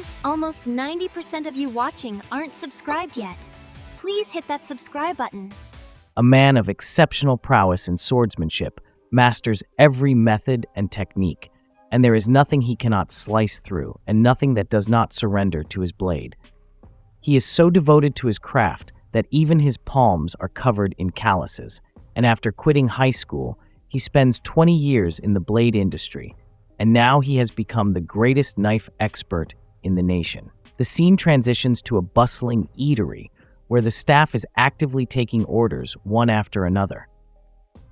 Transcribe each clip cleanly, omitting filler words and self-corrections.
Guys, almost 90% of you watching aren't subscribed yet. Please hit that subscribe button. A man of exceptional prowess in swordsmanship masters every method and technique, and there is nothing he cannot slice through and nothing that does not surrender to his blade. He is so devoted to his craft that even his palms are covered in calluses, and after quitting high school, he spends 20 years in the blade industry, and now he has become the greatest knife expert in the nation. The scene transitions to a bustling eatery where the staff is actively taking orders one after another.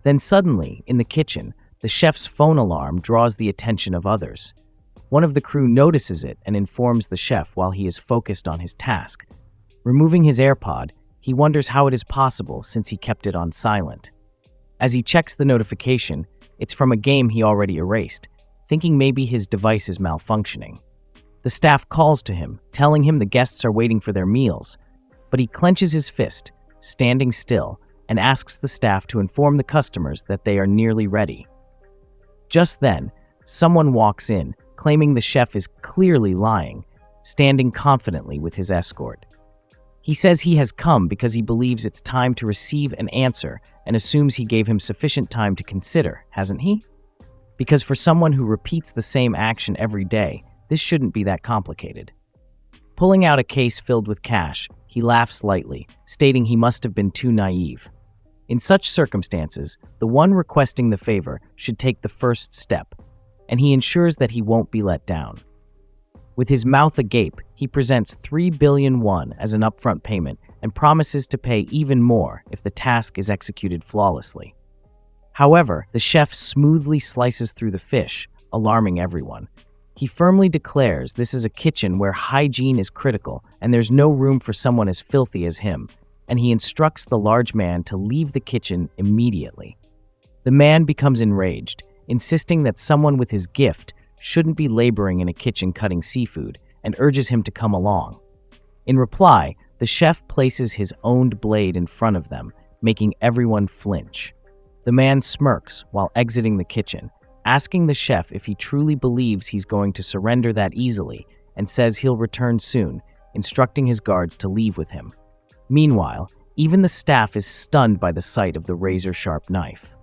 Then suddenly, in the kitchen, the chef's phone alarm draws the attention of others. One of the crew notices it and informs the chef while he is focused on his task. Removing his AirPod, he wonders how it is possible since he kept it on silent. As he checks the notification, it's from a game he already erased, thinking maybe his device is malfunctioning. The staff calls to him, telling him the guests are waiting for their meals, but he clenches his fist, standing still, and asks the staff to inform the customers that they are nearly ready. Just then, someone walks in, claiming the chef is clearly lying, standing confidently with his escort. He says he has come because he believes it's time to receive an answer and assumes he gave him sufficient time to consider, hasn't he? Because for someone who repeats the same action every day, this shouldn't be that complicated. Pulling out a case filled with cash, he laughs lightly, stating he must have been too naive. In such circumstances, the one requesting the favor should take the first step, and he ensures that he won't be let down. With his mouth agape, he presents 3 billion won as an upfront payment and promises to pay even more if the task is executed flawlessly. However, the chef smoothly slices through the fish, alarming everyone. He firmly declares this is a kitchen where hygiene is critical and there's no room for someone as filthy as him, and he instructs the large man to leave the kitchen immediately. The man becomes enraged, insisting that someone with his gift shouldn't be laboring in a kitchen cutting seafood, and urges him to come along. In reply, the chef places his owned blade in front of them, making everyone flinch. The man smirks while exiting the kitchen, asking the chef if he truly believes he's going to surrender that easily, and says he'll return soon, instructing his guards to leave with him. Meanwhile, even the staff is stunned by the sight of the razor-sharp knife.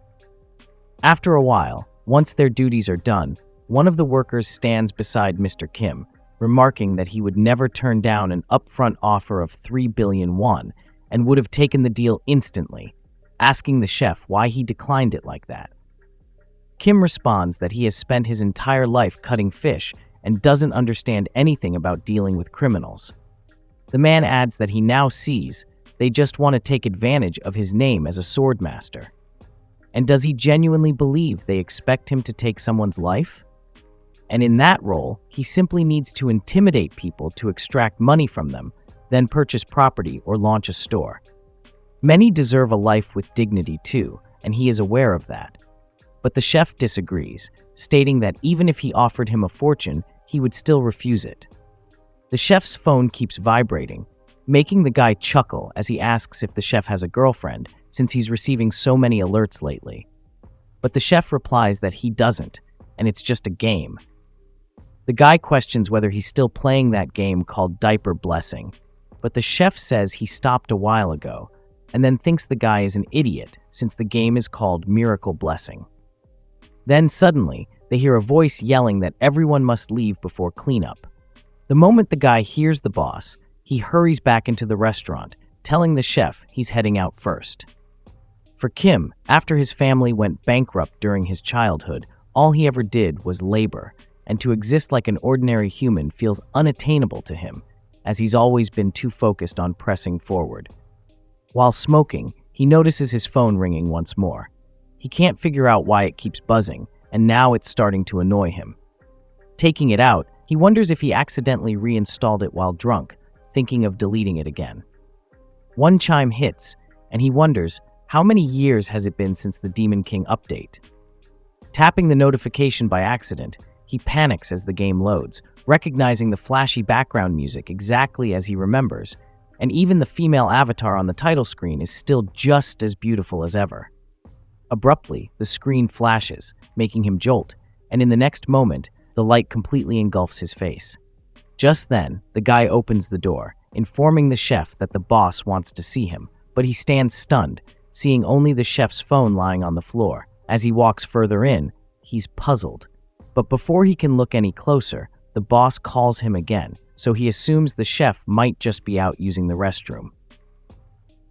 After a while, once their duties are done, one of the workers stands beside Mr. Kim, remarking that he would never turn down an upfront offer of 3 billion won and would have taken the deal instantly, asking the chef why he declined it like that. Kim responds that he has spent his entire life cutting fish and doesn't understand anything about dealing with criminals. The man adds that he now sees they just want to take advantage of his name as a swordmaster. And does he genuinely believe they expect him to take someone's life? And in that role, he simply needs to intimidate people to extract money from them, then purchase property or launch a store. Many deserve a life with dignity too, and he is aware of that. But the chef disagrees, stating that even if he offered him a fortune, he would still refuse it. The chef's phone keeps vibrating, making the guy chuckle as he asks if the chef has a girlfriend, since he's receiving so many alerts lately. But the chef replies that he doesn't, and it's just a game. The guy questions whether he's still playing that game called Diaper Blessing, but the chef says he stopped a while ago, and then thinks the guy is an idiot since the game is called Miracle Blessing. Then suddenly, they hear a voice yelling that everyone must leave before cleanup. The moment the guy hears the boss, he hurries back into the restaurant, telling the chef he's heading out first. For Kim, after his family went bankrupt during his childhood, all he ever did was labor, and to exist like an ordinary human feels unattainable to him, as he's always been too focused on pressing forward. While smoking, he notices his phone ringing once more. He can't figure out why it keeps buzzing, and now it's starting to annoy him. Taking it out, he wonders if he accidentally reinstalled it while drunk, thinking of deleting it again. One chime hits, and he wonders, how many years has it been since the Demon King update? Tapping the notification by accident, he panics as the game loads, recognizing the flashy background music exactly as he remembers, and even the female avatar on the title screen is still just as beautiful as ever. Abruptly, the screen flashes, making him jolt, and in the next moment, the light completely engulfs his face. Just then, the guy opens the door, informing the chef that the boss wants to see him, but he stands stunned, seeing only the chef's phone lying on the floor. As he walks further in, he's puzzled. But before he can look any closer, the boss calls him again, so he assumes the chef might just be out using the restroom.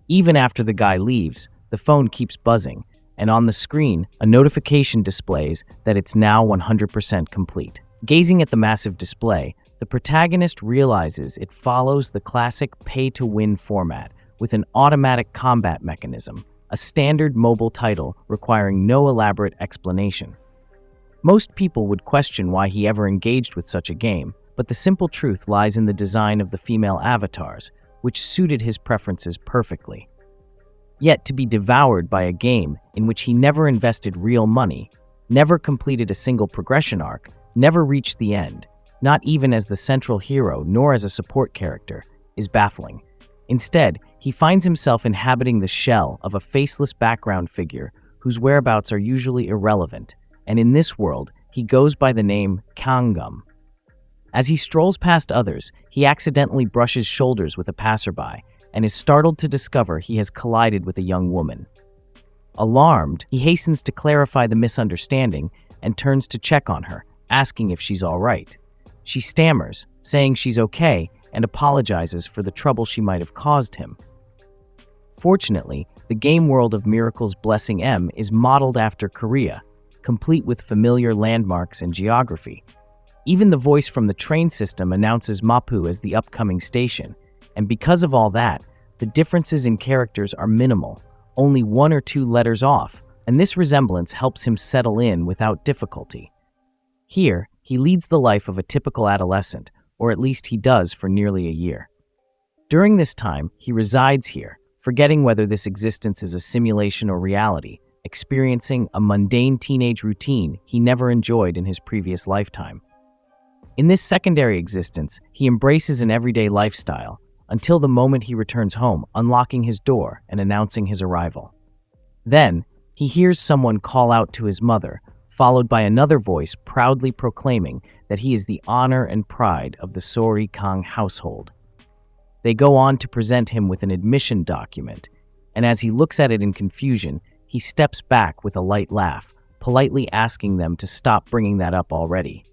Even after the guy leaves, the phone keeps buzzing, and on the screen, a notification displays that it's now 100% complete. Gazing at the massive display, the protagonist realizes it follows the classic pay-to-win format with an automatic combat mechanism, a standard mobile title requiring no elaborate explanation. Most people would question why he ever engaged with such a game, but the simple truth lies in the design of the female avatars, which suited his preferences perfectly. Yet to be devoured by a game in which he never invested real money, never completed a single progression arc, never reached the end, not even as the central hero nor as a support character, is baffling. Instead, he finds himself inhabiting the shell of a faceless background figure whose whereabouts are usually irrelevant, and in this world, he goes by the name Kangum. As he strolls past others, he accidentally brushes shoulders with a passerby and is startled to discover he has collided with a young woman. Alarmed, he hastens to clarify the misunderstanding and turns to check on her, asking if she's all right. She stammers, saying she's okay, and apologizes for the trouble she might have caused him. Fortunately, the game world of Miracle's Blessing M is modeled after Korea, complete with familiar landmarks and geography. Even the voice from the train system announces Mapu as the upcoming station, and because of all that, the differences in characters are minimal, only 1 or 2 letters off, and this resemblance helps him settle in without difficulty. Here, he leads the life of a typical adolescent, or at least he does for nearly a year. During this time, he resides here, forgetting whether this existence is a simulation or reality, experiencing a mundane teenage routine he never enjoyed in his previous lifetime. In this secondary existence, he embraces an everyday lifestyle, until the moment he returns home, unlocking his door and announcing his arrival. Then, he hears someone call out to his mother, followed by another voice proudly proclaiming that he is the honor and pride of the Sori Kang household. They go on to present him with an admission document, and as he looks at it in confusion, he steps back with a light laugh, politely asking them to stop bringing that up already.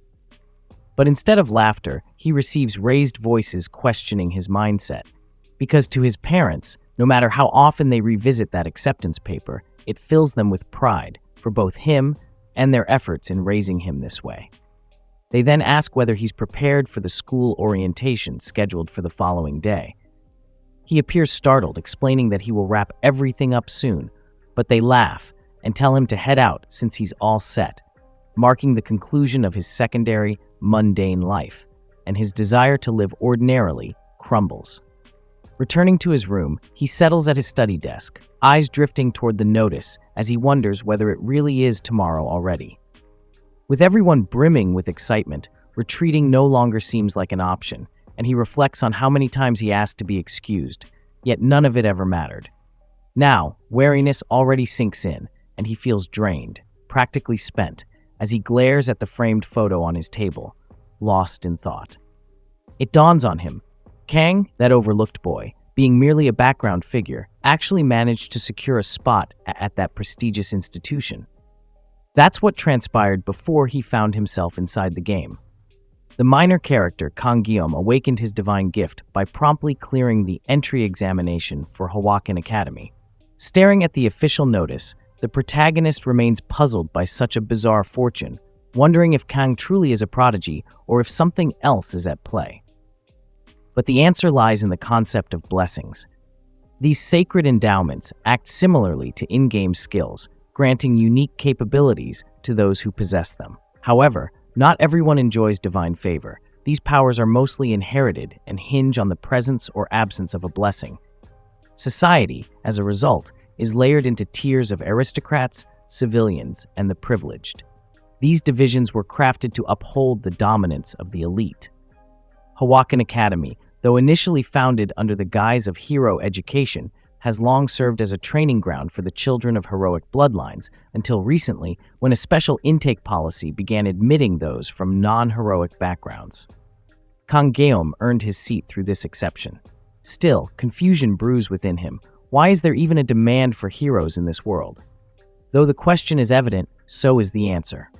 But instead of laughter, he receives raised voices questioning his mindset, because to his parents, no matter how often they revisit that acceptance paper, it fills them with pride for both him and their efforts in raising him this way. They then ask whether he's prepared for the school orientation scheduled for the following day. He appears startled, explaining that he will wrap everything up soon, but they laugh and tell him to head out since he's all set, marking the conclusion of his secondary, mundane life, and his desire to live ordinarily crumbles. Returning to his room, he settles at his study desk, eyes drifting toward the notice as he wonders whether it really is tomorrow already. With everyone brimming with excitement, retreating no longer seems like an option, and he reflects on how many times he asked to be excused, yet none of it ever mattered. Now, wariness already sinks in, and he feels drained, practically spent, as he glares at the framed photo on his table, lost in thought. It dawns on him. Kang, that overlooked boy, being merely a background figure, actually managed to secure a spot at that prestigious institution. That's what transpired before he found himself inside the game. The minor character, Kang Guillaume, awakened his divine gift by promptly clearing the entry examination for Hawakan Academy. Staring at the official notice, the protagonist remains puzzled by such a bizarre fortune, wondering if Kang truly is a prodigy or if something else is at play. But the answer lies in the concept of blessings. These sacred endowments act similarly to in-game skills, granting unique capabilities to those who possess them. However, not everyone enjoys divine favor. These powers are mostly inherited and hinge on the presence or absence of a blessing. Society, as a result, is layered into tiers of aristocrats, civilians, and the privileged. These divisions were crafted to uphold the dominance of the elite. Hawakan Academy, though initially founded under the guise of hero education, has long served as a training ground for the children of heroic bloodlines until recently, when a special intake policy began admitting those from non-heroic backgrounds. Kang Geom earned his seat through this exception. Still, confusion brews within him. Why is there even a demand for heroes in this world? Though the question is evident, so is the answer.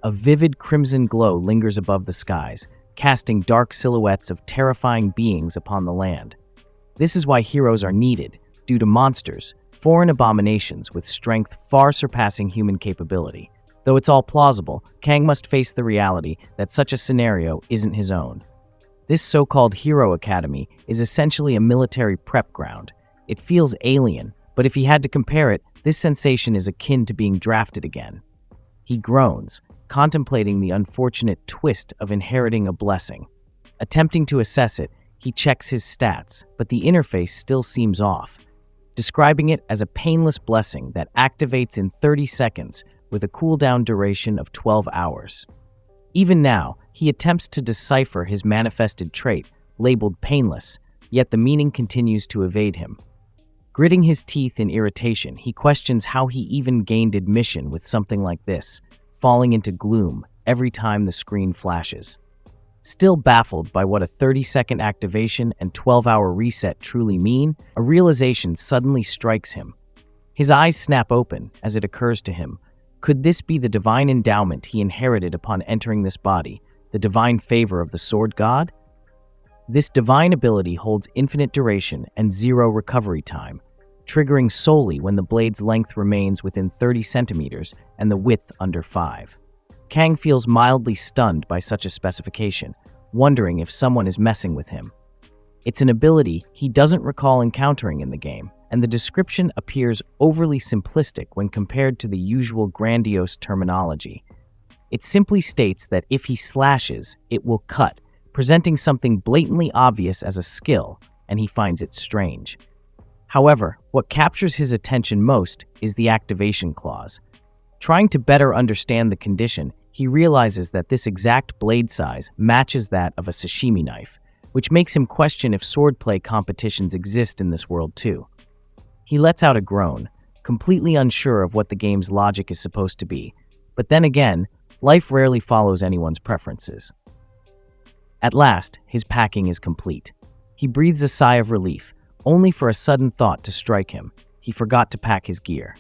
A vivid crimson glow lingers above the skies, casting dark silhouettes of terrifying beings upon the land. This is why heroes are needed, due to monsters, foreign abominations with strength far surpassing human capability. Though it's all plausible, Kang must face the reality that such a scenario isn't his own. This so-called Hero Academy is essentially a military prep ground. It feels alien, but if he had to compare it, this sensation is akin to being drafted again. He groans, contemplating the unfortunate twist of inheriting a blessing. Attempting to assess it, he checks his stats, but the interface still seems off, describing it as a painless blessing that activates in 30 seconds with a cooldown duration of 12 hours. Even now, he attempts to decipher his manifested trait, labeled painless, yet the meaning continues to evade him. Gritting his teeth in irritation, he questions how he even gained admission with something like this, falling into gloom every time the screen flashes. Still baffled by what a 30-second activation and 12-hour reset truly mean, a realization suddenly strikes him. His eyes snap open as it occurs to him. Could this be the divine endowment he inherited upon entering this body, the divine favor of the sword god? This divine ability holds infinite duration and 0 recovery time, triggering solely when the blade's length remains within 30 centimeters and the width under 5. Kang feels mildly stunned by such a specification, wondering if someone is messing with him. It's an ability he doesn't recall encountering in the game, and the description appears overly simplistic when compared to the usual grandiose terminology. It simply states that if he slashes, it will cut, presenting something blatantly obvious as a skill, and he finds it strange. However, what captures his attention most is the activation clause. Trying to better understand the condition, he realizes that this exact blade size matches that of a sashimi knife, which makes him question if swordplay competitions exist in this world too. He lets out a groan, completely unsure of what the game's logic is supposed to be, but then again, life rarely follows anyone's preferences. At last, his packing is complete. He breathes a sigh of relief, only for a sudden thought to strike him. He forgot to pack his gear.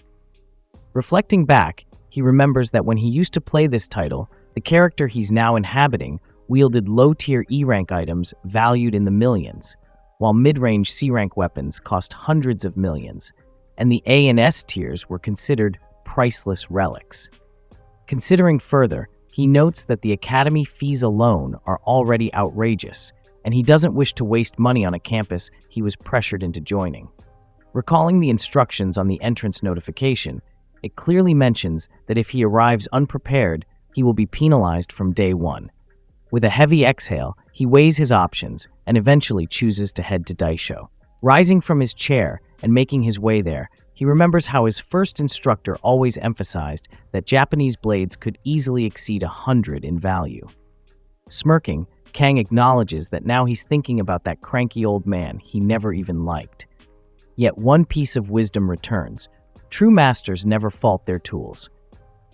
Reflecting back, he remembers that when he used to play this title, the character he's now inhabiting wielded low-tier E-rank items valued in the millions, while mid-range C-rank weapons cost hundreds of millions, and the A and S tiers were considered priceless relics. Considering further, he notes that the academy fees alone are already outrageous, and he doesn't wish to waste money on a campus he was pressured into joining. Recalling the instructions on the entrance notification, it clearly mentions that if he arrives unprepared, he will be penalized from day one. With a heavy exhale, he weighs his options and eventually chooses to head to Daisho. Rising from his chair and making his way there, he remembers how his first instructor always emphasized that Japanese blades could easily exceed 100 in value. Smirking, Kang acknowledges that now he's thinking about that cranky old man he never even liked. Yet one piece of wisdom returns. True masters never fault their tools.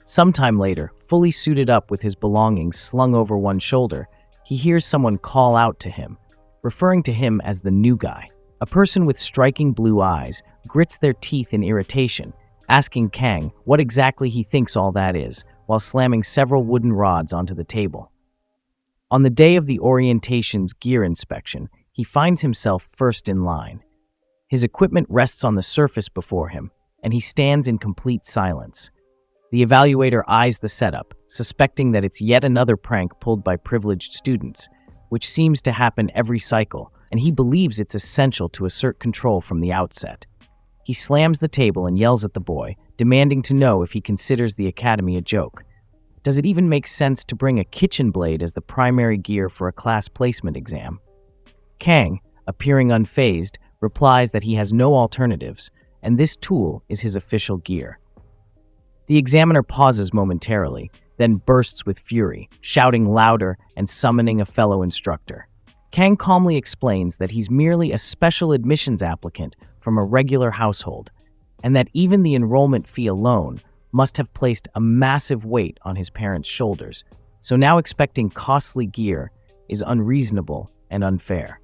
Sometime later, fully suited up with his belongings slung over one shoulder, he hears someone call out to him, referring to him as the new guy. A person with striking blue eyes grits their teeth in irritation, asking Kang what exactly he thinks all that is, while slamming several wooden rods onto the table. On the day of the orientation's gear inspection, he finds himself first in line. His equipment rests on the surface before him, and he stands in complete silence. The evaluator eyes the setup, suspecting that it's yet another prank pulled by privileged students, which seems to happen every cycle, and he believes it's essential to assert control from the outset. He slams the table and yells at the boy, demanding to know if he considers the academy a joke. Does it even make sense to bring a kitchen blade as the primary gear for a class placement exam? Kang, appearing unfazed, replies that he has no alternatives, and this tool is his official gear. The examiner pauses momentarily, then bursts with fury, shouting louder and summoning a fellow instructor. Kang calmly explains that he's merely a special admissions applicant from a regular household, and that even the enrollment fee alone must have placed a massive weight on his parents' shoulders, so now expecting costly gear is unreasonable and unfair.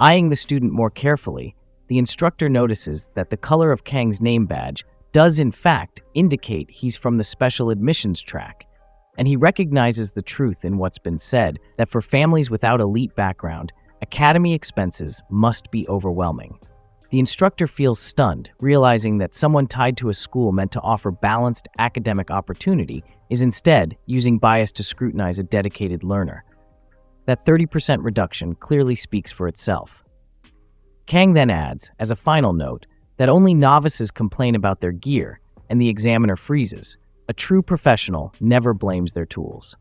Eyeing the student more carefully, the instructor notices that the color of Kang's name badge does in fact indicate he's from the special admissions track, and he recognizes the truth in what's been said that for families without elite background, academy expenses must be overwhelming. The instructor feels stunned, realizing that someone tied to a school meant to offer balanced academic opportunity is instead using bias to scrutinize a dedicated learner. That 30% reduction clearly speaks for itself. Kang then adds, as a final note, that only novices complain about their gear, and the examiner freezes. A true professional never blames their tools.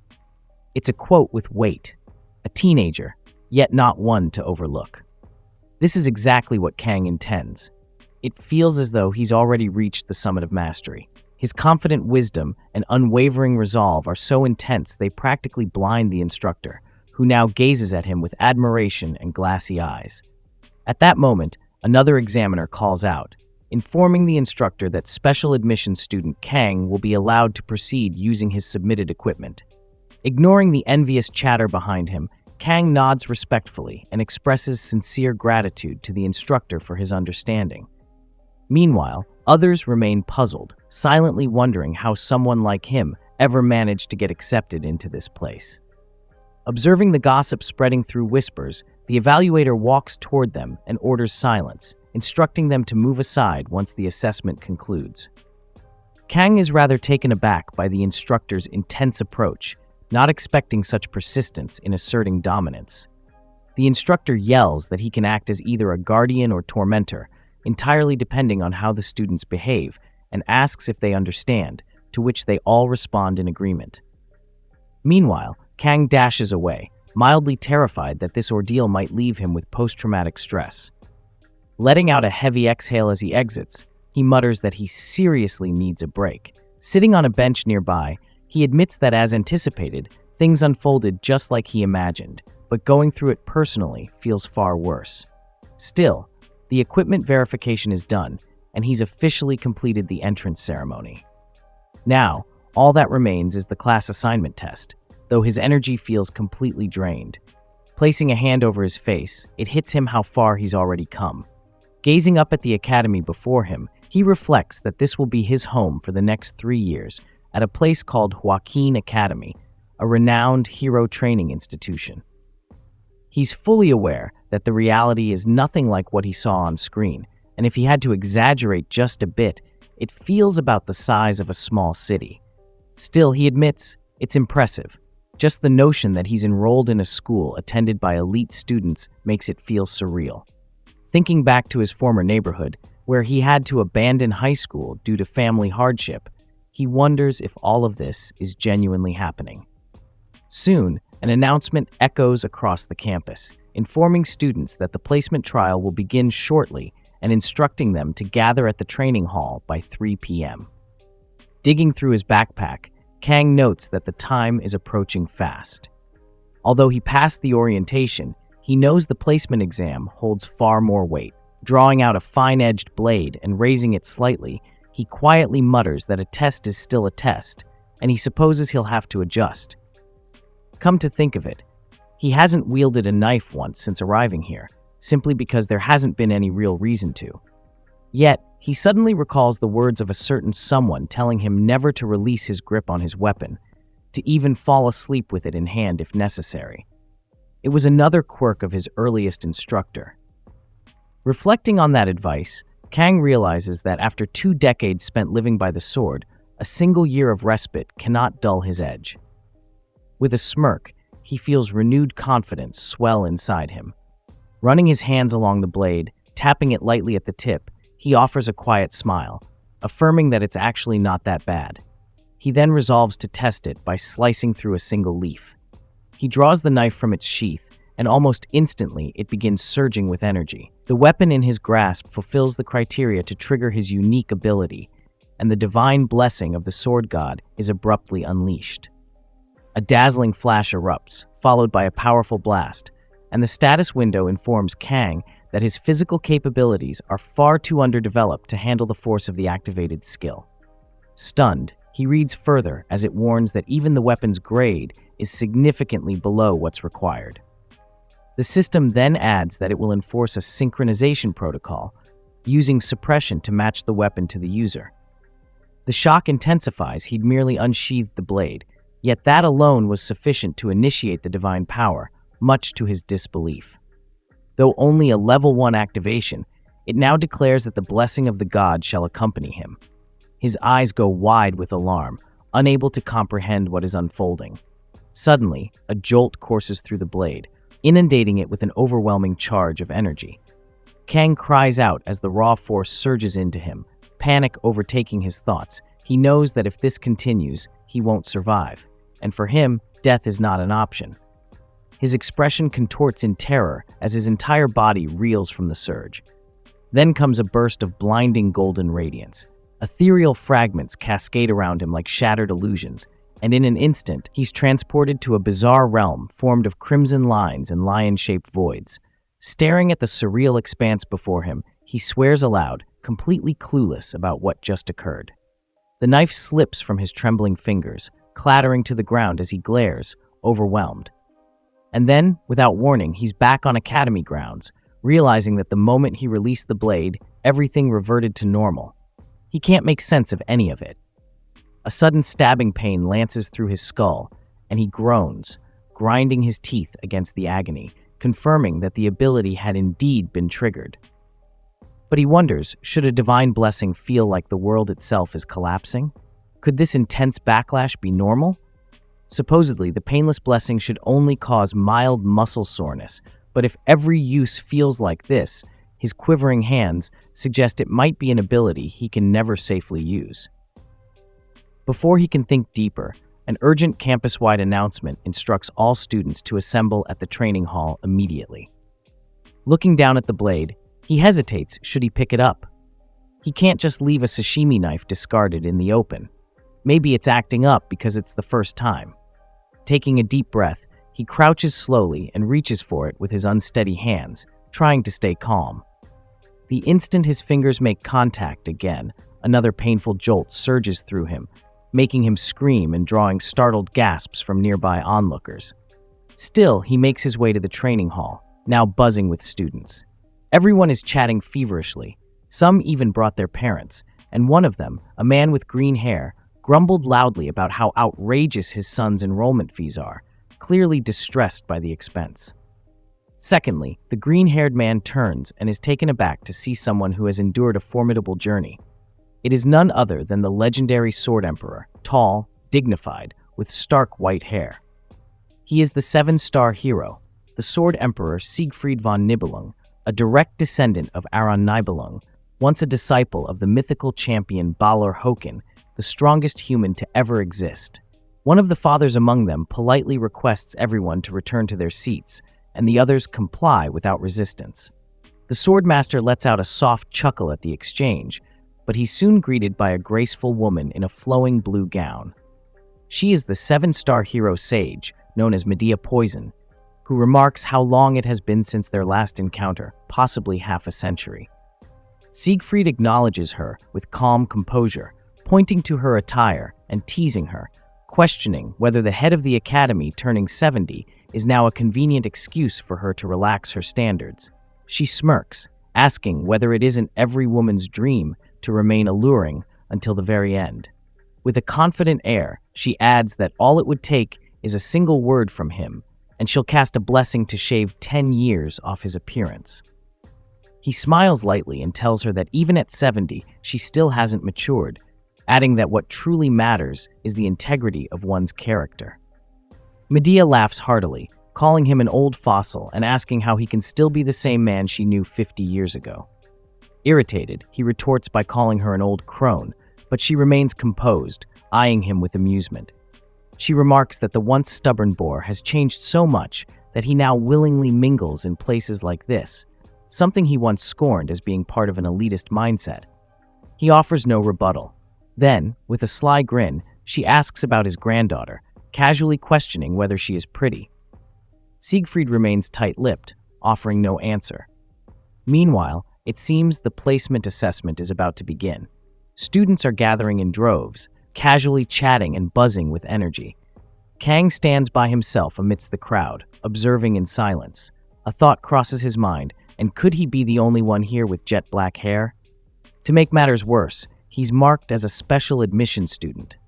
It's a quote with weight, a teenager, yet not one to overlook. This is exactly what Kang intends. It feels as though he's already reached the summit of mastery. His confident wisdom and unwavering resolve are so intense they practically blind the instructor, who now gazes at him with admiration and glassy eyes. At that moment, another examiner calls out, informing the instructor that special admission student Kang will be allowed to proceed using his submitted equipment. Ignoring the envious chatter behind him, Kang nods respectfully and expresses sincere gratitude to the instructor for his understanding. Meanwhile, others remain puzzled, silently wondering how someone like him ever managed to get accepted into this place. Observing the gossip spreading through whispers, the evaluator walks toward them and orders silence, instructing them to move aside once the assessment concludes. Kang is rather taken aback by the instructor's intense approach, not expecting such persistence in asserting dominance. The instructor yells that he can act as either a guardian or tormentor, entirely depending on how the students behave, and asks if they understand, to which they all respond in agreement. Meanwhile, Kang dashes away, mildly terrified that this ordeal might leave him with post-traumatic stress. Letting out a heavy exhale as he exits, he mutters that he seriously needs a break. Sitting on a bench nearby, he admits that as anticipated, things unfolded just like he imagined, but going through it personally feels far worse. Still, the equipment verification is done, and he's officially completed the entrance ceremony. Now, all that remains is the class assignment test, though his energy feels completely drained. Placing a hand over his face, it hits him how far he's already come. Gazing up at the academy before him, he reflects that this will be his home for the next 3 years at a place called Joaquin Academy, a renowned hero training institution. He's fully aware that the reality is nothing like what he saw on screen, and if he had to exaggerate just a bit, it feels about the size of a small city. Still, he admits, it's impressive. Just the notion that he's enrolled in a school attended by elite students makes it feel surreal. Thinking back to his former neighborhood, where he had to abandon high school due to family hardship, he wonders if all of this is genuinely happening. Soon, an announcement echoes across the campus, informing students that the placement trial will begin shortly and instructing them to gather at the training hall by 3 p.m. Digging through his backpack, Kang notes that the time is approaching fast. Although he passed the orientation, he knows the placement exam holds far more weight. Drawing out a fine-edged blade and raising it slightly, he quietly mutters that a test is still a test, and he supposes he'll have to adjust. Come to think of it, he hasn't wielded a knife once since arriving here, simply because there hasn't been any real reason to. Yet, he suddenly recalls the words of a certain someone telling him never to release his grip on his weapon, to even fall asleep with it in hand if necessary. It was another quirk of his earliest instructor. Reflecting on that advice, Kang realizes that after 2 decades spent living by the sword, a single year of respite cannot dull his edge. With a smirk, he feels renewed confidence swell inside him. Running his hands along the blade, tapping it lightly at the tip, he offers a quiet smile, affirming that it's actually not that bad. He then resolves to test it by slicing through a single leaf. He draws the knife from its sheath, and almost instantly it begins surging with energy. The weapon in his grasp fulfills the criteria to trigger his unique ability, and the divine blessing of the sword god is abruptly unleashed. A dazzling flash erupts, followed by a powerful blast, and the status window informs Kang that his physical capabilities are far too underdeveloped to handle the force of the activated skill. Stunned, he reads further as it warns that even the weapon's grade is significantly below what's required. The system then adds that it will enforce a synchronization protocol, using suppression to match the weapon to the user. The shock intensifies. He'd merely unsheathed the blade, yet that alone was sufficient to initiate the divine power, much to his disbelief. Though only a level 1 activation, it now declares that the blessing of the god shall accompany him. His eyes go wide with alarm, unable to comprehend what is unfolding. Suddenly, a jolt courses through the blade, inundating it with an overwhelming charge of energy. Kang cries out as the raw force surges into him, panic overtaking his thoughts. He knows that if this continues, he won't survive, and for him, death is not an option. His expression contorts in terror as his entire body reels from the surge. Then comes a burst of blinding golden radiance. Ethereal fragments cascade around him like shattered illusions, and in an instant, he's transported to a bizarre realm formed of crimson lines and lion-shaped voids. Staring at the surreal expanse before him, he swears aloud, completely clueless about what just occurred. The knife slips from his trembling fingers, clattering to the ground as he glares, overwhelmed. And then, without warning, he's back on Academy grounds, realizing that the moment he released the blade, everything reverted to normal. He can't make sense of any of it. A sudden stabbing pain lances through his skull, and he groans, grinding his teeth against the agony, confirming that the ability had indeed been triggered. But he wonders, should a divine blessing feel like the world itself is collapsing? Could this intense backlash be normal? Supposedly, the painless blessing should only cause mild muscle soreness, but if every use feels like this, his quivering hands suggest it might be an ability he can never safely use. Before he can think deeper, an urgent campus-wide announcement instructs all students to assemble at the training hall immediately. Looking down at the blade, he hesitates should he pick it up. He can't just leave a sashimi knife discarded in the open. Maybe it's acting up because it's the first time. Taking a deep breath, he crouches slowly and reaches for it with his unsteady hands, trying to stay calm. The instant his fingers make contact again, another painful jolt surges through him, making him scream and drawing startled gasps from nearby onlookers. Still, he makes his way to the training hall, now buzzing with students. Everyone is chatting feverishly. Some even brought their parents, and one of them, a man with green hair, grumbled loudly about how outrageous his son's enrollment fees are, clearly distressed by the expense. Secondly, the green-haired man turns and is taken aback to see someone who has endured a formidable journey. It is none other than the legendary Sword Emperor, tall, dignified, with stark white hair. He is the 7-star hero, the Sword Emperor Siegfried von Nibelung, a direct descendant of Aron Nibelung, once a disciple of the mythical champion Balor Håkon, the strongest human to ever exist. One of the fathers among them politely requests everyone to return to their seats, and the others comply without resistance. The SwordMaster lets out a soft chuckle at the exchange, but he's soon greeted by a graceful woman in a flowing blue gown. She is the 7-star hero sage, known as Medea Poison, who remarks how long it has been since their last encounter, possibly half a century. Siegfried acknowledges her with calm composure, pointing to her attire and teasing her, questioning whether the head of the academy turning 70 is now a convenient excuse for her to relax her standards. She smirks, asking whether it isn't every woman's dream to remain alluring until the very end. With a confident air, she adds that all it would take is a single word from him, and she'll cast a blessing to shave 10 years off his appearance. He smiles lightly and tells her that even at 70, she still hasn't matured, adding that what truly matters is the integrity of one's character. Medea laughs heartily, calling him an old fossil and asking how he can still be the same man she knew 50 years ago. Irritated, he retorts by calling her an old crone, but she remains composed, eyeing him with amusement. She remarks that the once stubborn boar has changed so much that he now willingly mingles in places like this, something he once scorned as being part of an elitist mindset. He offers no rebuttal. Then, with a sly grin, she asks about his granddaughter, casually questioning whether she is pretty. Siegfried remains tight-lipped, offering no answer. Meanwhile, it seems the placement assessment is about to begin. Students are gathering in droves, casually chatting and buzzing with energy. Kang stands by himself amidst the crowd, observing in silence. A thought crosses his mind, and could he be the only one here with jet black hair? To make matters worse, he's marked as a special admission student.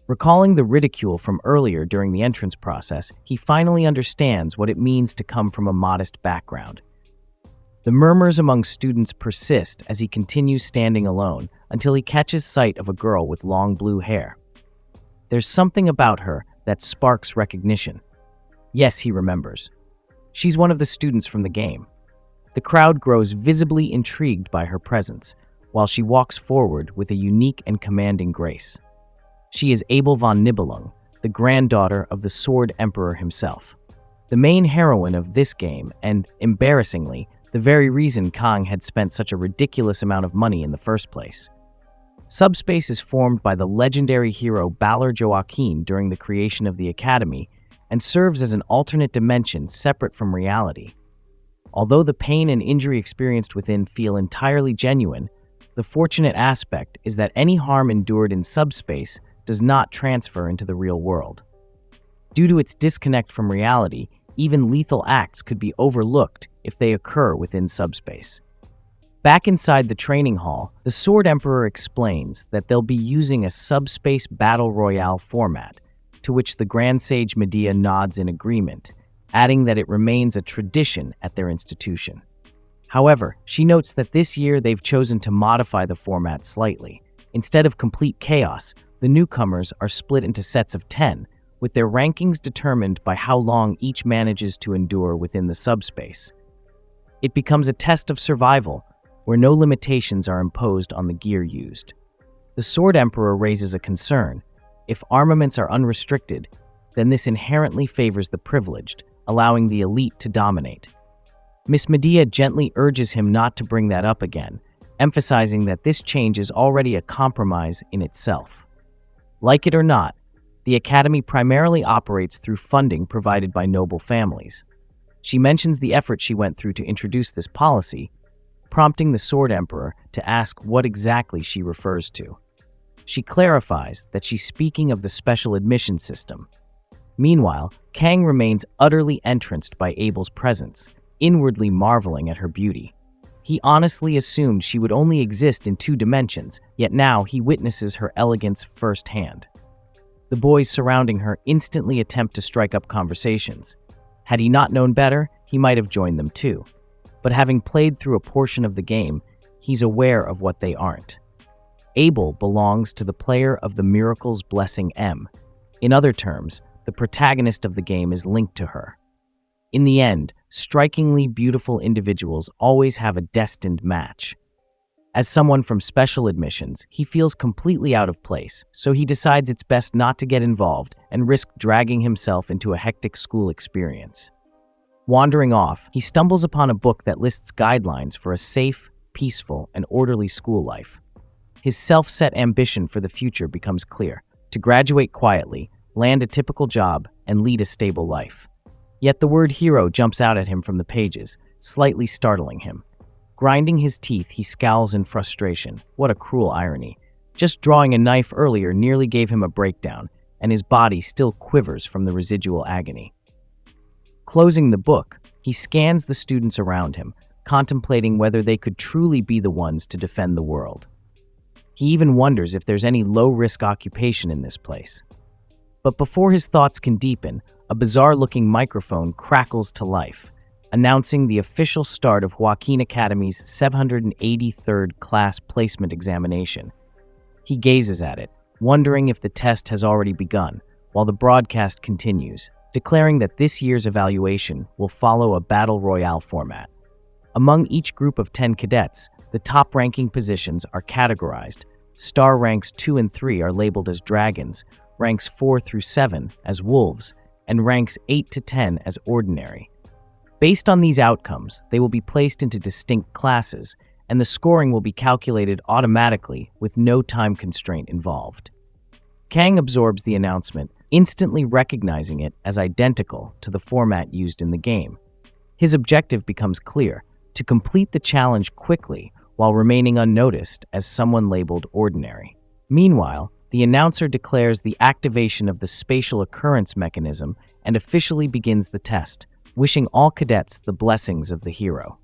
Recalling the ridicule from earlier during the entrance process, he finally understands what it means to come from a modest background. The murmurs among students persist as he continues standing alone until he catches sight of a girl with long blue hair. There's something about her that sparks recognition. Yes, he remembers. She's one of the students from the game. The crowd grows visibly intrigued by her presence, while she walks forward with a unique and commanding grace. She is Abel von Nibelung, the granddaughter of the Sword Emperor himself, the main heroine of this game and, embarrassingly, the very reason Kang had spent such a ridiculous amount of money in the first place. Subspace is formed by the legendary hero Balor Joaquin during the creation of the Academy and serves as an alternate dimension separate from reality. Although the pain and injury experienced within feel entirely genuine, the fortunate aspect is that any harm endured in subspace does not transfer into the real world. Due to its disconnect from reality, even lethal acts could be overlooked if they occur within subspace. Back inside the training hall, the Sword Emperor explains that they'll be using a subspace battle royale format, to which the Grand Sage Medea nods in agreement, adding that it remains a tradition at their institution. However, she notes that this year they've chosen to modify the format slightly. Instead of complete chaos, the newcomers are split into sets of 10, with their rankings determined by how long each manages to endure within the subspace. It becomes a test of survival, where no limitations are imposed on the gear used. The Sword Emperor raises a concern. If armaments are unrestricted, then this inherently favors the privileged, allowing the elite to dominate. Miss Medea gently urges him not to bring that up again, emphasizing that this change is already a compromise in itself. Like it or not, the Academy primarily operates through funding provided by noble families. She mentions the effort she went through to introduce this policy, prompting the Sword Emperor to ask what exactly she refers to. She clarifies that she's speaking of the special admission system. Meanwhile, Kang remains utterly entranced by Abel's presence, inwardly marveling at her beauty. He honestly assumed she would only exist in 2 dimensions, yet now he witnesses her elegance firsthand. The boys surrounding her instantly attempt to strike up conversations. Had he not known better, he might have joined them too. But having played through a portion of the game, he's aware of what they aren't. Abel belongs to the player of the Miracle's Blessing M. In other terms, the protagonist of the game is linked to her. In the end, strikingly beautiful individuals always have a destined match. As someone from special admissions, he feels completely out of place, so he decides it's best not to get involved and risk dragging himself into a hectic school experience. Wandering off, he stumbles upon a book that lists guidelines for a safe, peaceful, and orderly school life. His self-set ambition for the future becomes clear: to graduate quietly, land a typical job, and lead a stable life. Yet the word hero jumps out at him from the pages, slightly startling him. Grinding his teeth, he scowls in frustration. What a cruel irony. Just drawing a knife earlier nearly gave him a breakdown, and his body still quivers from the residual agony. Closing the book, he scans the students around him, contemplating whether they could truly be the ones to defend the world. He even wonders if there's any low-risk occupation in this place. But before his thoughts can deepen, a bizarre-looking microphone crackles to life, announcing the official start of Joaquin Academy's 783rd class placement examination. He gazes at it, wondering if the test has already begun, while the broadcast continues, declaring that this year's evaluation will follow a battle royale format. Among each group of 10 cadets, the top-ranking positions are categorized. Star ranks 2 and 3 are labeled as dragons, ranks 4 through 7 as wolves, and ranks 8 to 10 as ordinary. Based on these outcomes, they will be placed into distinct classes, and the scoring will be calculated automatically with no time constraint involved. Kang absorbs the announcement, instantly recognizing it as identical to the format used in the game. His objective becomes clear: to complete the challenge quickly while remaining unnoticed as someone labeled ordinary. Meanwhile, the announcer declares the activation of the spatial occurrence mechanism and officially begins the test, wishing all cadets the blessings of the hero.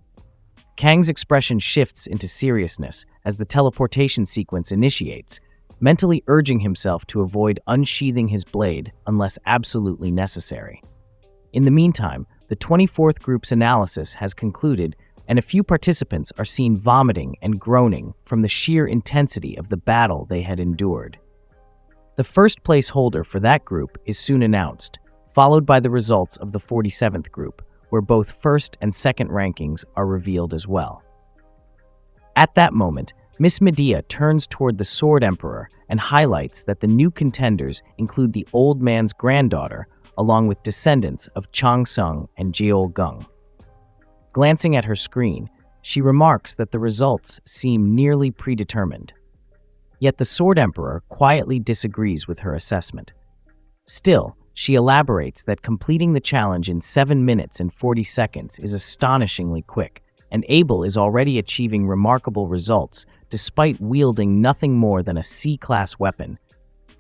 Kang's expression shifts into seriousness as the teleportation sequence initiates, mentally urging himself to avoid unsheathing his blade unless absolutely necessary. In the meantime, the 24th group's analysis has concluded, and a few participants are seen vomiting and groaning from the sheer intensity of the battle they had endured. The first place holder for that group is soon announced, followed by the results of the 47th group, where both first and second rankings are revealed as well. At that moment, Miss Medea turns toward the Sword Emperor and highlights that the new contenders include the old man's granddaughter, along with descendants of Chang Sung and Jeol Gung. Glancing at her screen, she remarks that the results seem nearly predetermined. Yet the Sword Emperor quietly disagrees with her assessment. Still, she elaborates that completing the challenge in 7 minutes and 40 seconds is astonishingly quick, and Abel is already achieving remarkable results despite wielding nothing more than a C-class weapon.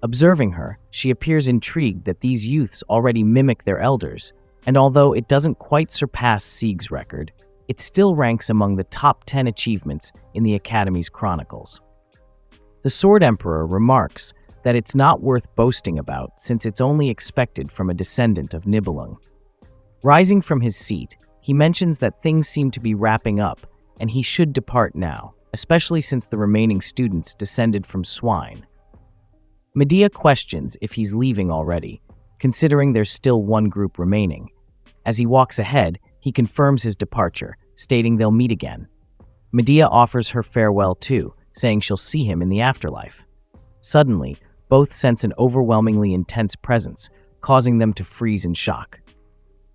Observing her, she appears intrigued that these youths already mimic their elders, and although it doesn't quite surpass Sieg's record, it still ranks among the top 10 achievements in the Academy's chronicles. The Sword Emperor remarks that it's not worth boasting about since it's only expected from a descendant of Nibelung. Rising from his seat, he mentions that things seem to be wrapping up and he should depart now, especially since the remaining students descended from swine. Medea questions if he's leaving already, considering there's still one group remaining. As he walks ahead, he confirms his departure, stating they'll meet again. Medea offers her farewell too, saying she'll see him in the afterlife. Suddenly, both sense an overwhelmingly intense presence, causing them to freeze in shock.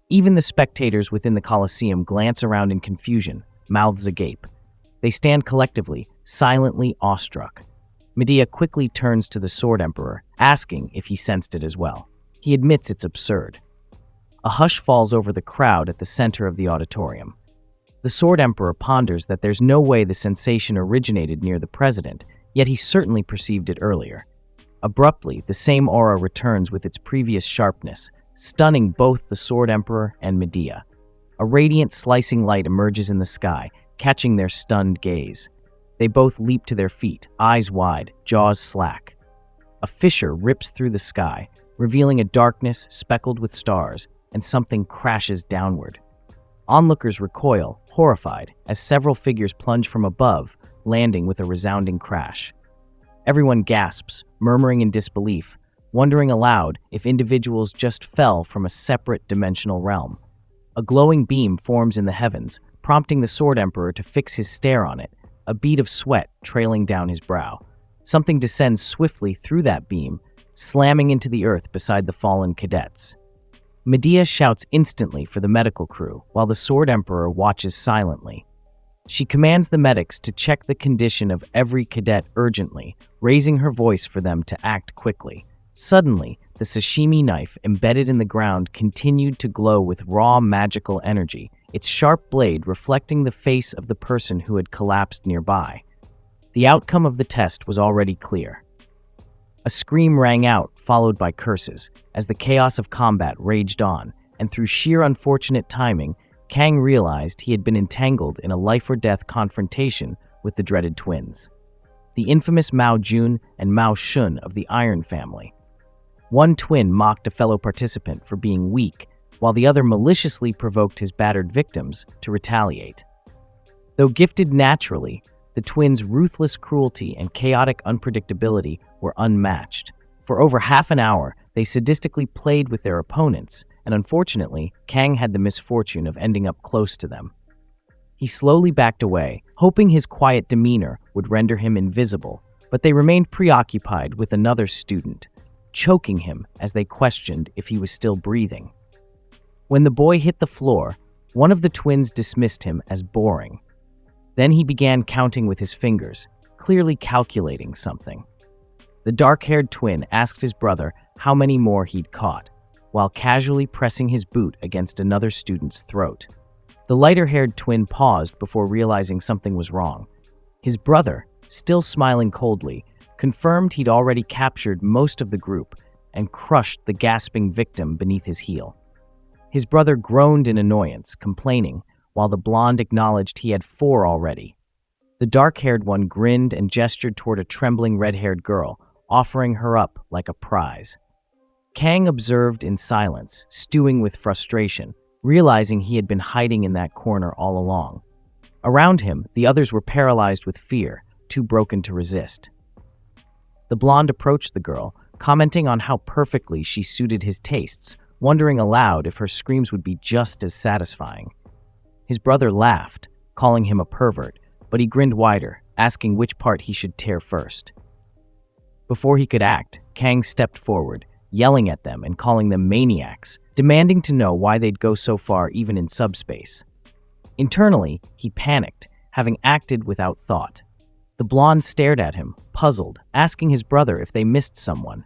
Even the spectators within the Colosseum glance around in confusion, mouths agape. They stand collectively, silently awestruck. Medea quickly turns to the Sword Emperor, asking if he sensed it as well. He admits it's absurd. A hush falls over the crowd at the center of the auditorium. The Sword Emperor ponders that there's no way the sensation originated near the president, yet he certainly perceived it earlier. Abruptly, the same aura returns with its previous sharpness, stunning both the Sword Emperor and Medea. A radiant, slicing light emerges in the sky, catching their stunned gaze. They both leap to their feet, eyes wide, jaws slack. A fissure rips through the sky, revealing a darkness speckled with stars, and something crashes downward. Onlookers recoil, horrified, as several figures plunge from above, landing with a resounding crash. Everyone gasps, murmuring in disbelief, wondering aloud if individuals just fell from a separate dimensional realm. A glowing beam forms in the heavens, prompting the Sword Emperor to fix his stare on it, a bead of sweat trailing down his brow. Something descends swiftly through that beam, slamming into the earth beside the fallen cadets. Medea shouts instantly for the medical crew, while the Sword Emperor watches silently. She commands the medics to check the condition of every cadet urgently, raising her voice for them to act quickly. Suddenly, the sashimi knife embedded in the ground continued to glow with raw magical energy, its sharp blade reflecting the face of the person who had collapsed nearby. The outcome of the test was already clear. A scream rang out, followed by curses, as the chaos of combat raged on, and through sheer unfortunate timing, Kang realized he had been entangled in a life-or-death confrontation with the dreaded twins, the infamous Mao Jun and Mao Shun of the Iron family. One twin mocked a fellow participant for being weak, while the other maliciously provoked his battered victims to retaliate. Though gifted naturally, the twins' ruthless cruelty and chaotic unpredictability were unmatched. For over half an hour, they sadistically played with their opponents, and unfortunately, Kang had the misfortune of ending up close to them. He slowly backed away, hoping his quiet demeanor would render him invisible, but they remained preoccupied with another student, choking him as they questioned if he was still breathing. When the boy hit the floor, one of the twins dismissed him as boring. Then he began counting with his fingers, clearly calculating something. The dark-haired twin asked his brother how many more he'd caught, while casually pressing his boot against another student's throat. The lighter-haired twin paused before realizing something was wrong. His brother, still smiling coldly, confirmed he'd already captured most of the group and crushed the gasping victim beneath his heel. His brother groaned in annoyance, complaining, while the blonde acknowledged he had 4 already. The dark-haired one grinned and gestured toward a trembling red-haired girl, offering her up like a prize. Kang observed in silence, stewing with frustration, realizing he had been hiding in that corner all along. Around him, the others were paralyzed with fear, too broken to resist. The blonde approached the girl, commenting on how perfectly she suited his tastes, wondering aloud if her screams would be just as satisfying. His brother laughed, calling him a pervert, but he grinned wider, asking which part he should tear first. Before he could act, Kang stepped forward, yelling at them and calling them maniacs, demanding to know why they'd go so far even in subspace. Internally, he panicked, having acted without thought. The blonde stared at him, puzzled, asking his brother if they missed someone.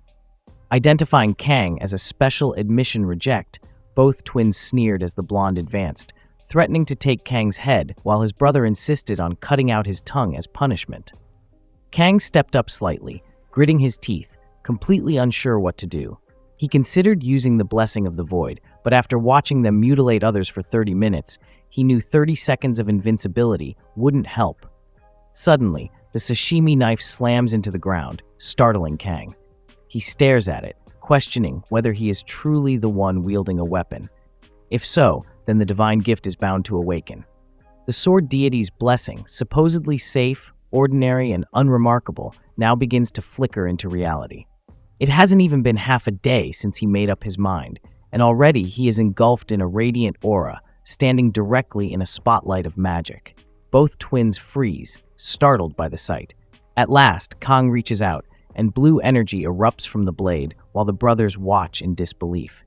Identifying Kang as a special admission reject, both twins sneered as the blonde advanced, threatening to take Kang's head while his brother insisted on cutting out his tongue as punishment. Kang stepped up slightly, gritting his teeth, completely unsure what to do. He considered using the Blessing of the Void, but after watching them mutilate others for 30 minutes, he knew 30 seconds of invincibility wouldn't help. Suddenly, the sashimi knife slams into the ground, startling Kang. He stares at it, questioning whether he is truly the one wielding a weapon. If so, then the divine gift is bound to awaken. The sword deity's blessing, supposedly safe, ordinary, and unremarkable, now begins to flicker into reality. It hasn't even been half a day since he made up his mind, and already he is engulfed in a radiant aura, standing directly in a spotlight of magic. Both twins freeze, startled by the sight. At last, Kang reaches out, and blue energy erupts from the blade while the brothers watch in disbelief.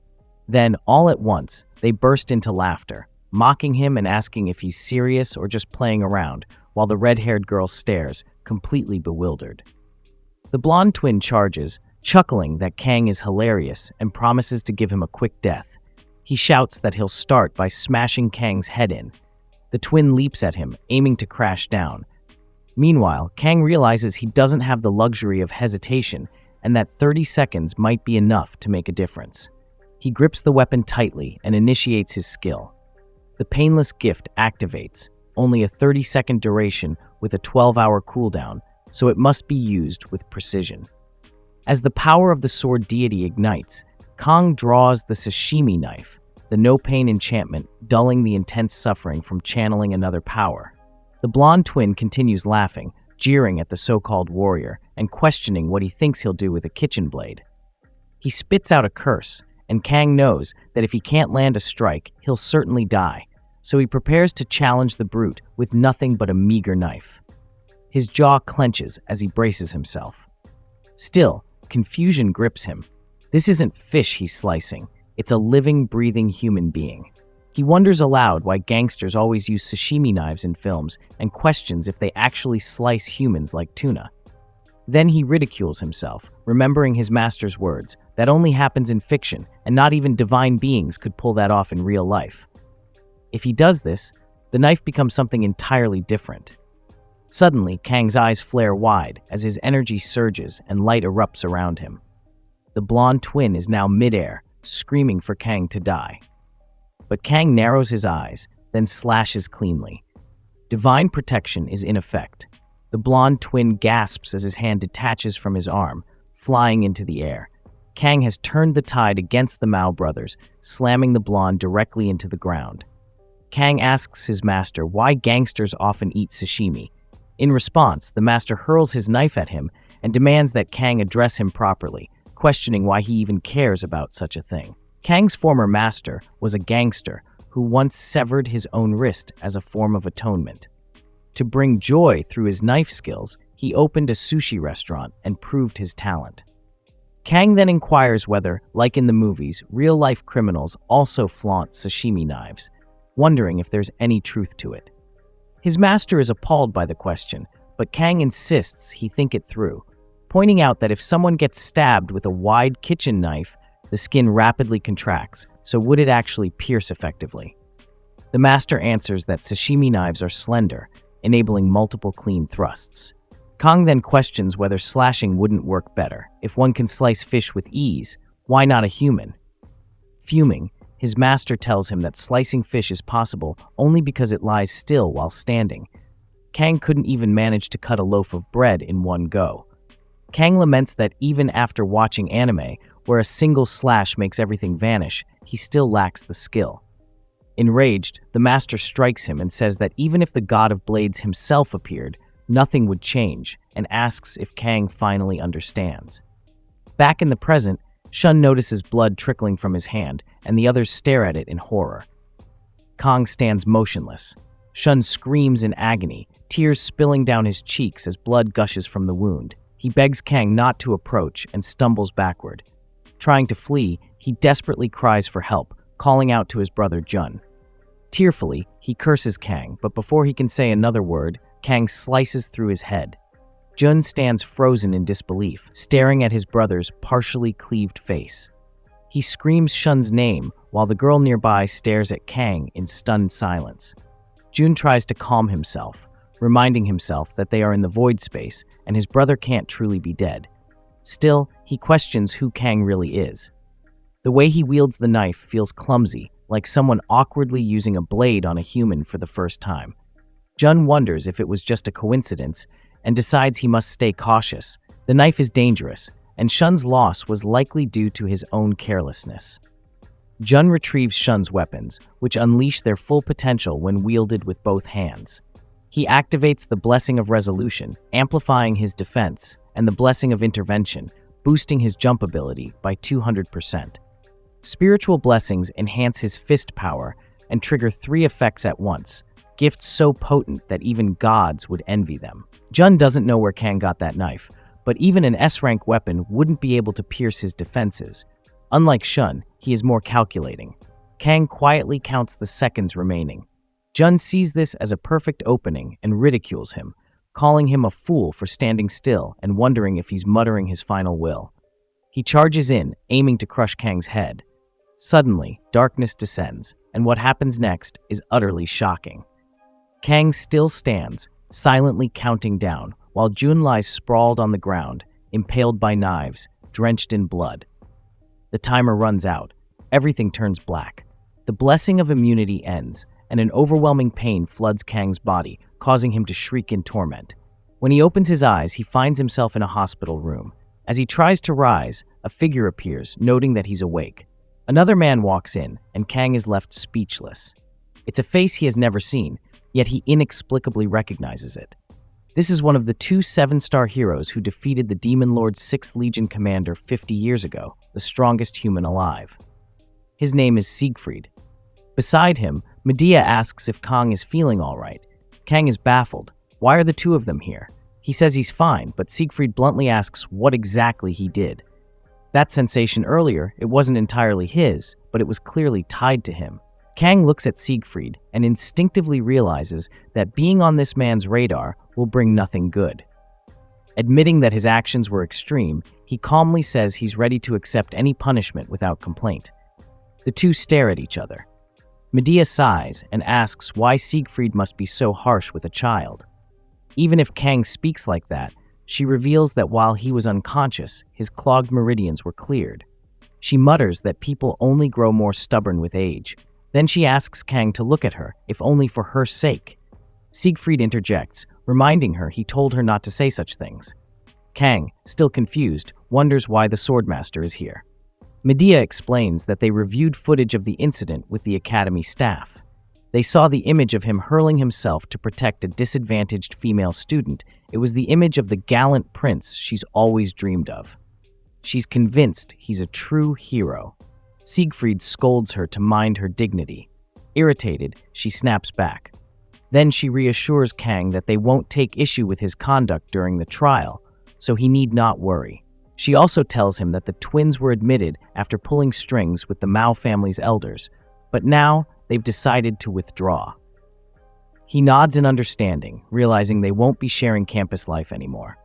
Then, all at once, they burst into laughter, mocking him and asking if he's serious or just playing around, while the red-haired girl stares, completely bewildered. The blonde twin charges, chuckling that Kang is hilarious and promises to give him a quick death. He shouts that he'll start by smashing Kang's head in. The twin leaps at him, aiming to crash down. Meanwhile, Kang realizes he doesn't have the luxury of hesitation and that 30 seconds might be enough to make a difference. He grips the weapon tightly and initiates his skill. The painless gift activates, only a 30-second duration with a 12-hour cooldown, so it must be used with precision. As the power of the sword deity ignites, Kang draws the sashimi knife, the no-pain enchantment dulling the intense suffering from channeling another power. The blonde twin continues laughing, jeering at the so-called warrior, and questioning what he thinks he'll do with a kitchen blade. He spits out a curse, and Kang knows that if he can't land a strike, he'll certainly die, so he prepares to challenge the brute with nothing but a meager knife. His jaw clenches as he braces himself. Still, confusion grips him. This isn't fish he's slicing, it's a living, breathing human being. He wonders aloud why gangsters always use sashimi knives in films and questions if they actually slice humans like tuna. Then he ridicules himself, remembering his master's words, that only happens in fiction and not even divine beings could pull that off in real life. If he does this, the knife becomes something entirely different. Suddenly, Kang's eyes flare wide as his energy surges and light erupts around him. The blonde twin is now midair, screaming for Kang to die. But Kang narrows his eyes, then slashes cleanly. Divine protection is in effect. The blonde twin gasps as his hand detaches from his arm, flying into the air. Kang has turned the tide against the Mao brothers, slamming the blonde directly into the ground. Kang asks his master why gangsters often eat sashimi. In response, the master hurls his knife at him and demands that Kang address him properly, questioning why he even cares about such a thing. Kang's former master was a gangster who once severed his own wrist as a form of atonement. To bring joy through his knife skills, he opened a sushi restaurant and proved his talent. Kang then inquires whether, like in the movies, real-life criminals also flaunt sashimi knives, wondering if there's any truth to it. His master is appalled by the question, but Kang insists he think it through, pointing out that if someone gets stabbed with a wide kitchen knife, the skin rapidly contracts, so would it actually pierce effectively? The master answers that sashimi knives are slender, enabling multiple clean thrusts. Kang then questions whether slashing wouldn't work better. If one can slice fish with ease, why not a human? Fuming, his master tells him that slicing fish is possible only because it lies still while standing. Kang couldn't even manage to cut a loaf of bread in one go. Kang laments that even after watching anime, where a single slash makes everything vanish, he still lacks the skill. Enraged, the master strikes him and says that even if the god of blades himself appeared, nothing would change, and asks if Kang finally understands. Back in the present, Shun notices blood trickling from his hand, and the others stare at it in horror. Kang stands motionless. Shun screams in agony, tears spilling down his cheeks as blood gushes from the wound. He begs Kang not to approach and stumbles backward. Trying to flee, he desperately cries for help, calling out to his brother Jun. Tearfully, he curses Kang, but before he can say another word, Kang slices through his head. Jun stands frozen in disbelief, staring at his brother's partially cleaved face. He screams Shun's name while the girl nearby stares at Kang in stunned silence. Jun tries to calm himself, reminding himself that they are in the void space and his brother can't truly be dead. Still, he questions who Kang really is. The way he wields the knife feels clumsy, like someone awkwardly using a blade on a human for the first time. Jun wonders if it was just a coincidence and decides he must stay cautious. The knife is dangerous, and Shun's loss was likely due to his own carelessness. Jun retrieves Shun's weapons, which unleash their full potential when wielded with both hands. He activates the Blessing of Resolution, amplifying his defense, and the Blessing of Intervention, boosting his jump ability by 200%. Spiritual blessings enhance his fist power and trigger 3 effects at once, gifts so potent that even gods would envy them. Jun doesn't know where Kang got that knife, but even an S-rank weapon wouldn't be able to pierce his defenses. Unlike Shun, he is more calculating. Kang quietly counts the seconds remaining. Jun sees this as a perfect opening and ridicules him, calling him a fool for standing still and wondering if he's muttering his final will. He charges in, aiming to crush Kang's head. Suddenly, darkness descends, and what happens next is utterly shocking. Kang still stands, silently counting down, while Jun lies sprawled on the ground, impaled by knives, drenched in blood. The timer runs out. Everything turns black. The blessing of immunity ends, and an overwhelming pain floods Kang's body, causing him to shriek in torment. When he opens his eyes, he finds himself in a hospital room. As he tries to rise, a figure appears, noting that he's awake. Another man walks in, and Kang is left speechless. It's a face he has never seen, yet he inexplicably recognizes it. This is one of the 2 7-star heroes who defeated the Demon Lord's 6th Legion commander 50 years ago, the strongest human alive. His name is Siegfried. Beside him, Medea asks if Kang is feeling all right. Kang is baffled. Why are the 2 of them here? He says he's fine, but Siegfried bluntly asks what exactly he did. That sensation earlier, it wasn't entirely his, but it was clearly tied to him. Kang looks at Siegfried and instinctively realizes that being on this man's radar will bring nothing good. Admitting that his actions were extreme, he calmly says he's ready to accept any punishment without complaint. The 2 stare at each other. Medea sighs and asks why Siegfried must be so harsh with a child. Even if Kang speaks like that, she reveals that while he was unconscious, his clogged meridians were cleared. She mutters that people only grow more stubborn with age. Then she asks Kang to look at her, if only for her sake. Siegfried interjects, reminding her he told her not to say such things. Kang, still confused, wonders why the SwordMaster is here. Medea explains that they reviewed footage of the incident with the Academy staff. They saw the image of him hurling himself to protect a disadvantaged female student. It was the image of the gallant prince she's always dreamed of. She's convinced he's a true hero. Siegfried scolds her to mind her dignity. Irritated, she snaps back. Then she reassures Kang that they won't take issue with his conduct during the trial, so he need not worry. She also tells him that the twins were admitted after pulling strings with the Mao family's elders, but now they've decided to withdraw. He nods in understanding, realizing they won't be sharing campus life anymore.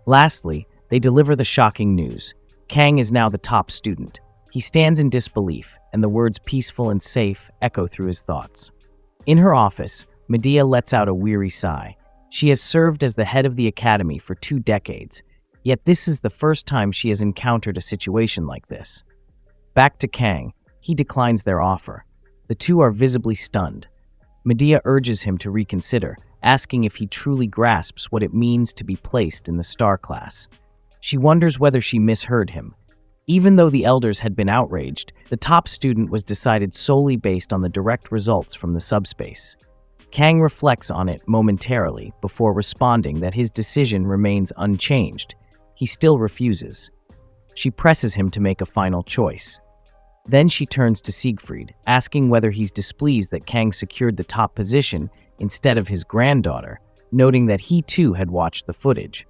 Lastly, they deliver the shocking news. Kang is now the top student. He stands in disbelief, and the words peaceful and safe echo through his thoughts. In her office, Medea lets out a weary sigh. She has served as the head of the academy for 2 decades, yet this is the first time she has encountered a situation like this. Back to Kang, he declines their offer. The two are visibly stunned. Medea urges him to reconsider, asking if he truly grasps what it means to be placed in the star class. She wonders whether she misheard him. Even though the elders had been outraged, the top student was decided solely based on the direct results from the subspace. Kang reflects on it momentarily before responding that his decision remains unchanged. He still refuses. She presses him to make a final choice. Then she turns to Siegfried, asking whether he's displeased that Kang secured the top position instead of his granddaughter, noting that he too had watched the footage.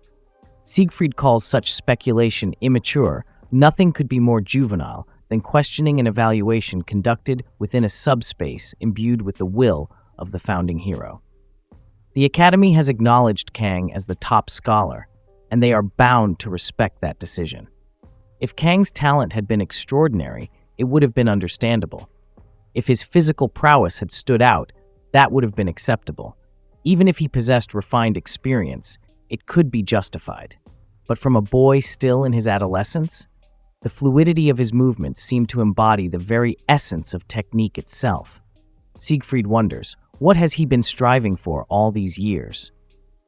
Siegfried calls such speculation immature. Nothing could be more juvenile than questioning an evaluation conducted within a subspace imbued with the will of the founding hero. The Academy has acknowledged Kang as the top scholar, and they are bound to respect that decision. If Kang's talent had been extraordinary, it would have been understandable. If his physical prowess had stood out, that would have been acceptable. Even if he possessed refined experience, it could be justified. But from a boy still in his adolescence, the fluidity of his movements seemed to embody the very essence of technique itself. Siegfried wonders, what has he been striving for all these years?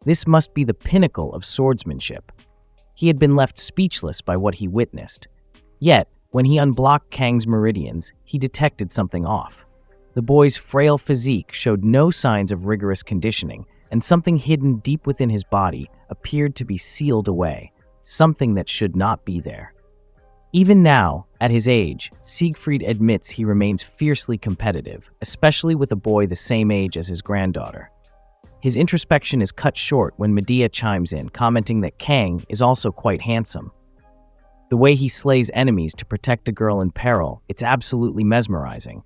This must be the pinnacle of swordsmanship. He had been left speechless by what he witnessed. Yet, when he unblocked Kang's meridians, he detected something off. The boy's frail physique showed no signs of rigorous conditioning, and something hidden deep within his body appeared to be sealed away, something that should not be there. Even now, at his age, Siegfried admits he remains fiercely competitive, especially with a boy the same age as his granddaughter. His introspection is cut short when Medea chimes in, commenting that Kang is also quite handsome. The way he slays enemies to protect a girl in peril, it's absolutely mesmerizing.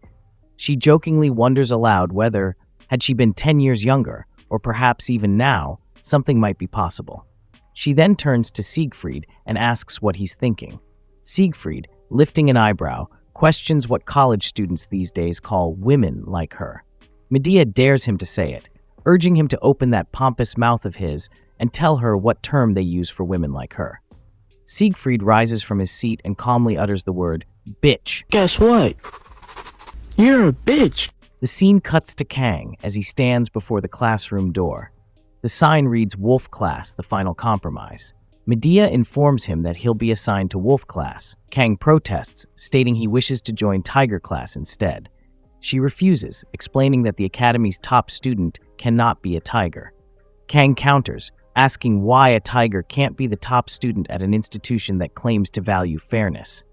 She jokingly wonders aloud whether, had she been 10 years younger, or perhaps even now, something might be possible. She then turns to Siegfried and asks what he's thinking. Siegfried, lifting an eyebrow, questions what college students these days call women like her. Medea dares him to say it, urging him to open that pompous mouth of his and tell her what term they use for women like her. Siegfried rises from his seat and calmly utters the word, bitch. Guess what? You're a bitch. The scene cuts to Kang as he stands before the classroom door. The sign reads Wolf Class, the final compromise. Medea informs him that he'll be assigned to Wolf Class. Kang protests, stating he wishes to join Tiger Class instead. She refuses, explaining that the Academy's top student cannot be a tiger. Kang counters, asking why a tiger can't be the top student at an institution that claims to value fairness.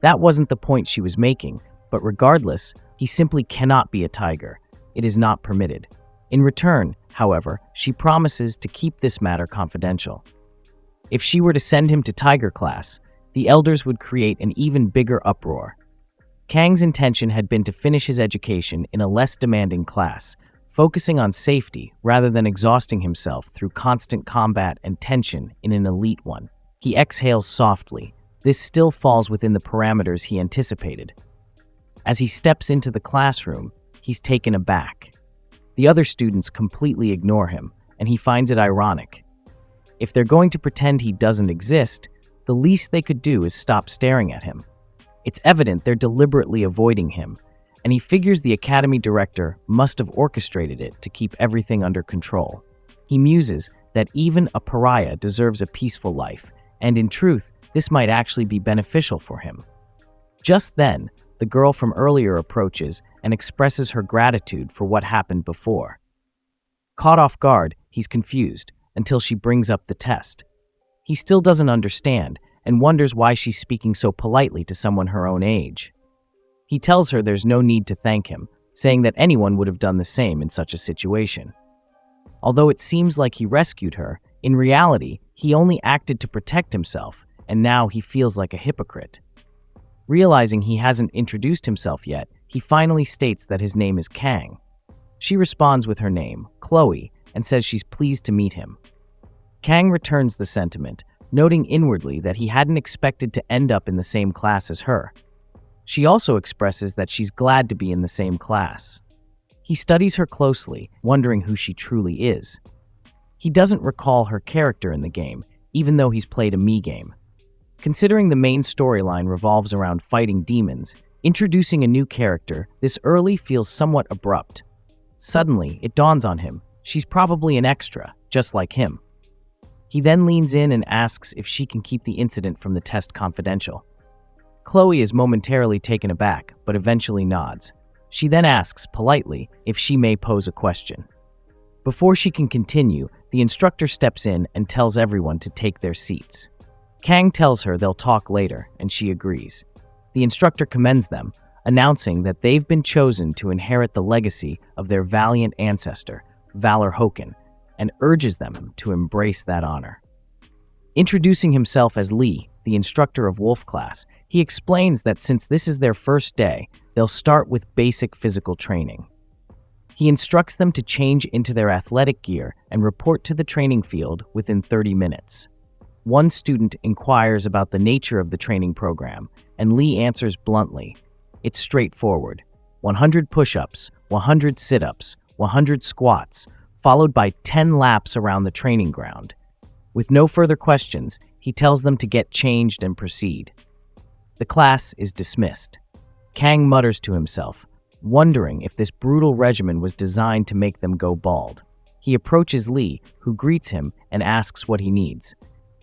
That wasn't the point she was making, but regardless, he simply cannot be a tiger. It is not permitted. In return, however, she promises to keep this matter confidential. If she were to send him to Tiger Class, the elders would create an even bigger uproar. Kang's intention had been to finish his education in a less demanding class, focusing on safety rather than exhausting himself through constant combat and tension in an elite one. He exhales softly. This still falls within the parameters he anticipated. As he steps into the classroom, he's taken aback. The other students completely ignore him, and he finds it ironic. If they're going to pretend he doesn't exist, the least they could do is stop staring at him. It's evident they're deliberately avoiding him, and he figures the academy director must have orchestrated it to keep everything under control. He muses that even a pariah deserves a peaceful life, and in truth, this might actually be beneficial for him. Just then, the girl from earlier approaches and expresses her gratitude for what happened before. Caught off guard, he's confused until she brings up the test. He still doesn't understand and wonders why she's speaking so politely to someone her own age. He tells her there's no need to thank him, saying that anyone would have done the same in such a situation. Although it seems like he rescued her, in reality, he only acted to protect himself, and now he feels like a hypocrite. Realizing he hasn't introduced himself yet, he finally states that his name is Kang. She responds with her name, Chloe, and says she's pleased to meet him. Kang returns the sentiment, noting inwardly that he hadn't expected to end up in the same class as her. She also expresses that she's glad to be in the same class. He studies her closely, wondering who she truly is. He doesn't recall her character in the game, even though he's played a Mii game. Considering the main storyline revolves around fighting demons, introducing a new character this early feels somewhat abrupt. Suddenly, it dawns on him, she's probably an extra, just like him. He then leans in and asks if she can keep the incident from the test confidential. Chloe is momentarily taken aback, but eventually nods. She then asks, politely, if she may pose a question. Before she can continue, the instructor steps in and tells everyone to take their seats. Kang tells her they'll talk later, and she agrees. The instructor commends them, announcing that they've been chosen to inherit the legacy of their valiant ancestor, Valor Hoken, and urges them to embrace that honor. Introducing himself as Lee, the instructor of Wolf class, he explains that since this is their first day, they'll start with basic physical training. He instructs them to change into their athletic gear and report to the training field within 30 minutes. One student inquires about the nature of the training program, and Lee answers bluntly, it's straightforward. 100 push-ups, 100 sit-ups, 100 squats, followed by 10 laps around the training ground. With no further questions, he tells them to get changed and proceed. The class is dismissed. Kang mutters to himself, wondering if this brutal regimen was designed to make them go bald. He approaches Lee, who greets him and asks what he needs.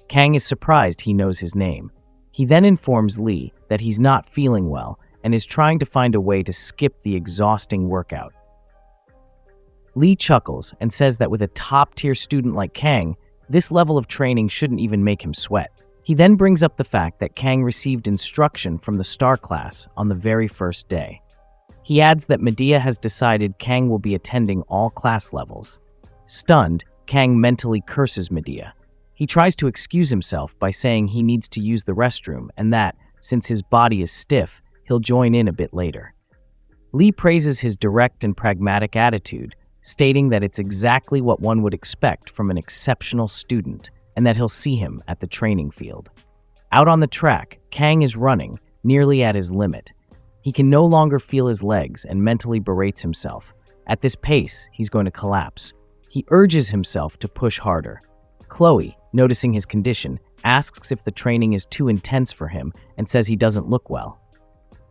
Kang is surprised he knows his name. He then informs Lee that he's not feeling well and is trying to find a way to skip the exhausting workout. Lee chuckles and says that with a top-tier student like Kang, this level of training shouldn't even make him sweat. He then brings up the fact that Kang received instruction from the Star class on the very first day. He adds that Medea has decided Kang will be attending all class levels. Stunned, Kang mentally curses Medea. He tries to excuse himself by saying he needs to use the restroom and that, since his body is stiff, he'll join in a bit later. Lee praises his direct and pragmatic attitude, stating that it's exactly what one would expect from an exceptional student and that he'll see him at the training field. Out on the track, Kang is running, nearly at his limit. He can no longer feel his legs and mentally berates himself. At this pace, he's going to collapse. He urges himself to push harder. Chloe, noticing his condition, asks if the training is too intense for him and says he doesn't look well.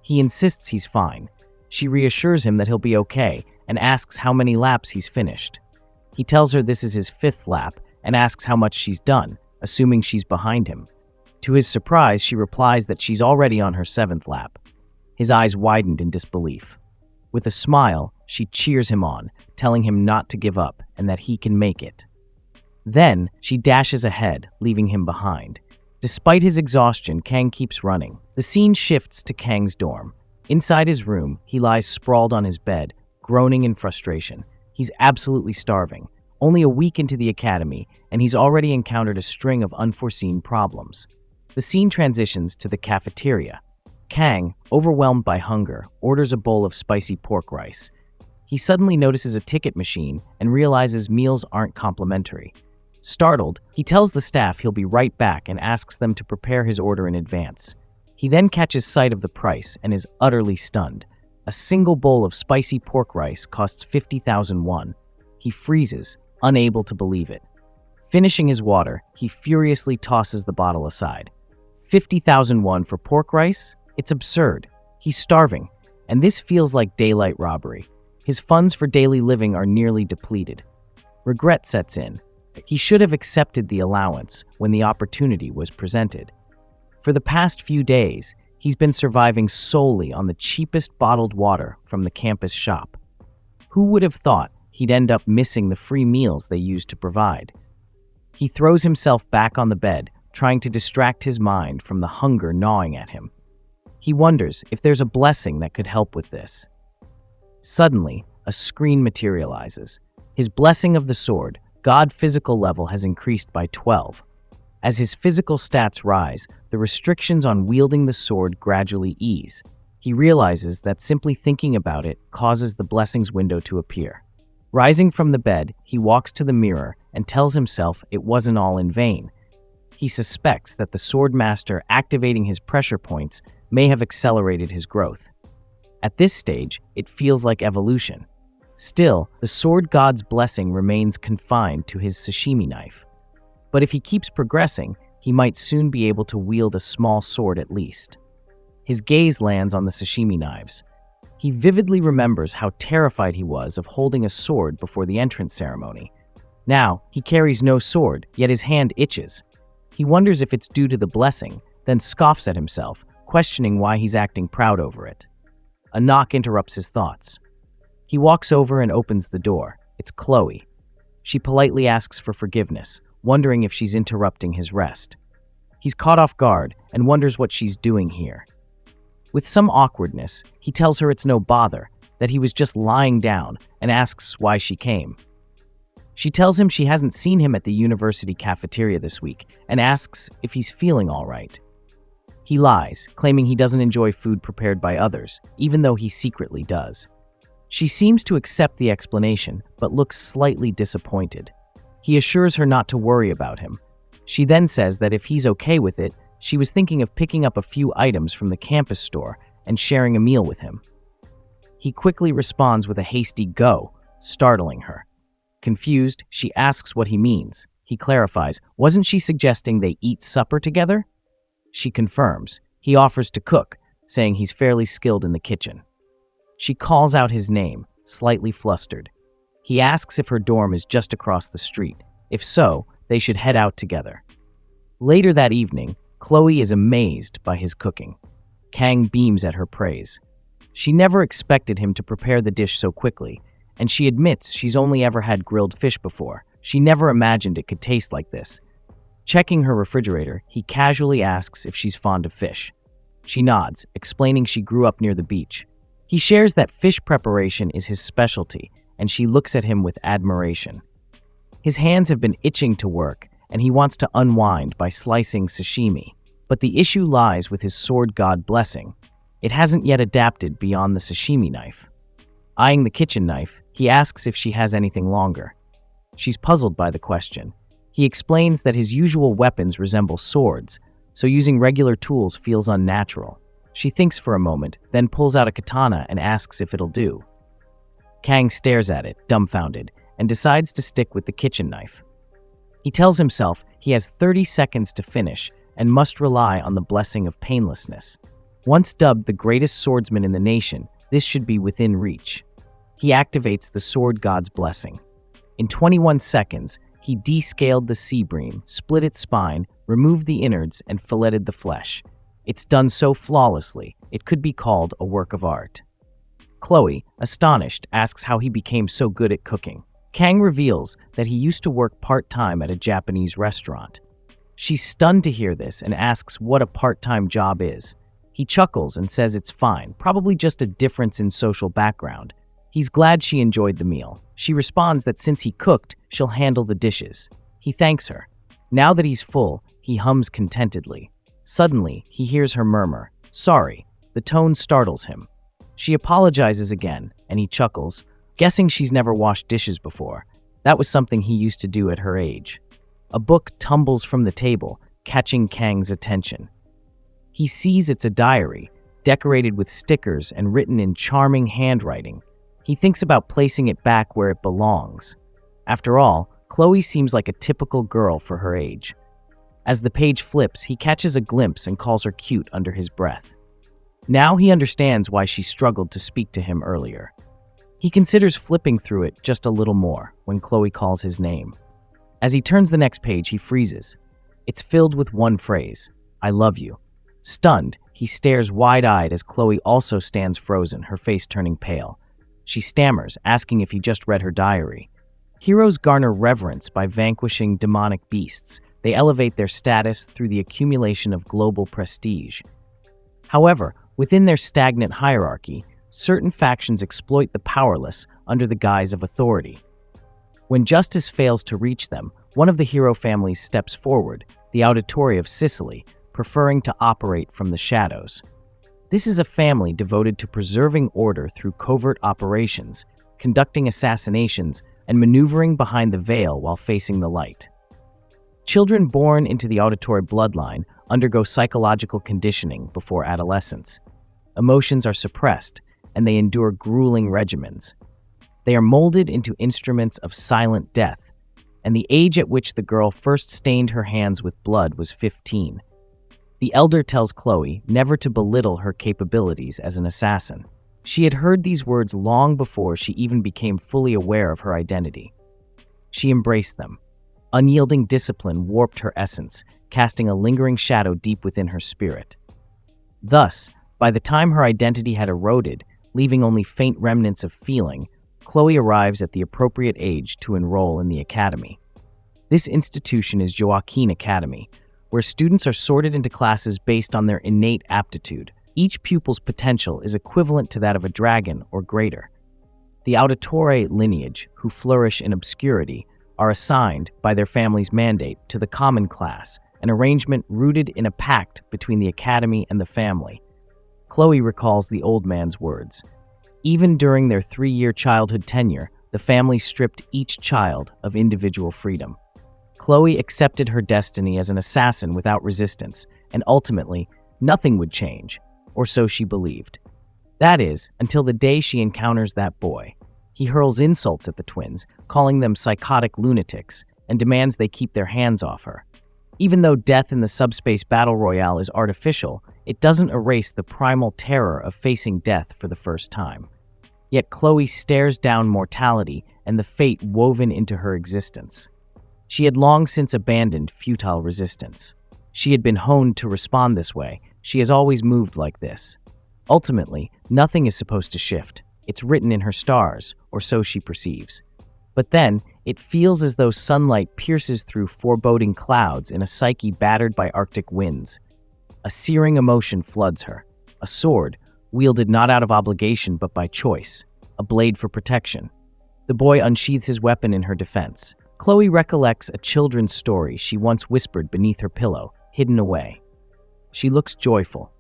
He insists he's fine. She reassures him that he'll be okay and asks how many laps he's finished. He tells her this is his 5th lap and asks how much she's done, assuming she's behind him. To his surprise, she replies that she's already on her 7th lap. His eyes widened in disbelief. With a smile, she cheers him on, telling him not to give up and that he can make it. Then, she dashes ahead, leaving him behind. Despite his exhaustion, Kang keeps running. The scene shifts to Kang's dorm. Inside his room, he lies sprawled on his bed, groaning in frustration. He's absolutely starving. Only a week into the academy, and he's already encountered a string of unforeseen problems. The scene transitions to the cafeteria. Kang, overwhelmed by hunger, orders a bowl of spicy pork rice. He suddenly notices a ticket machine and realizes meals aren't complimentary. Startled, he tells the staff he'll be right back and asks them to prepare his order in advance. He then catches sight of the price and is utterly stunned. A single bowl of spicy pork rice costs 50,000 won. He freezes, unable to believe it. Finishing his water, he furiously tosses the bottle aside. 50,000 won for pork rice? It's absurd. He's starving, and this feels like daylight robbery. His funds for daily living are nearly depleted. Regret sets in. He should have accepted the allowance when the opportunity was presented. For the past few days, he's been surviving solely on the cheapest bottled water from the campus shop. Who would have thought he'd end up missing the free meals they used to provide? He throws himself back on the bed, trying to distract his mind from the hunger gnawing at him. He wonders if there's a blessing that could help with this. Suddenly, a screen materializes. His blessing of the sword, God physical level has increased by 12. As his physical stats rise, the restrictions on wielding the sword gradually ease. He realizes that simply thinking about it causes the blessings window to appear. Rising from the bed, he walks to the mirror and tells himself it wasn't all in vain. He suspects that the SwordMaster activating his pressure points may have accelerated his growth. At this stage, it feels like evolution. Still, the sword god's blessing remains confined to his sashimi knife. But if he keeps progressing, he might soon be able to wield a small sword at least. His gaze lands on the sashimi knives. He vividly remembers how terrified he was of holding a sword before the entrance ceremony. Now, he carries no sword, yet his hand itches. He wonders if it's due to the blessing, then scoffs at himself, questioning why he's acting proud over it. A knock interrupts his thoughts. He walks over and opens the door. It's Chloe. She politely asks for forgiveness, wondering if she's interrupting his rest. He's caught off guard and wonders what she's doing here. With some awkwardness, he tells her it's no bother, that he was just lying down, and asks why she came. She tells him she hasn't seen him at the university cafeteria this week and asks if he's feeling all right. He lies, claiming he doesn't enjoy food prepared by others, even though he secretly does. She seems to accept the explanation, but looks slightly disappointed. He assures her not to worry about him. She then says that if he's okay with it, she was thinking of picking up a few items from the campus store and sharing a meal with him. He quickly responds with a hasty go, startling her. Confused, she asks what he means. He clarifies, wasn't she suggesting they eat supper together? She confirms. He offers to cook, saying he's fairly skilled in the kitchen. She calls out his name, slightly flustered. He asks if her dorm is just across the street. If so, they should head out together. Later that evening, Chloe is amazed by his cooking. Kang beams at her praise. She never expected him to prepare the dish so quickly, and she admits she's only ever had grilled fish before. She never imagined it could taste like this. Checking her refrigerator, he casually asks if she's fond of fish. She nods, explaining she grew up near the beach. He shares that fish preparation is his specialty, and she looks at him with admiration. His hands have been itching to work, and he wants to unwind by slicing sashimi. But the issue lies with his sword god blessing. It hasn't yet adapted beyond the sashimi knife. Eyeing the kitchen knife, he asks if she has anything longer. She's puzzled by the question. He explains that his usual weapons resemble swords, so using regular tools feels unnatural. She thinks for a moment, then pulls out a katana and asks if it'll do. Kang stares at it, dumbfounded, and decides to stick with the kitchen knife. He tells himself he has 30 seconds to finish and must rely on the blessing of painlessness. Once dubbed the greatest swordsman in the nation, this should be within reach. He activates the sword god's blessing. In 21 seconds, he descaled the sea bream, split its spine, removed the innards, and filleted the flesh. It's done so flawlessly, it could be called a work of art. Chloe, astonished, asks how he became so good at cooking. Kang reveals that he used to work part-time at a Japanese restaurant. She's stunned to hear this and asks what a part-time job is. He chuckles and says it's fine, probably just a difference in social background. He's glad she enjoyed the meal. She responds that since he cooked, she'll handle the dishes. He thanks her. Now that he's full, he hums contentedly. Suddenly, he hears her murmur, "Sorry." The tone startles him. She apologizes again, and he chuckles, guessing she's never washed dishes before. That was something he used to do at her age. A book tumbles from the table, catching Kang's attention. He sees it's a diary, decorated with stickers and written in charming handwriting. He thinks about placing it back where it belongs. After all, Chloe seems like a typical girl for her age. As the page flips, he catches a glimpse and calls her cute under his breath. Now he understands why she struggled to speak to him earlier. He considers flipping through it just a little more when Chloe calls his name. As he turns the next page, he freezes. It's filled with one phrase, "I love you." Stunned, he stares wide-eyed as Chloe also stands frozen, her face turning pale. She stammers, asking if he just read her diary. Heroes garner reverence by vanquishing demonic beasts. They elevate their status through the accumulation of global prestige. However, within their stagnant hierarchy, certain factions exploit the powerless under the guise of authority. When justice fails to reach them, one of the hero families steps forward, the Auditory of Sicily, preferring to operate from the shadows. This is a family devoted to preserving order through covert operations, conducting assassinations, and maneuvering behind the veil while facing the light. Children born into the auditory bloodline undergo psychological conditioning before adolescence. Emotions are suppressed, and they endure grueling regimens. They are molded into instruments of silent death, and the age at which the girl first stained her hands with blood was 15. The elder tells Chloe never to belittle her capabilities as an assassin. She had heard these words long before she even became fully aware of her identity. She embraced them. Unyielding discipline warped her essence, casting a lingering shadow deep within her spirit. Thus, by the time her identity had eroded, leaving only faint remnants of feeling, Chloe arrives at the appropriate age to enroll in the academy. This institution is Joaquin Academy, where students are sorted into classes based on their innate aptitude. Each pupil's potential is equivalent to that of a dragon or greater. The auditore lineage, who flourish in obscurity, are assigned, by their family's mandate, to the common class, an arrangement rooted in a pact between the academy and the family. Chloe recalls the old man's words. Even during their 3-year childhood tenure, the family stripped each child of individual freedom. Chloe accepted her destiny as an assassin without resistance, and ultimately, nothing would change, or so she believed. That is, until the day she encounters that boy. He hurls insults at the twins, calling them psychotic lunatics, and demands they keep their hands off her. Even though death in the subspace battle royale is artificial, it doesn't erase the primal terror of facing death for the first time. Yet Chloe stares down mortality and the fate woven into her existence. She had long since abandoned futile resistance. She had been honed to respond this way. She has always moved like this. Ultimately, nothing is supposed to shift. It's written in her stars, or so she perceives. But then, it feels as though sunlight pierces through foreboding clouds in a psyche battered by Arctic winds. A searing emotion floods her. A sword, wielded not out of obligation but by choice. A blade for protection. The boy unsheathes his weapon in her defense. Chloe recollects a children's story she once whispered beneath her pillow, hidden away. She looks joyful.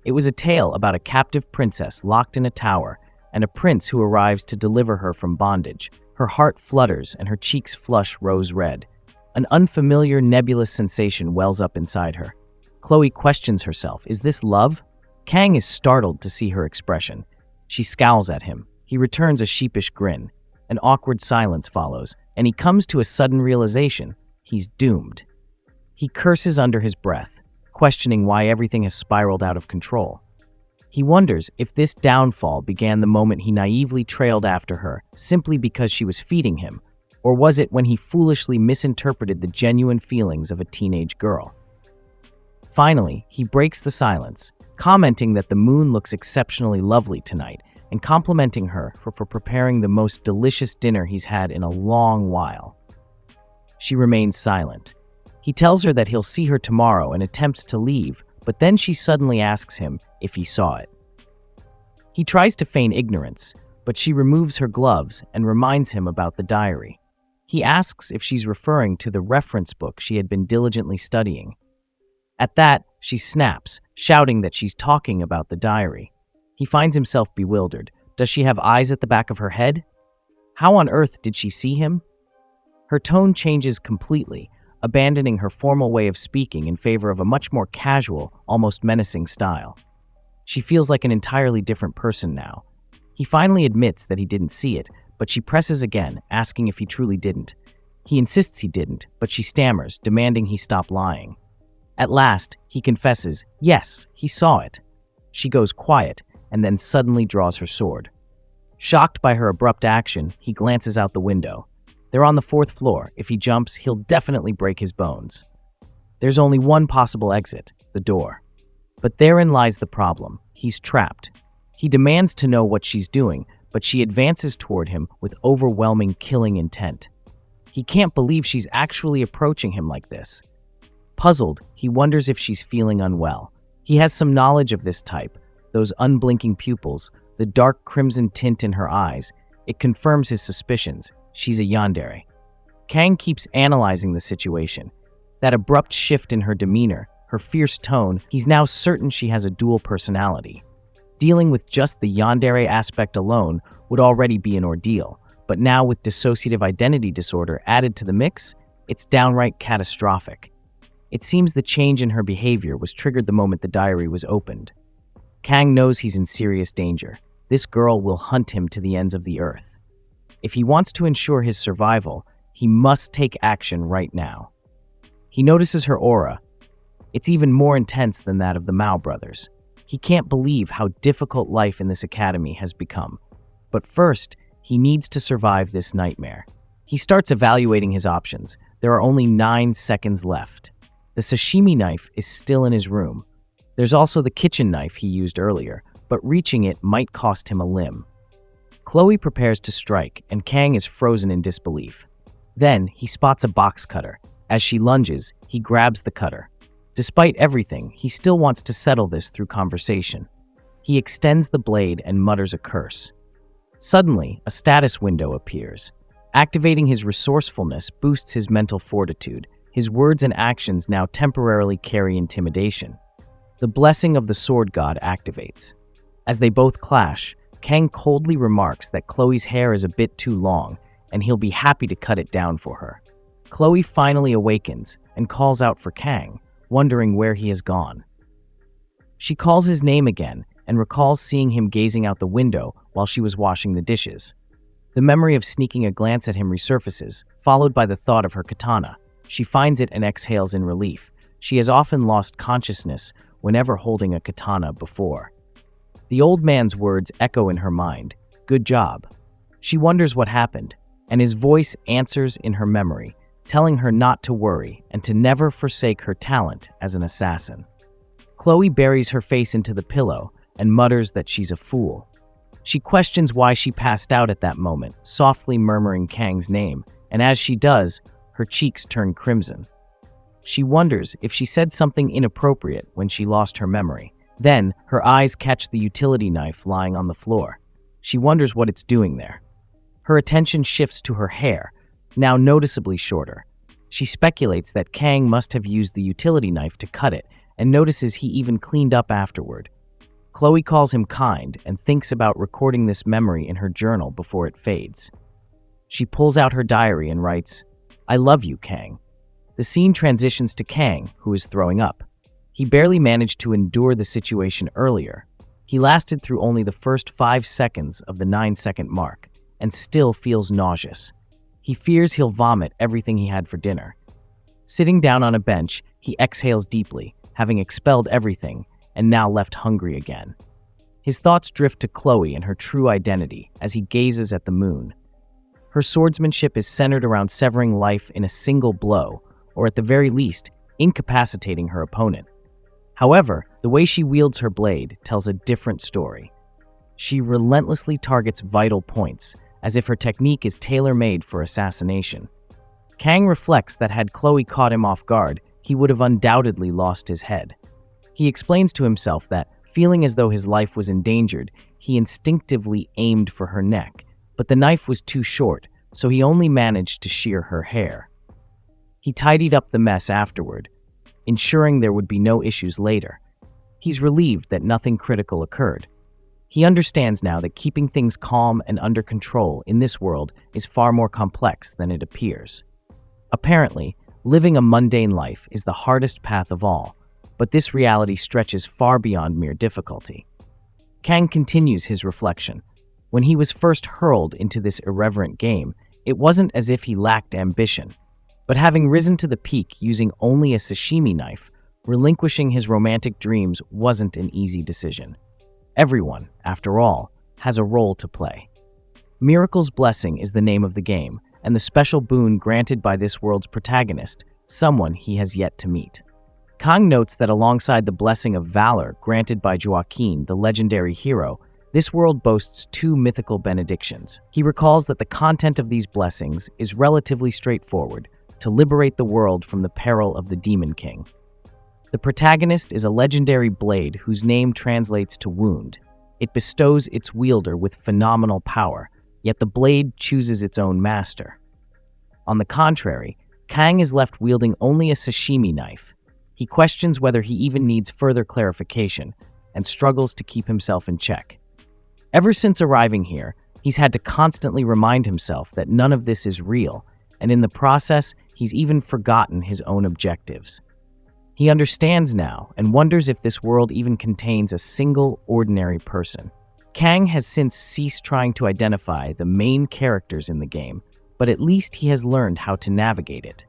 It was a tale about a captive princess locked in a tower and a prince who arrives to deliver her from bondage. Her heart flutters and her cheeks flush rose red. An unfamiliar, nebulous sensation wells up inside her. Chloe questions herself, is this love? Kang is startled to see her expression. She scowls at him. He returns a sheepish grin. An awkward silence follows, and he comes to a sudden realization. He's doomed. He curses under his breath, questioning why everything has spiraled out of control. He wonders if this downfall began the moment he naively trailed after her simply because she was feeding him, or was it when he foolishly misinterpreted the genuine feelings of a teenage girl? Finally, he breaks the silence, commenting that the moon looks exceptionally lovely tonight and complimenting her for preparing the most delicious dinner he's had in a long while. She remains silent. He tells her that he'll see her tomorrow and attempts to leave, but then she suddenly asks him if he saw it. He tries to feign ignorance, but she removes her gloves and reminds him about the diary. He asks if she's referring to the reference book she had been diligently studying. At that, she snaps, shouting that she's talking about the diary. He finds himself bewildered. Does she have eyes at the back of her head? How on earth did she see him? Her tone changes completely, abandoning her formal way of speaking in favor of a much more casual, almost menacing style. She feels like an entirely different person now. He finally admits that he didn't see it, but she presses again, asking if he truly didn't. He insists he didn't, but she stammers, demanding he stop lying. At last, he confesses, yes, he saw it. She goes quiet, and then suddenly draws her sword. Shocked by her abrupt action, he glances out the window. They're on the 4th floor. If he jumps, he'll definitely break his bones. There's only one possible exit, the door. But therein lies the problem. He's trapped. He demands to know what she's doing, but she advances toward him with overwhelming killing intent. He can't believe she's actually approaching him like this. Puzzled, he wonders if she's feeling unwell. He has some knowledge of this type, those unblinking pupils, the dark crimson tint in her eyes. It confirms his suspicions. She's a yandere. Kang keeps analyzing the situation. That abrupt shift in her demeanor, her fierce tone, he's now certain she has a dual personality. Dealing with just the yandere aspect alone would already be an ordeal, but now with dissociative identity disorder added to the mix, it's downright catastrophic. It seems the change in her behavior was triggered the moment the diary was opened. Kang knows he's in serious danger. This girl will hunt him to the ends of the earth. If he wants to ensure his survival, he must take action right now. He notices her aura. It's even more intense than that of the Mao brothers. He can't believe how difficult life in this academy has become. But first, he needs to survive this nightmare. He starts evaluating his options. There are only 9 seconds left. The sashimi knife is still in his room. There's also the kitchen knife he used earlier, but reaching it might cost him a limb. Chloe prepares to strike, and Kang is frozen in disbelief. Then, he spots a box cutter. As she lunges, he grabs the cutter. Despite everything, he still wants to settle this through conversation. He extends the blade and mutters a curse. Suddenly, a status window appears. Activating his resourcefulness boosts his mental fortitude. His words and actions now temporarily carry intimidation. The blessing of the sword god activates. As they both clash, Kang coldly remarks that Chloe's hair is a bit too long, and he'll be happy to cut it down for her. Chloe finally awakens and calls out for Kang, wondering where he has gone. She calls his name again and recalls seeing him gazing out the window while she was washing the dishes. The memory of sneaking a glance at him resurfaces, followed by the thought of her katana. She finds it and exhales in relief. She has often lost consciousness whenever holding a katana before. The old man's words echo in her mind, "Good job." She wonders what happened, and his voice answers in her memory, telling her not to worry and to never forsake her talent as an assassin. Chloe buries her face into the pillow and mutters that she's a fool. She questions why she passed out at that moment, softly murmuring Kang's name, and as she does, her cheeks turn crimson. She wonders if she said something inappropriate when she lost her memory. Then, her eyes catch the utility knife lying on the floor. She wonders what it's doing there. Her attention shifts to her hair, now noticeably shorter. She speculates that Kang must have used the utility knife to cut it, and notices he even cleaned up afterward. Chloe calls him kind and thinks about recording this memory in her journal before it fades. She pulls out her diary and writes, "I love you, Kang." The scene transitions to Kang, who is throwing up. He barely managed to endure the situation earlier. He lasted through only the first 5 seconds of the 9-second mark, and still feels nauseous. He fears he'll vomit everything he had for dinner. Sitting down on a bench, he exhales deeply, having expelled everything, and now left hungry again. His thoughts drift to Chloe and her true identity as he gazes at the moon. Her swordsmanship is centered around severing life in a single blow, or at the very least, incapacitating her opponent. However, the way she wields her blade tells a different story. She relentlessly targets vital points, as if her technique is tailor-made for assassination. Kang reflects that had Chloe caught him off guard, he would have undoubtedly lost his head. He explains to himself that, feeling as though his life was endangered, he instinctively aimed for her neck, but the knife was too short, so he only managed to shear her hair. He tidied up the mess afterward, ensuring there would be no issues later. He's relieved that nothing critical occurred. He understands now that keeping things calm and under control in this world is far more complex than it appears. Apparently, living a mundane life is the hardest path of all, but this reality stretches far beyond mere difficulty. Kang continues his reflection. When he was first hurled into this irreverent game, it wasn't as if he lacked ambition. But having risen to the peak using only a sashimi knife, relinquishing his romantic dreams wasn't an easy decision. Everyone, after all, has a role to play. Miracle's Blessing is the name of the game, and the special boon granted by this world's protagonist, someone he has yet to meet. Kang notes that alongside the Blessing of Valor granted by Joaquin, the legendary hero, this world boasts 2 mythical benedictions. He recalls that the content of these blessings is relatively straightforward: to liberate the world from the peril of the Demon King. The protagonist is a legendary blade whose name translates to wound. It bestows its wielder with phenomenal power, yet the blade chooses its own master. On the contrary, Kang is left wielding only a sashimi knife. He questions whether he even needs further clarification and struggles to keep himself in check. Ever since arriving here, he's had to constantly remind himself that none of this is real, and in the process, he's even forgotten his own objectives. He understands now and wonders if this world even contains a single ordinary person. Kang has since ceased trying to identify the main characters in the game, but at least he has learned how to navigate it.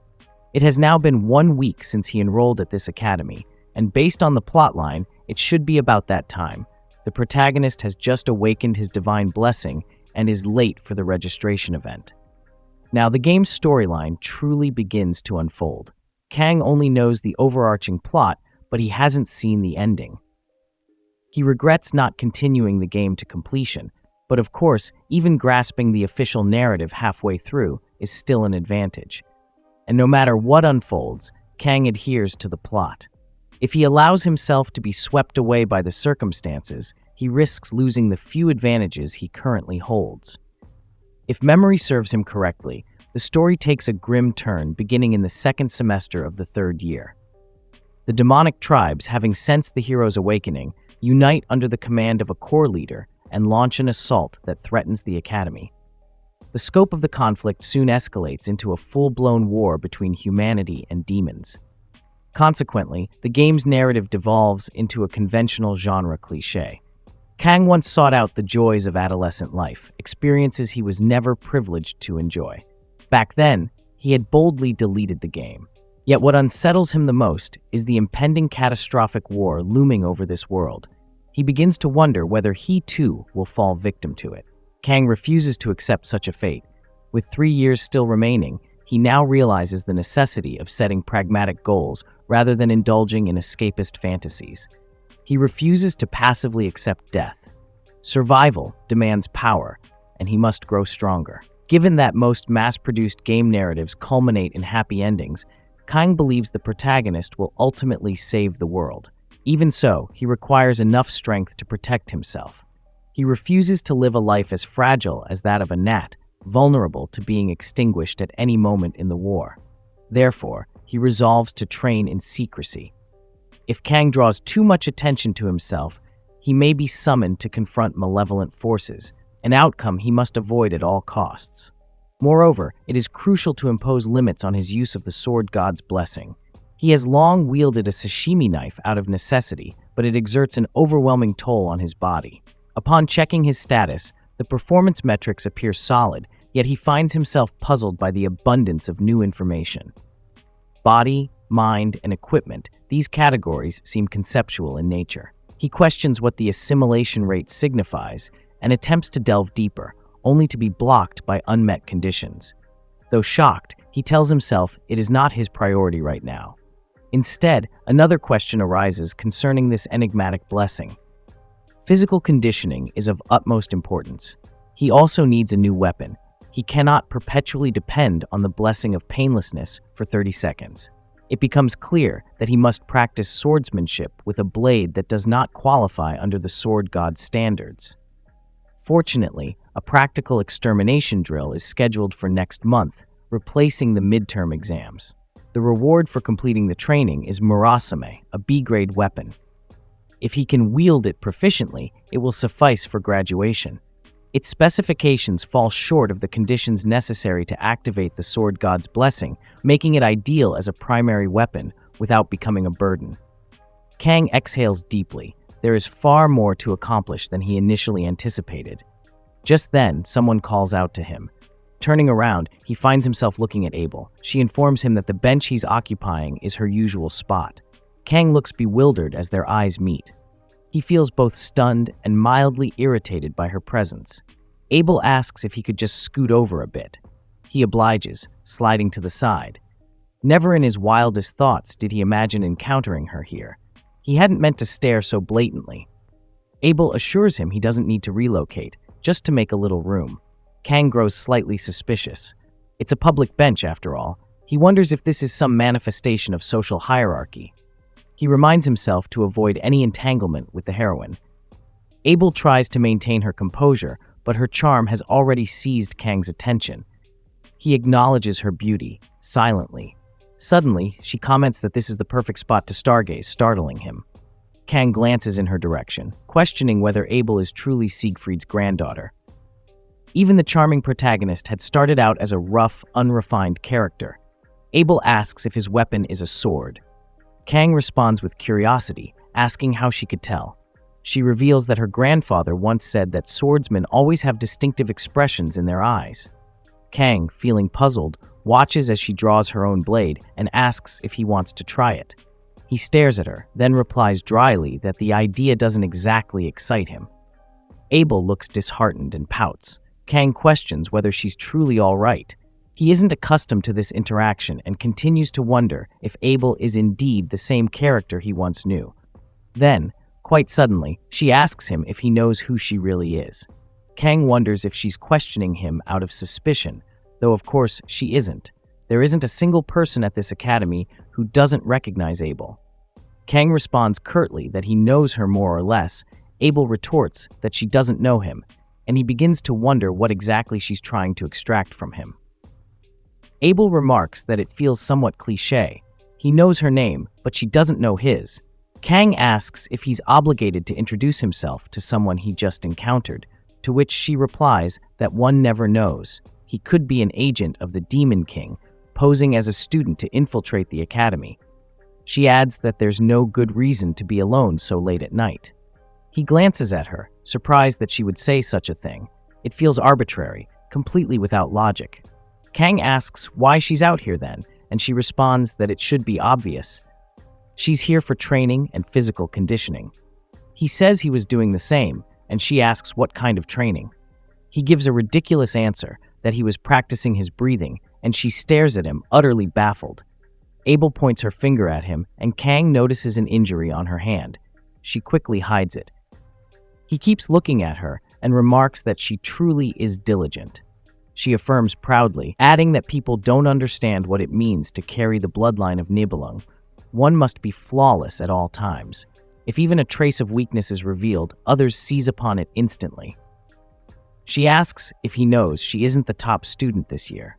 It has now been 1 week since he enrolled at this academy, and based on the plotline, it should be about that time. The protagonist has just awakened his divine blessing and is late for the registration event. Now, the game's storyline truly begins to unfold. Kang only knows the overarching plot, but he hasn't seen the ending. He regrets not continuing the game to completion, but of course, even grasping the official narrative halfway through is still an advantage. And no matter what unfolds, Kang adheres to the plot. If he allows himself to be swept away by the circumstances, he risks losing the few advantages he currently holds. If memory serves him correctly, the story takes a grim turn beginning in the second semester of the 3rd year. The demonic tribes, having sensed the hero's awakening, unite under the command of a core leader and launch an assault that threatens the academy. The scope of the conflict soon escalates into a full-blown war between humanity and demons. Consequently, the game's narrative devolves into a conventional genre cliché. Kang once sought out the joys of adolescent life, experiences he was never privileged to enjoy. Back then, he had boldly deleted the game. Yet what unsettles him the most is the impending catastrophic war looming over this world. He begins to wonder whether he too will fall victim to it. Kang refuses to accept such a fate. With 3 years still remaining, he now realizes the necessity of setting pragmatic goals rather than indulging in escapist fantasies. He refuses to passively accept death. Survival demands power, and he must grow stronger. Given that most mass-produced game narratives culminate in happy endings, Kang believes the protagonist will ultimately save the world. Even so, he requires enough strength to protect himself. He refuses to live a life as fragile as that of a gnat, vulnerable to being extinguished at any moment in the war. Therefore, he resolves to train in secrecy. If Kang draws too much attention to himself, he may be summoned to confront malevolent forces, an outcome he must avoid at all costs. Moreover, it is crucial to impose limits on his use of the sword god's blessing. He has long wielded a sashimi knife out of necessity, but it exerts an overwhelming toll on his body. Upon checking his status, the performance metrics appear solid, yet he finds himself puzzled by the abundance of new information. Body, mind, and equipment, these categories seem conceptual in nature. He questions what the assimilation rate signifies and attempts to delve deeper, only to be blocked by unmet conditions. Though shocked, he tells himself it is not his priority right now. Instead, another question arises concerning this enigmatic blessing. Physical conditioning is of utmost importance. He also needs a new weapon. He cannot perpetually depend on the blessing of painlessness for 30 seconds. It becomes clear that he must practice swordsmanship with a blade that does not qualify under the sword god's standards. Fortunately, a practical extermination drill is scheduled for next month, replacing the midterm exams. The reward for completing the training is Murasame, a B-grade weapon. If he can wield it proficiently, it will suffice for graduation. Its specifications fall short of the conditions necessary to activate the sword god's blessing, making it ideal as a primary weapon without becoming a burden. Kang exhales deeply. There is far more to accomplish than he initially anticipated. Just then, someone calls out to him. Turning around, he finds himself looking at Abel. She informs him that the bench he's occupying is her usual spot. Kang looks bewildered as their eyes meet. He feels both stunned and mildly irritated by her presence. Abel asks if he could just scoot over a bit. He obliges, sliding to the side. Never in his wildest thoughts did he imagine encountering her here. He hadn't meant to stare so blatantly. Abel assures him he doesn't need to relocate, just to make a little room. Kang grows slightly suspicious. It's a public bench, after all. He wonders if this is some manifestation of social hierarchy. He reminds himself to avoid any entanglement with the heroine. Abel tries to maintain her composure, but her charm has already seized Kang's attention. He acknowledges her beauty, silently. Suddenly, she comments that this is the perfect spot to stargaze, startling him. Kang glances in her direction, questioning whether Abel is truly Siegfried's granddaughter. Even the charming protagonist had started out as a rough, unrefined character. Abel asks if his weapon is a sword. Kang responds with curiosity, asking how she could tell. She reveals that her grandfather once said that swordsmen always have distinctive expressions in their eyes. Kang, feeling puzzled, watches as she draws her own blade and asks if he wants to try it. He stares at her, then replies dryly that the idea doesn't exactly excite him. Abel looks disheartened and pouts. Kang questions whether she's truly all right. He isn't accustomed to this interaction and continues to wonder if Abel is indeed the same character he once knew. Then, quite suddenly, she asks him if he knows who she really is. Kang wonders if she's questioning him out of suspicion, though of course she isn't. There isn't a single person at this academy who doesn't recognize Abel. Kang responds curtly that he knows her more or less. Abel retorts that she doesn't know him, and he begins to wonder what exactly she's trying to extract from him. Abel remarks that it feels somewhat cliché. He knows her name, but she doesn't know his. Kang asks if he's obligated to introduce himself to someone he just encountered, to which she replies that one never knows. He could be an agent of the Demon King, posing as a student to infiltrate the academy. She adds that there's no good reason to be alone so late at night. He glances at her, surprised that she would say such a thing. It feels arbitrary, completely without logic. Kang asks why she's out here then, and she responds that it should be obvious. She's here for training and physical conditioning. He says he was doing the same, and she asks what kind of training. He gives a ridiculous answer, that he was practicing his breathing, and she stares at him, utterly baffled. Abel points her finger at him, and Kang notices an injury on her hand. She quickly hides it. He keeps looking at her and remarks that she truly is diligent. She affirms proudly, adding that people don't understand what it means to carry the bloodline of Nibelung. One must be flawless at all times. If even a trace of weakness is revealed, others seize upon it instantly. She asks if he knows she isn't the top student this year.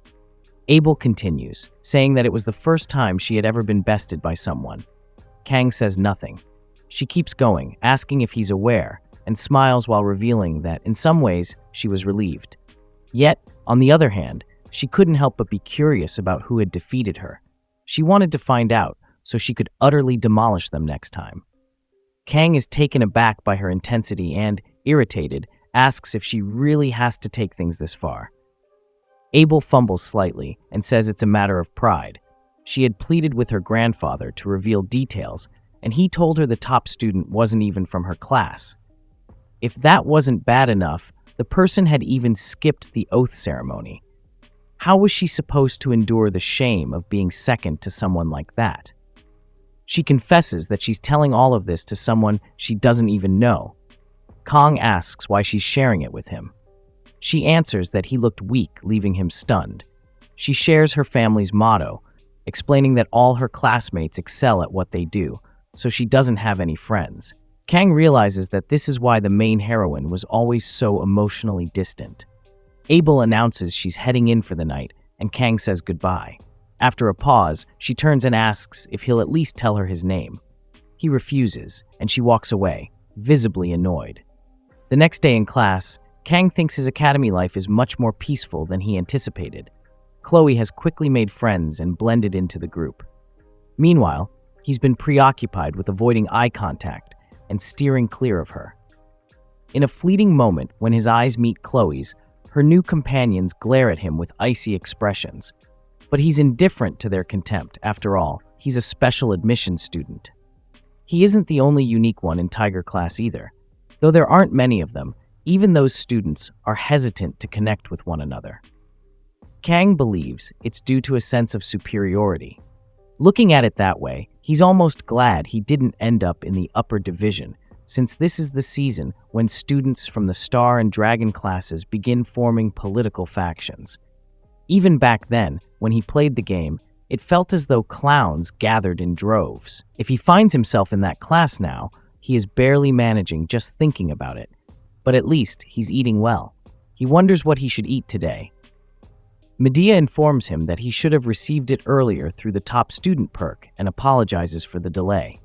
Abel continues, saying that it was the first time she had ever been bested by someone. Kang says nothing. She keeps going, asking if he's aware, and smiles while revealing that, in some ways, she was relieved. Yet, on the other hand, she couldn't help but be curious about who had defeated her. She wanted to find out, so she could utterly demolish them next time. Kang is taken aback by her intensity and, irritated, asks if she really has to take things this far. Abel fumbles slightly and says it's a matter of pride. She had pleaded with her grandfather to reveal details, and he told her the top student wasn't even from her class. If that wasn't bad enough, the person had even skipped the oath ceremony. How was she supposed to endure the shame of being second to someone like that? She confesses that she's telling all of this to someone she doesn't even know. Kang asks why she's sharing it with him. She answers that he looked weak, leaving him stunned. She shares her family's motto, explaining that all her classmates excel at what they do, so she doesn't have any friends. Kang realizes that this is why the main heroine was always so emotionally distant. Abel announces she's heading in for the night, and Kang says goodbye. After a pause, she turns and asks if he'll at least tell her his name. He refuses, and she walks away, visibly annoyed. The next day in class, Kang thinks his academy life is much more peaceful than he anticipated. Chloe has quickly made friends and blended into the group. Meanwhile, he's been preoccupied with avoiding eye contact and steering clear of her. In a fleeting moment, when his eyes meet Chloe's, her new companions glare at him with icy expressions. But he's indifferent to their contempt. After all, he's a special admissions student. He isn't the only unique one in Tiger class either. Though there aren't many of them, even those students are hesitant to connect with one another. Kang believes it's due to a sense of superiority. Looking at it that way, he's almost glad he didn't end up in the upper division, since this is the season when students from the Star and Dragon classes begin forming political factions. Even back then, when he played the game, it felt as though clowns gathered in droves. If he finds himself in that class now, he is barely managing just thinking about it. But at least he's eating well. He wonders what he should eat today. Medea informs him that he should have received it earlier through the top student perk and apologizes for the delay.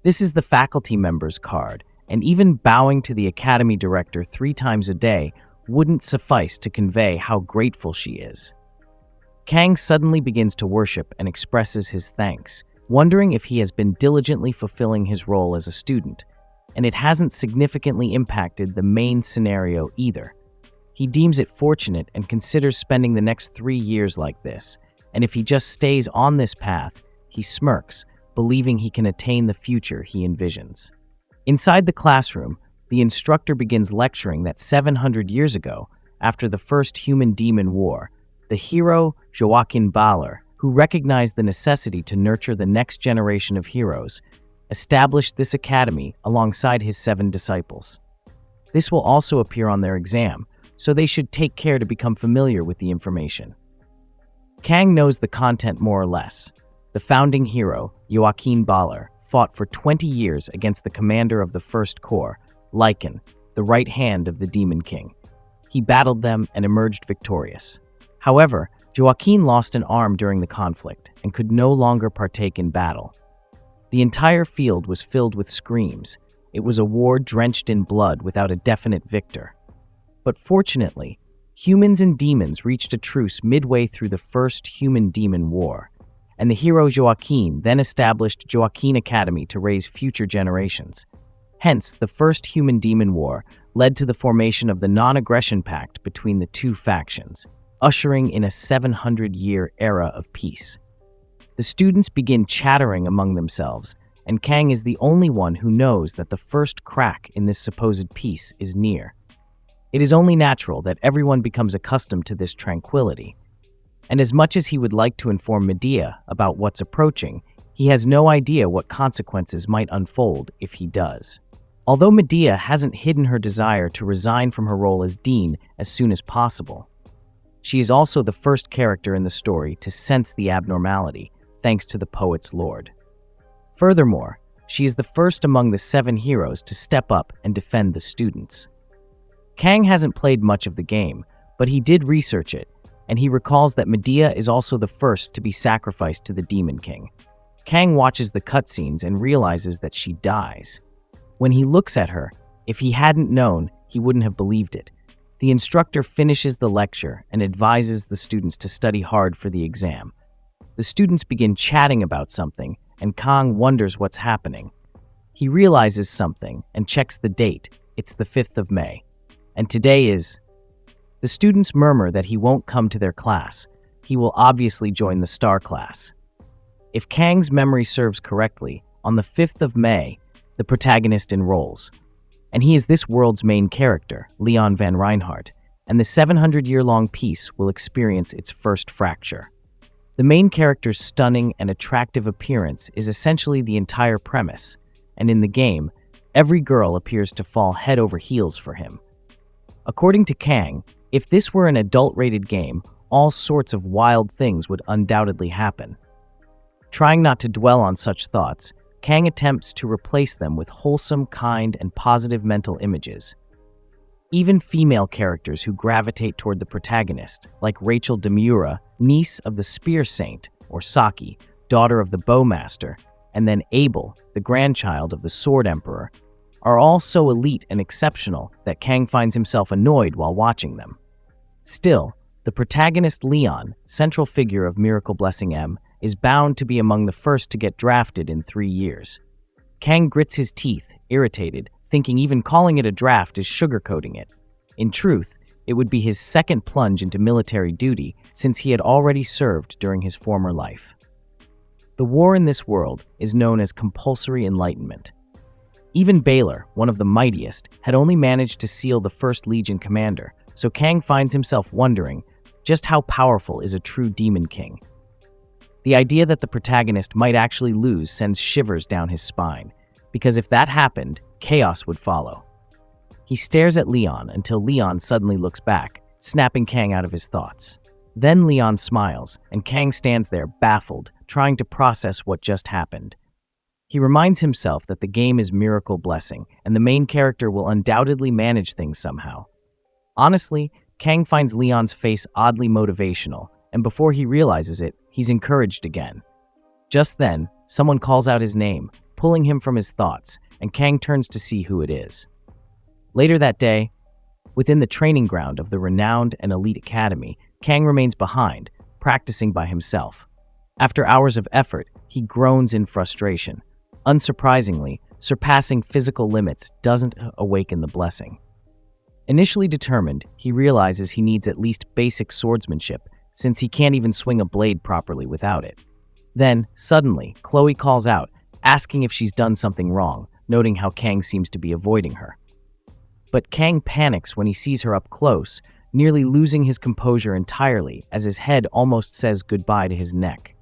This is the faculty member's card, and even bowing to the academy director 3 times a day wouldn't suffice to convey how grateful she is. Kang suddenly begins to worship and expresses his thanks, wondering if he has been diligently fulfilling his role as a student, and it hasn't significantly impacted the main scenario either. He deems it fortunate and considers spending the next 3 years like this, and if he just stays on this path, he smirks, believing he can attain the future he envisions. Inside the classroom, the instructor begins lecturing that 700 years ago, after the first human-demon war, the hero Joachim Baller, who recognized the necessity to nurture the next generation of heroes, established this academy alongside his 7 disciples. This will also appear on their exam, so they should take care to become familiar with the information. Kang knows the content more or less. The founding hero, Joachim Baller, fought for 20 years against the commander of the First Corps, Lycan, the right hand of the Demon King. He battled them and emerged victorious. However, Joachim lost an arm during the conflict and could no longer partake in battle. The entire field was filled with screams. It was a war drenched in blood without a definite victor. But fortunately, humans and demons reached a truce midway through the first human-demon war, and the hero Joachim then established Joachim Academy to raise future generations. Hence, the first human-demon war led to the formation of the non-aggression pact between the two factions, ushering in a 700-year era of peace. The students begin chattering among themselves, and Kang is the only one who knows that the first crack in this supposed peace is near. It is only natural that everyone becomes accustomed to this tranquility, and as much as he would like to inform Medea about what's approaching, he has no idea what consequences might unfold if he does. Although Medea hasn't hidden her desire to resign from her role as dean as soon as possible, she is also the first character in the story to sense the abnormality, thanks to the poet's lord. Furthermore, she is the first among the 7 heroes to step up and defend the students. Kang hasn't played much of the game, but he did research it, and he recalls that Medea is also the first to be sacrificed to the Demon King. Kang watches the cutscenes and realizes that she dies. When he looks at her, if he hadn't known, he wouldn't have believed it. The instructor finishes the lecture and advises the students to study hard for the exam. The students begin chatting about something, and Kang wonders what's happening. He realizes something and checks the date. It's the 5th of May. And today is... The students murmur that he won't come to their class. He will obviously join the star class. If Kang's memory serves correctly, on the 5th of May, the protagonist enrolls. And he is this world's main character, Leon van Reinhardt, and the 700-year-long peace will experience its first fracture. The main character's stunning and attractive appearance is essentially the entire premise, and in the game, every girl appears to fall head over heels for him. According to Kang, if this were an adult-rated game, all sorts of wild things would undoubtedly happen. Trying not to dwell on such thoughts, Kang attempts to replace them with wholesome, kind, and positive mental images. Even female characters who gravitate toward the protagonist, like Rachel Demura, niece of the Spear Saint, or Saki, daughter of the Bowmaster, and then Abel, the grandchild of the Sword Emperor, are all so elite and exceptional that Kang finds himself annoyed while watching them. Still, the protagonist Leon, central figure of Miracle Blessing M, is bound to be among the first to get drafted in 3 years. Kang grits his teeth, irritated, thinking even calling it a draft is sugarcoating it. In truth, it would be his second plunge into military duty since he had already served during his former life. The war in this world is known as compulsory enlightenment. Even Baylor, one of the mightiest, had only managed to seal the First Legion commander, so Kang finds himself wondering just how powerful is a true Demon King. The idea that the protagonist might actually lose sends shivers down his spine, because if that happened, chaos would follow. He stares at Leon until Leon suddenly looks back, snapping Kang out of his thoughts. Then Leon smiles, and Kang stands there baffled, trying to process what just happened. He reminds himself that the game is Miracle Blessing, and the main character will undoubtedly manage things somehow. Honestly, Kang finds Leon's face oddly motivational, and before he realizes it, he's encouraged again. Just then, someone calls out his name, pulling him from his thoughts, and Kang turns to see who it is. Later that day, within the training ground of the renowned and elite academy, Kang remains behind, practicing by himself. After hours of effort, he groans in frustration. Unsurprisingly, surpassing physical limits doesn't awaken the blessing. Initially determined, he realizes he needs at least basic swordsmanship, since he can't even swing a blade properly without it. Then, suddenly, Chloe calls out, asking if she's done something wrong, noting how Kang seems to be avoiding her. But Kang panics when he sees her up close, nearly losing his composure entirely as his head almost says goodbye to his neck.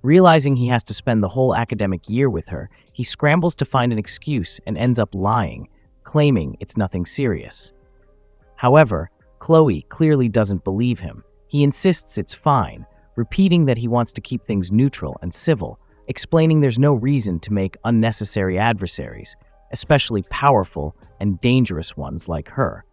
Realizing he has to spend the whole academic year with her, he scrambles to find an excuse and ends up lying, claiming it's nothing serious. However, Chloe clearly doesn't believe him. He insists it's fine, repeating that he wants to keep things neutral and civil, explaining there's no reason to make unnecessary adversaries, especially powerful and dangerous ones like her.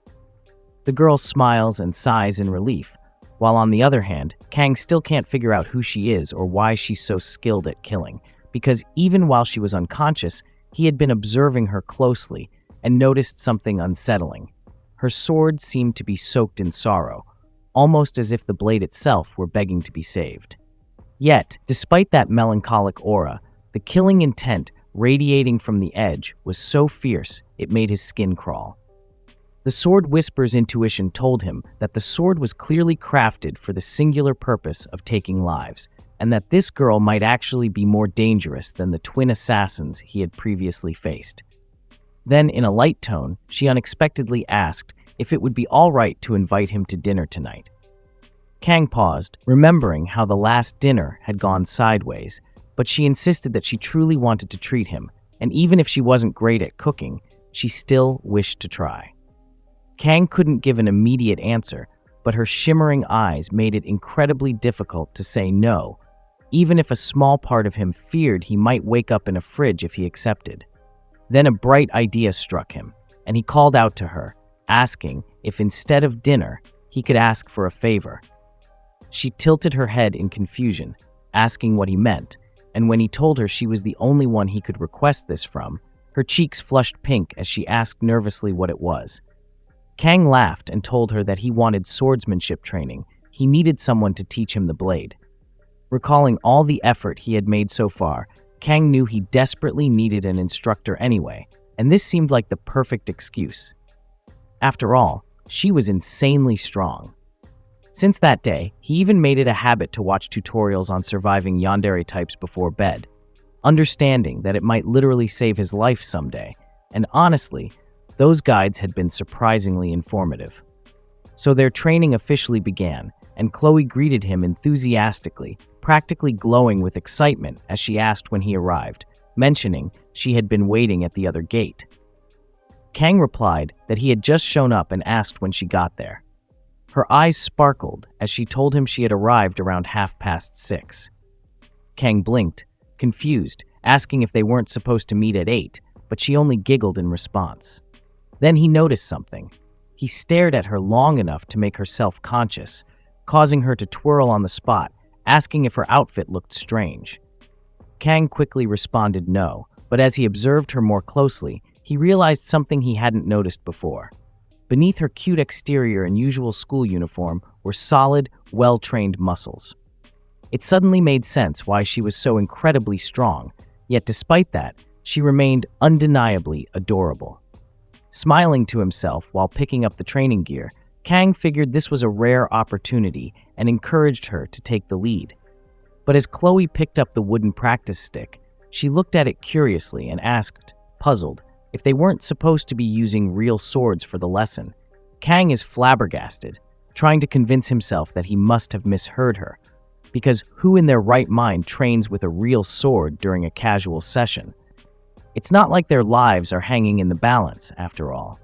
The girl smiles and sighs in relief, while on the other hand, Kang still can't figure out who she is or why she's so skilled at killing, because even while she was unconscious, he had been observing her closely and noticed something unsettling. Her sword seemed to be soaked in sorrow, almost as if the blade itself were begging to be saved. Yet, despite that melancholic aura, the killing intent radiating from the edge was so fierce it made his skin crawl. The sword whisper's intuition told him that the sword was clearly crafted for the singular purpose of taking lives, and that this girl might actually be more dangerous than the twin assassins he had previously faced. Then, in a light tone, she unexpectedly asked if it would be all right to invite him to dinner tonight. Kang paused, remembering how the last dinner had gone sideways, but she insisted that she truly wanted to treat him, and even if she wasn't great at cooking, she still wished to try. Kang couldn't give an immediate answer, but her shimmering eyes made it incredibly difficult to say no, even if a small part of him feared he might wake up in a fridge if he accepted. Then a bright idea struck him, and he called out to her, asking if instead of dinner, he could ask for a favor. She tilted her head in confusion, asking what he meant, and when he told her she was the only one he could request this from, her cheeks flushed pink as she asked nervously what it was. Kang laughed and told her that he wanted swordsmanship training. He needed someone to teach him the blade. Recalling all the effort he had made so far, Kang knew he desperately needed an instructor anyway, and this seemed like the perfect excuse. After all, she was insanely strong. Since that day, he even made it a habit to watch tutorials on surviving yandere types before bed, understanding that it might literally save his life someday, and honestly, those guides had been surprisingly informative. So their training officially began, and Chloe greeted him enthusiastically, practically glowing with excitement as she asked when he arrived, mentioning she had been waiting at the other gate. Kang replied that he had just shown up and asked when she got there. Her eyes sparkled as she told him she had arrived around 6:30. Kang blinked, confused, asking if they weren't supposed to meet at 8, but she only giggled in response. Then he noticed something. He stared at her long enough to make her self-conscious, causing her to twirl on the spot, asking if her outfit looked strange. Kang quickly responded no, but as he observed her more closely, he realized something he hadn't noticed before. Beneath her cute exterior and usual school uniform were solid, well-trained muscles. It suddenly made sense why she was so incredibly strong, yet despite that, she remained undeniably adorable. Smiling to himself while picking up the training gear, Kang figured this was a rare opportunity and encouraged her to take the lead. But as Chloe picked up the wooden practice stick, she looked at it curiously and asked, puzzled, if they weren't supposed to be using real swords for the lesson. Kang is flabbergasted, trying to convince himself that he must have misheard her, because who in their right mind trains with a real sword during a casual session? It's not like their lives are hanging in the balance, after all.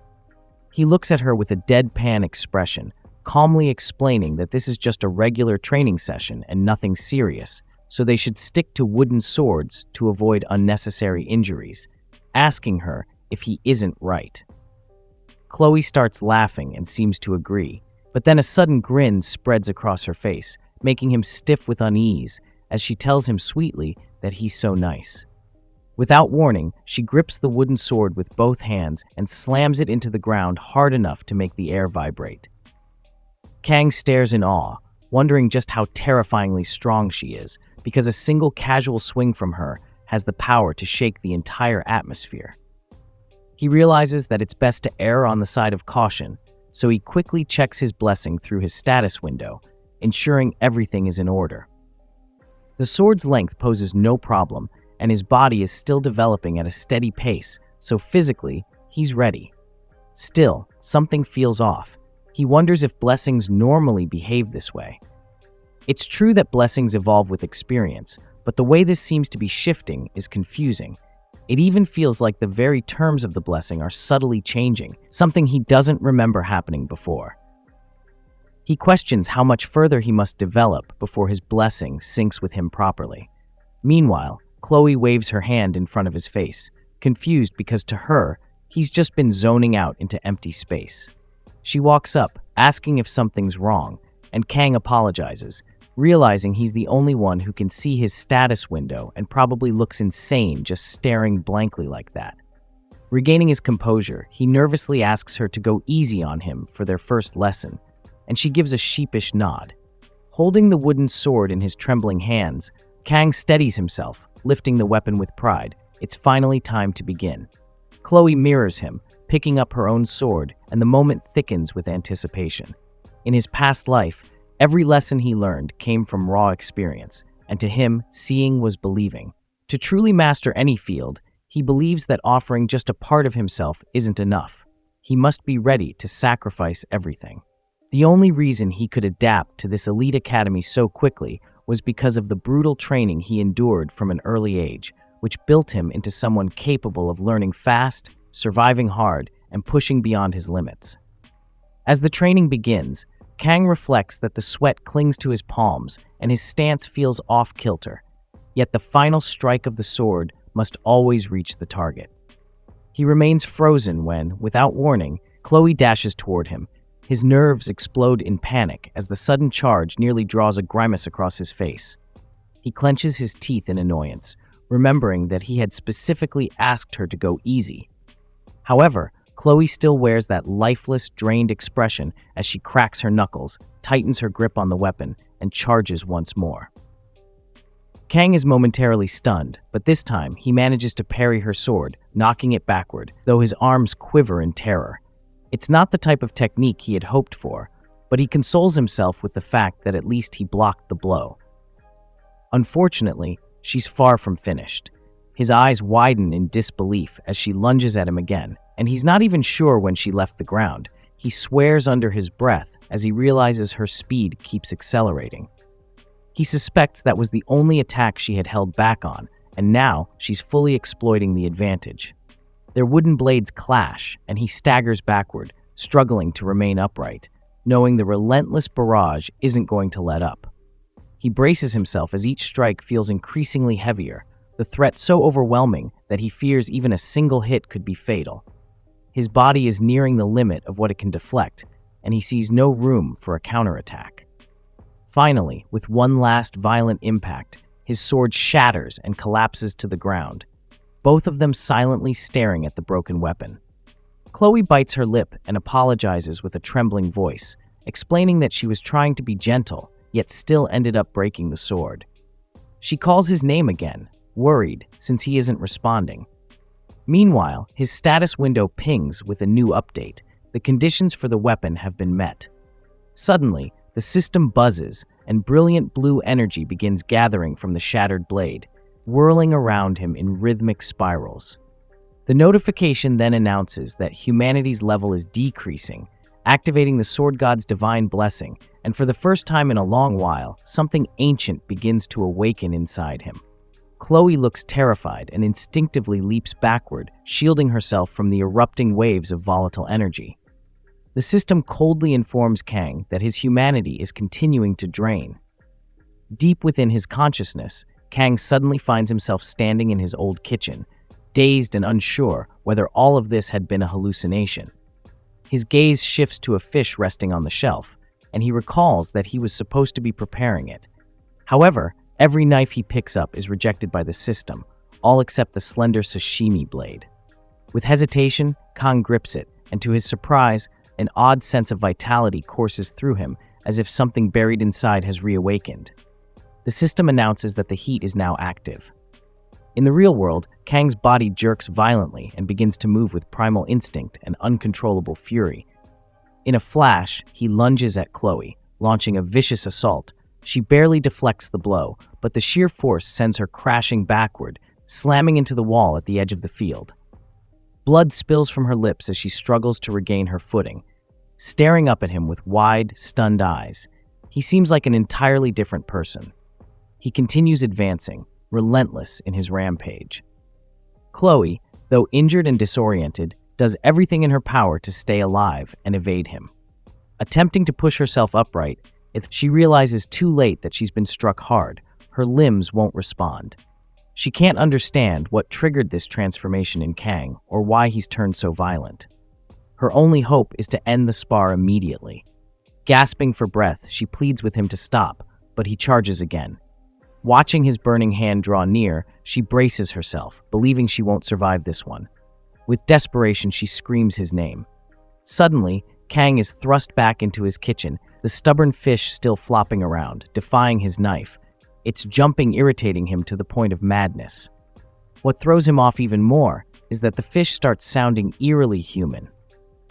He looks at her with a deadpan expression, calmly explaining that this is just a regular training session and nothing serious, so they should stick to wooden swords to avoid unnecessary injuries, asking her if he isn't right. Chloe starts laughing and seems to agree, but then a sudden grin spreads across her face, making him stiff with unease as she tells him sweetly that he's so nice. Without warning, she grips the wooden sword with both hands and slams it into the ground hard enough to make the air vibrate. Kang stares in awe, wondering just how terrifyingly strong she is, because a single casual swing from her has the power to shake the entire atmosphere. He realizes that it's best to err on the side of caution, so he quickly checks his blessing through his status window, ensuring everything is in order. The sword's length poses no problem, and his body is still developing at a steady pace, so physically, he's ready. Still, something feels off. He wonders if blessings normally behave this way. It's true that blessings evolve with experience, but the way this seems to be shifting is confusing. It even feels like the very terms of the blessing are subtly changing, something he doesn't remember happening before. He questions how much further he must develop before his blessing syncs with him properly. Meanwhile, Chloe waves her hand in front of his face, confused because to her, he's just been zoning out into empty space. She walks up, asking if something's wrong, and Kang apologizes, realizing he's the only one who can see his status window and probably looks insane just staring blankly like that. Regaining his composure, he nervously asks her to go easy on him for their first lesson, and she gives a sheepish nod. Holding the wooden sword in his trembling hands, Kang steadies himself, lifting the weapon with pride. It's finally time to begin. Chloe mirrors him, picking up her own sword, and the moment thickens with anticipation. In his past life, every lesson he learned came from raw experience, and to him, seeing was believing. To truly master any field, he believes that offering just a part of himself isn't enough. He must be ready to sacrifice everything. The only reason he could adapt to this elite academy so quickly was because of the brutal training he endured from an early age, which built him into someone capable of learning fast, surviving hard, and pushing beyond his limits. As the training begins, Kang reflects that the sweat clings to his palms and his stance feels off-kilter, yet the final strike of the sword must always reach the target. He remains frozen when, without warning, Chloe dashes toward him. His nerves explode in panic as the sudden charge nearly draws a grimace across his face. He clenches his teeth in annoyance, remembering that he had specifically asked her to go easy. However, Chloe still wears that lifeless, drained expression as she cracks her knuckles, tightens her grip on the weapon, and charges once more. Kang is momentarily stunned, but this time he manages to parry her sword, knocking it backward, though his arms quiver in terror. It's not the type of technique he had hoped for, but he consoles himself with the fact that at least he blocked the blow. Unfortunately, she's far from finished. His eyes widen in disbelief as she lunges at him again, and he's not even sure when she left the ground. He swears under his breath as he realizes her speed keeps accelerating. He suspects that was the only attack she had held back on, and now she's fully exploiting the advantage. Their wooden blades clash, and he staggers backward, struggling to remain upright, knowing the relentless barrage isn't going to let up. He braces himself as each strike feels increasingly heavier, the threat so overwhelming that he fears even a single hit could be fatal. His body is nearing the limit of what it can deflect, and he sees no room for a counterattack. Finally, with one last violent impact, his sword shatters and collapses to the ground, both of them silently staring at the broken weapon. Chloe bites her lip and apologizes with a trembling voice, explaining that she was trying to be gentle, yet still ended up breaking the sword. She calls his name again, worried since he isn't responding. Meanwhile, his status window pings with a new update. The conditions for the weapon have been met. Suddenly, the system buzzes, and brilliant blue energy begins gathering from the shattered blade, whirling around him in rhythmic spirals. The notification then announces that humanity's level is decreasing, activating the sword god's divine blessing, and for the first time in a long while, something ancient begins to awaken inside him. Chloe looks terrified and instinctively leaps backward, shielding herself from the erupting waves of volatile energy. The system coldly informs Kang that his humanity is continuing to drain. Deep within his consciousness, Kang suddenly finds himself standing in his old kitchen, dazed and unsure whether all of this had been a hallucination. His gaze shifts to a fish resting on the shelf, and he recalls that he was supposed to be preparing it. However, every knife he picks up is rejected by the system, all except the slender sashimi blade. With hesitation, Kang grips it, and to his surprise, an odd sense of vitality courses through him as if something buried inside has reawakened. The system announces that the heat is now active. In the real world, Kang's body jerks violently and begins to move with primal instinct and uncontrollable fury. In a flash, he lunges at Chloe, launching a vicious assault. She barely deflects the blow, but the sheer force sends her crashing backward, slamming into the wall at the edge of the field. Blood spills from her lips as she struggles to regain her footing, staring up at him with wide, stunned eyes. He seems like an entirely different person. He continues advancing, relentless in his rampage. Chloe, though injured and disoriented, does everything in her power to stay alive and evade him. Attempting to push herself upright, if she realizes too late that she's been struck hard, her limbs won't respond. She can't understand what triggered this transformation in Kang or why he's turned so violent. Her only hope is to end the spar immediately. Gasping for breath, she pleads with him to stop, but he charges again. Watching his burning hand draw near, she braces herself, believing she won't survive this one. With desperation, she screams his name. Suddenly, Kang is thrust back into his kitchen, the stubborn fish still flopping around, defying his knife. Its jumping irritating him to the point of madness. What throws him off even more is that the fish starts sounding eerily human.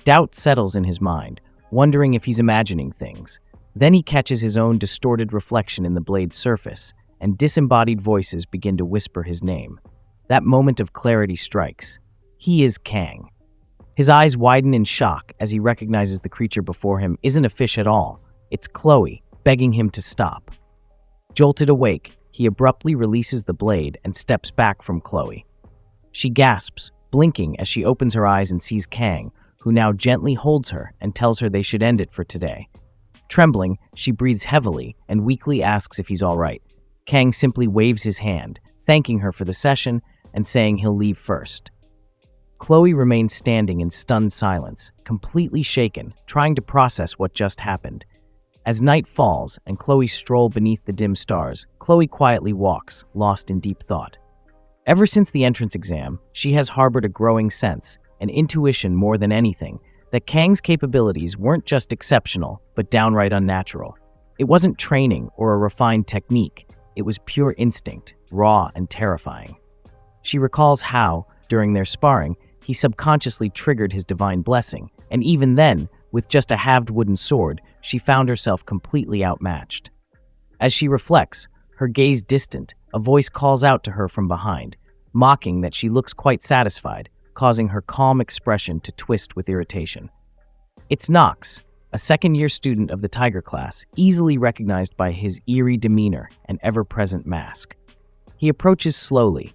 Doubt settles in his mind, wondering if he's imagining things. Then he catches his own distorted reflection in the blade's surface, and disembodied voices begin to whisper his name. That moment of clarity strikes. He is Kang. His eyes widen in shock as he recognizes the creature before him isn't a fish at all. It's Chloe, begging him to stop. Jolted awake, he abruptly releases the blade and steps back from Chloe. She gasps, blinking as she opens her eyes and sees Kang, who now gently holds her and tells her they should end it for today. Trembling, she breathes heavily and weakly asks if he's all right. Kang simply waves his hand, thanking her for the session and saying he'll leave first. Chloe remains standing in stunned silence, completely shaken, trying to process what just happened. As night falls and Chloe strolls beneath the dim stars, Chloe quietly walks, lost in deep thought. Ever since the entrance exam, she has harbored a growing sense, an intuition more than anything, that Kang's capabilities weren't just exceptional, but downright unnatural. It wasn't training or a refined technique. It was pure instinct, raw and terrifying. She recalls how, during their sparring, he subconsciously triggered his divine blessing, and even then, with just a halved wooden sword, she found herself completely outmatched. As she reflects, her gaze distant, a voice calls out to her from behind, mocking that she looks quite satisfied, causing her calm expression to twist with irritation. It's Nox, a second-year student of the Tiger class, easily recognized by his eerie demeanor and ever-present mask. He approaches slowly,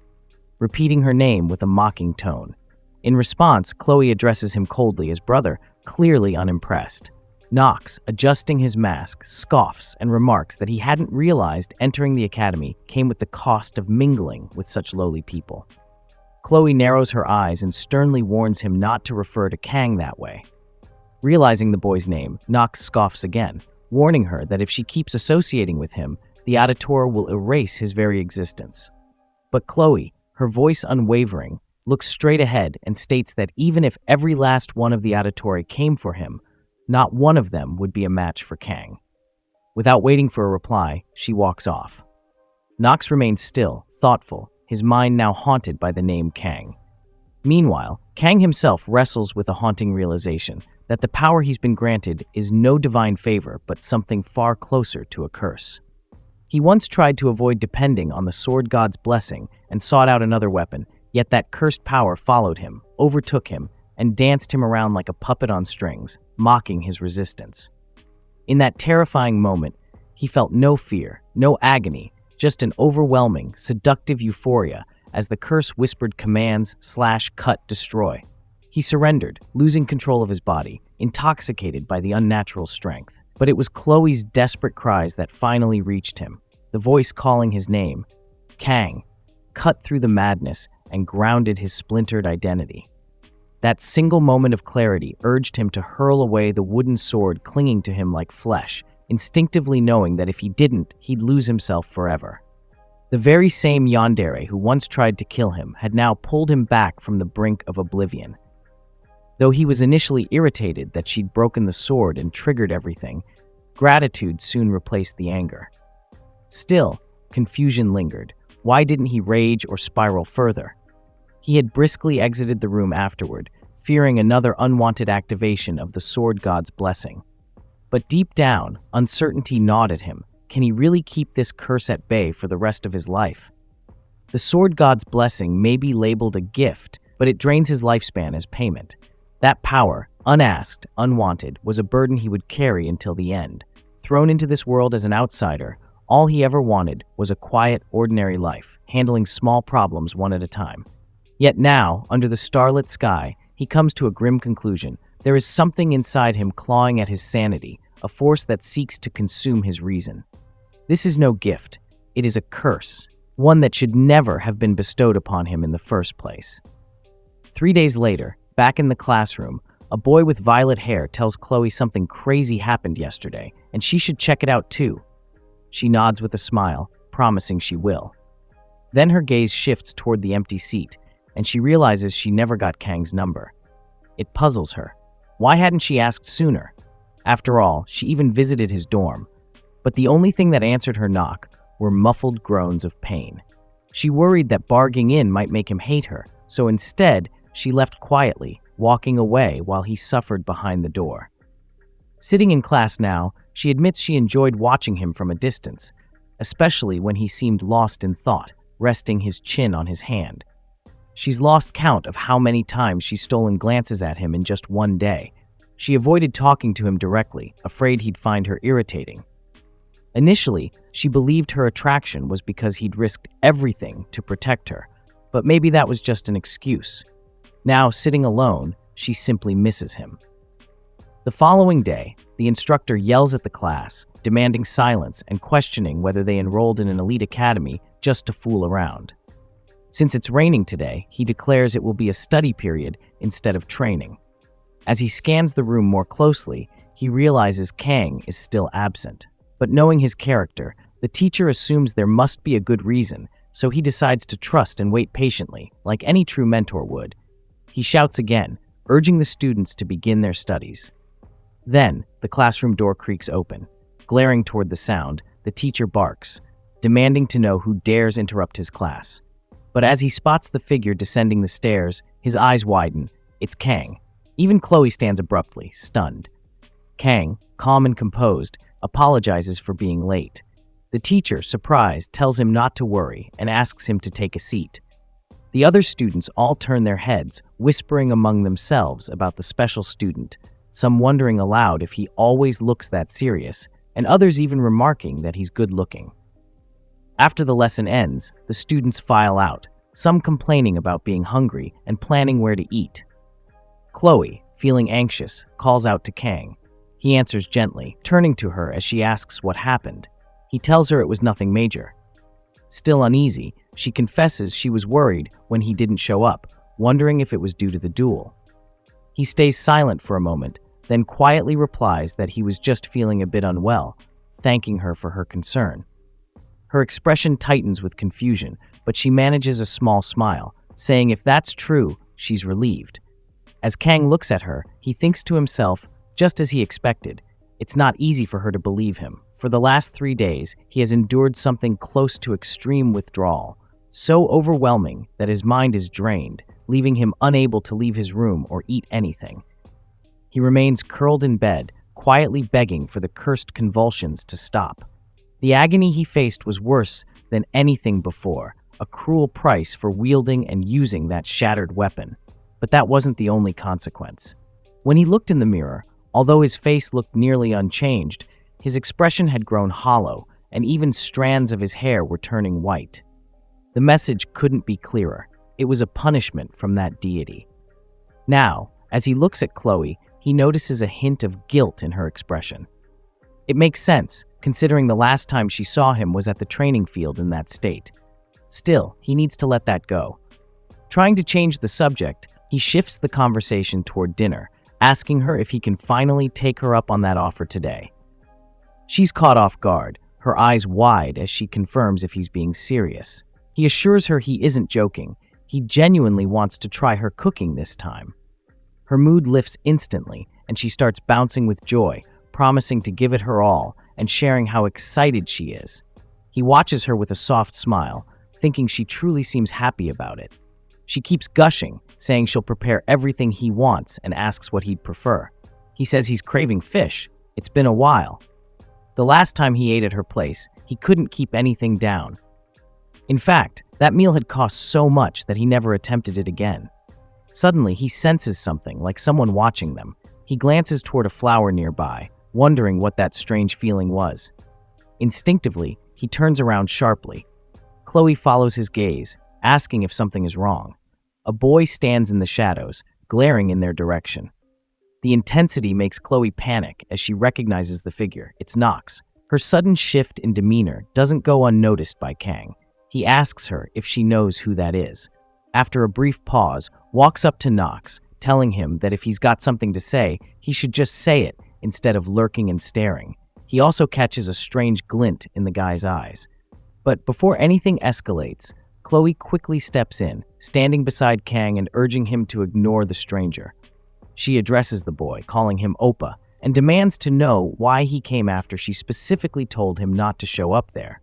repeating her name with a mocking tone. In response, Chloe addresses him coldly as brother, clearly unimpressed. Nox, adjusting his mask, scoffs and remarks that he hadn't realized entering the academy came with the cost of mingling with such lowly people. Chloe narrows her eyes and sternly warns him not to refer to Kang that way. Realizing the boy's name, Nox scoffs again, warning her that if she keeps associating with him, the auditor will erase his very existence. But Chloe, her voice unwavering, looks straight ahead and states that even if every last one of the auditory came for him, not one of them would be a match for Kang. Without waiting for a reply, she walks off. Nox remains still, thoughtful, his mind now haunted by the name Kang. Meanwhile, Kang himself wrestles with a haunting realization that the power he's been granted is no divine favor but something far closer to a curse. He once tried to avoid depending on the sword god's blessing and sought out another weapon, yet that cursed power followed him, overtook him, and danced him around like a puppet on strings, mocking his resistance. In that terrifying moment, he felt no fear, no agony, just an overwhelming, seductive euphoria as the curse whispered commands, slash, cut, destroy. He surrendered, losing control of his body, intoxicated by the unnatural strength. But it was Chloe's desperate cries that finally reached him, the voice calling his name. Kang cut through the madness and grounded his splintered identity. That single moment of clarity urged him to hurl away the wooden sword clinging to him like flesh, instinctively knowing that if he didn't, he'd lose himself forever. The very same yandere who once tried to kill him had now pulled him back from the brink of oblivion. Though he was initially irritated that she'd broken the sword and triggered everything, gratitude soon replaced the anger. Still, confusion lingered, Why didn't he rage or spiral further? He had briskly exited the room afterward, fearing another unwanted activation of the sword god's blessing. But deep down, uncertainty gnawed at him. Can he really keep this curse at bay for the rest of his life? The sword god's blessing may be labeled a gift, but it drains his lifespan as payment. That power, unasked, unwanted, was a burden he would carry until the end. Thrown into this world as an outsider, all he ever wanted was a quiet, ordinary life, handling small problems one at a time. Yet now, under the starlit sky, he comes to a grim conclusion. There is something inside him clawing at his sanity, a force that seeks to consume his reason. This is no gift. It is a curse, one that should never have been bestowed upon him in the first place. 3 days later, back in the classroom, a boy with violet hair tells Chloe something crazy happened yesterday, and she should check it out too. She nods with a smile, promising she will. Then her gaze shifts toward the empty seat, and she realizes she never got Kang's number. It puzzles her. Why hadn't she asked sooner? After all, she even visited his dorm. But the only thing that answered her knock were muffled groans of pain. She worried that barging in might make him hate her, so instead, she left quietly, walking away while he suffered behind the door. Sitting in class now, she admits she enjoyed watching him from a distance, especially when he seemed lost in thought, resting his chin on his hand. She's lost count of how many times she's stolen glances at him in just one day. She avoided talking to him directly, afraid he'd find her irritating. Initially, she believed her attraction was because he'd risked everything to protect her, but maybe that was just an excuse. Now, sitting alone, she simply misses him. The following day, the instructor yells at the class, demanding silence and questioning whether they enrolled in an elite academy just to fool around. Since it's raining today, he declares it will be a study period instead of training. As he scans the room more closely, he realizes Kang is still absent. But knowing his character, the teacher assumes there must be a good reason, so he decides to trust and wait patiently, like any true mentor would. He shouts again, urging the students to begin their studies. Then, the classroom door creaks open. Glaring toward the sound, the teacher barks, demanding to know who dares interrupt his class. But as he spots the figure descending the stairs, his eyes widen. It's Kang. Even Chloe stands abruptly, stunned. Kang, calm and composed, apologizes for being late. The teacher, surprised, tells him not to worry and asks him to take a seat. The other students all turn their heads, whispering among themselves about the special student, some wondering aloud if he always looks that serious, and others even remarking that he's good-looking. After the lesson ends, the students file out, some complaining about being hungry and planning where to eat. Chloe, feeling anxious, calls out to Kang. He answers gently, turning to her as she asks what happened. He tells her it was nothing major. Still uneasy, she confesses she was worried when he didn't show up, wondering if it was due to the duel. He stays silent for a moment, then quietly replies that he was just feeling a bit unwell, thanking her for her concern. Her expression tightens with confusion, but she manages a small smile, saying if that's true, she's relieved. As Kang looks at her, he thinks to himself, just as he expected, it's not easy for her to believe him. For the last 3 days, he has endured something close to extreme withdrawal, so overwhelming that his mind is drained, leaving him unable to leave his room or eat anything. He remains curled in bed, quietly begging for the cursed convulsions to stop. The agony he faced was worse than anything before, a cruel price for wielding and using that shattered weapon. But that wasn't the only consequence. When he looked in the mirror, although his face looked nearly unchanged, his expression had grown hollow, and even strands of his hair were turning white. The message couldn't be clearer. It was a punishment from that deity. Now, as he looks at Chloe, he notices a hint of guilt in her expression. It makes sense, considering the last time she saw him was at the training field in that state. Still, he needs to let that go. Trying to change the subject, he shifts the conversation toward dinner, asking her if he can finally take her up on that offer today. She's caught off guard, her eyes wide as she confirms if he's being serious. He assures her he isn't joking. He genuinely wants to try her cooking this time. Her mood lifts instantly, and she starts bouncing with joy, promising to give it her all and sharing how excited she is. He watches her with a soft smile, thinking she truly seems happy about it. She keeps gushing, saying she'll prepare everything he wants and asks what he'd prefer. He says he's craving fish. It's been a while. The last time he ate at her place, he couldn't keep anything down. In fact, that meal had cost so much that he never attempted it again. Suddenly, he senses something, like someone watching them. He glances toward a flower nearby, wondering what that strange feeling was. Instinctively, he turns around sharply. Chloe follows his gaze, asking if something is wrong. A boy stands in the shadows, glaring in their direction. The intensity makes Chloe panic as she recognizes the figure. It's Nox. Her sudden shift in demeanor doesn't go unnoticed by Kang. He asks her if she knows who that is. After a brief pause, walks up to Nox, telling him that if he's got something to say, he should just say it instead of lurking and staring. He also catches a strange glint in the guy's eyes. But before anything escalates, Chloe quickly steps in, standing beside Kang and urging him to ignore the stranger. She addresses the boy, calling him Oppa, and demands to know why he came after she specifically told him not to show up there.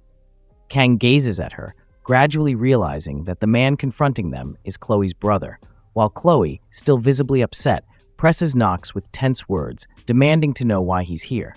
Kang gazes at her, gradually realizing that the man confronting them is Chloe's brother, while Chloe, still visibly upset, presses Nox with tense words, demanding to know why he's here.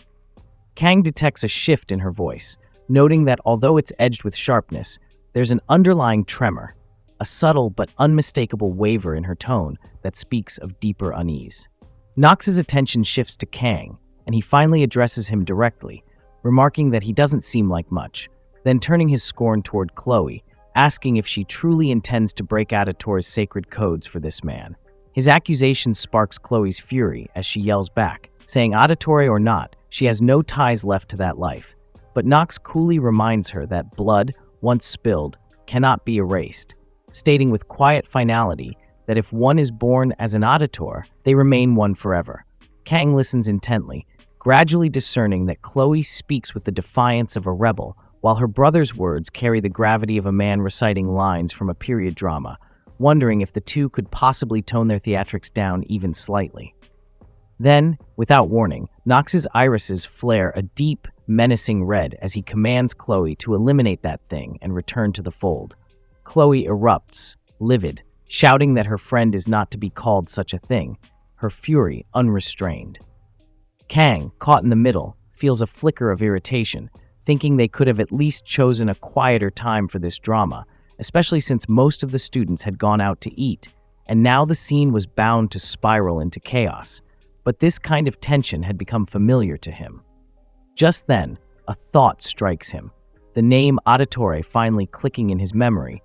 Kang detects a shift in her voice, noting that although it's edged with sharpness, there's an underlying tremor, a subtle but unmistakable waver in her tone that speaks of deeper unease. Nox's attention shifts to Kang, and he finally addresses him directly, remarking that he doesn't seem like much, then turning his scorn toward Chloe, asking if she truly intends to break Aditor's sacred codes for this man. His accusation sparks Chloe's fury as she yells back, saying Auditory or not, she has no ties left to that life. But Nox coolly reminds her that blood, once spilled, cannot be erased, stating with quiet finality that if one is born as an auditor, they remain one forever. Kang listens intently, gradually discerning that Chloe speaks with the defiance of a rebel, while her brother's words carry the gravity of a man reciting lines from a period drama, wondering if the two could possibly tone their theatrics down even slightly. Then, without warning, Nox's irises flare a deep, menacing red as he commands Chloe to eliminate that thing and return to the fold. Chloe erupts, livid, shouting that her friend is not to be called such a thing, her fury unrestrained. Kang, caught in the middle, feels a flicker of irritation, thinking they could have at least chosen a quieter time for this drama, especially since most of the students had gone out to eat, and now the scene was bound to spiral into chaos. But this kind of tension had become familiar to him. Just then, a thought strikes him, the name Auditore finally clicking in his memory,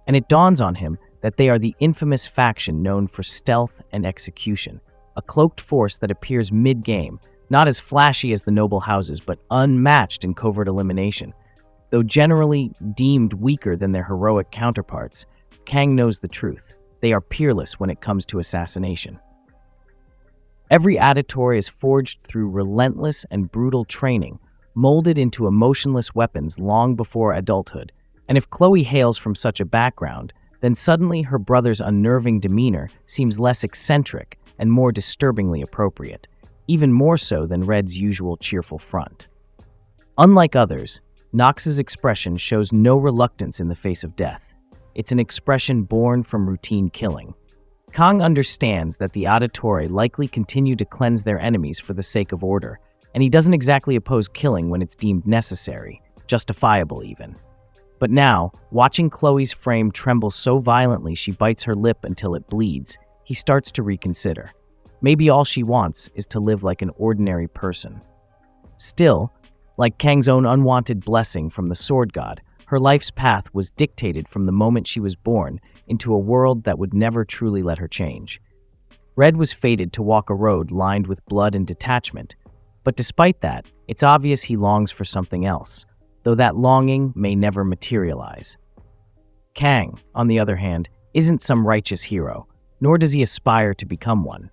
and it dawns on him that they are the infamous faction known for stealth and execution, a cloaked force that appears mid-game, not as flashy as the noble houses, but unmatched in covert elimination. Though generally deemed weaker than their heroic counterparts, Kang knows the truth. They are peerless when it comes to assassination. Every Auditore is forged through relentless and brutal training, molded into emotionless weapons long before adulthood. And if Chloe hails from such a background, then suddenly her brother's unnerving demeanor seems less eccentric and more disturbingly appropriate, even more so than Red's usual cheerful front. Unlike others, Nox's expression shows no reluctance in the face of death. It's an expression born from routine killing. Kang understands that the Auditore likely continue to cleanse their enemies for the sake of order, and he doesn't exactly oppose killing when it's deemed necessary, justifiable even. But now, watching Chloe's frame tremble so violently she bites her lip until it bleeds, he starts to reconsider. Maybe all she wants is to live like an ordinary person. Still, like Kang's own unwanted blessing from the sword god, her life's path was dictated from the moment she was born into a world that would never truly let her change. Red was fated to walk a road lined with blood and detachment, but despite that, it's obvious he longs for something else, though that longing may never materialize. Kang, on the other hand, isn't some righteous hero, nor does he aspire to become one.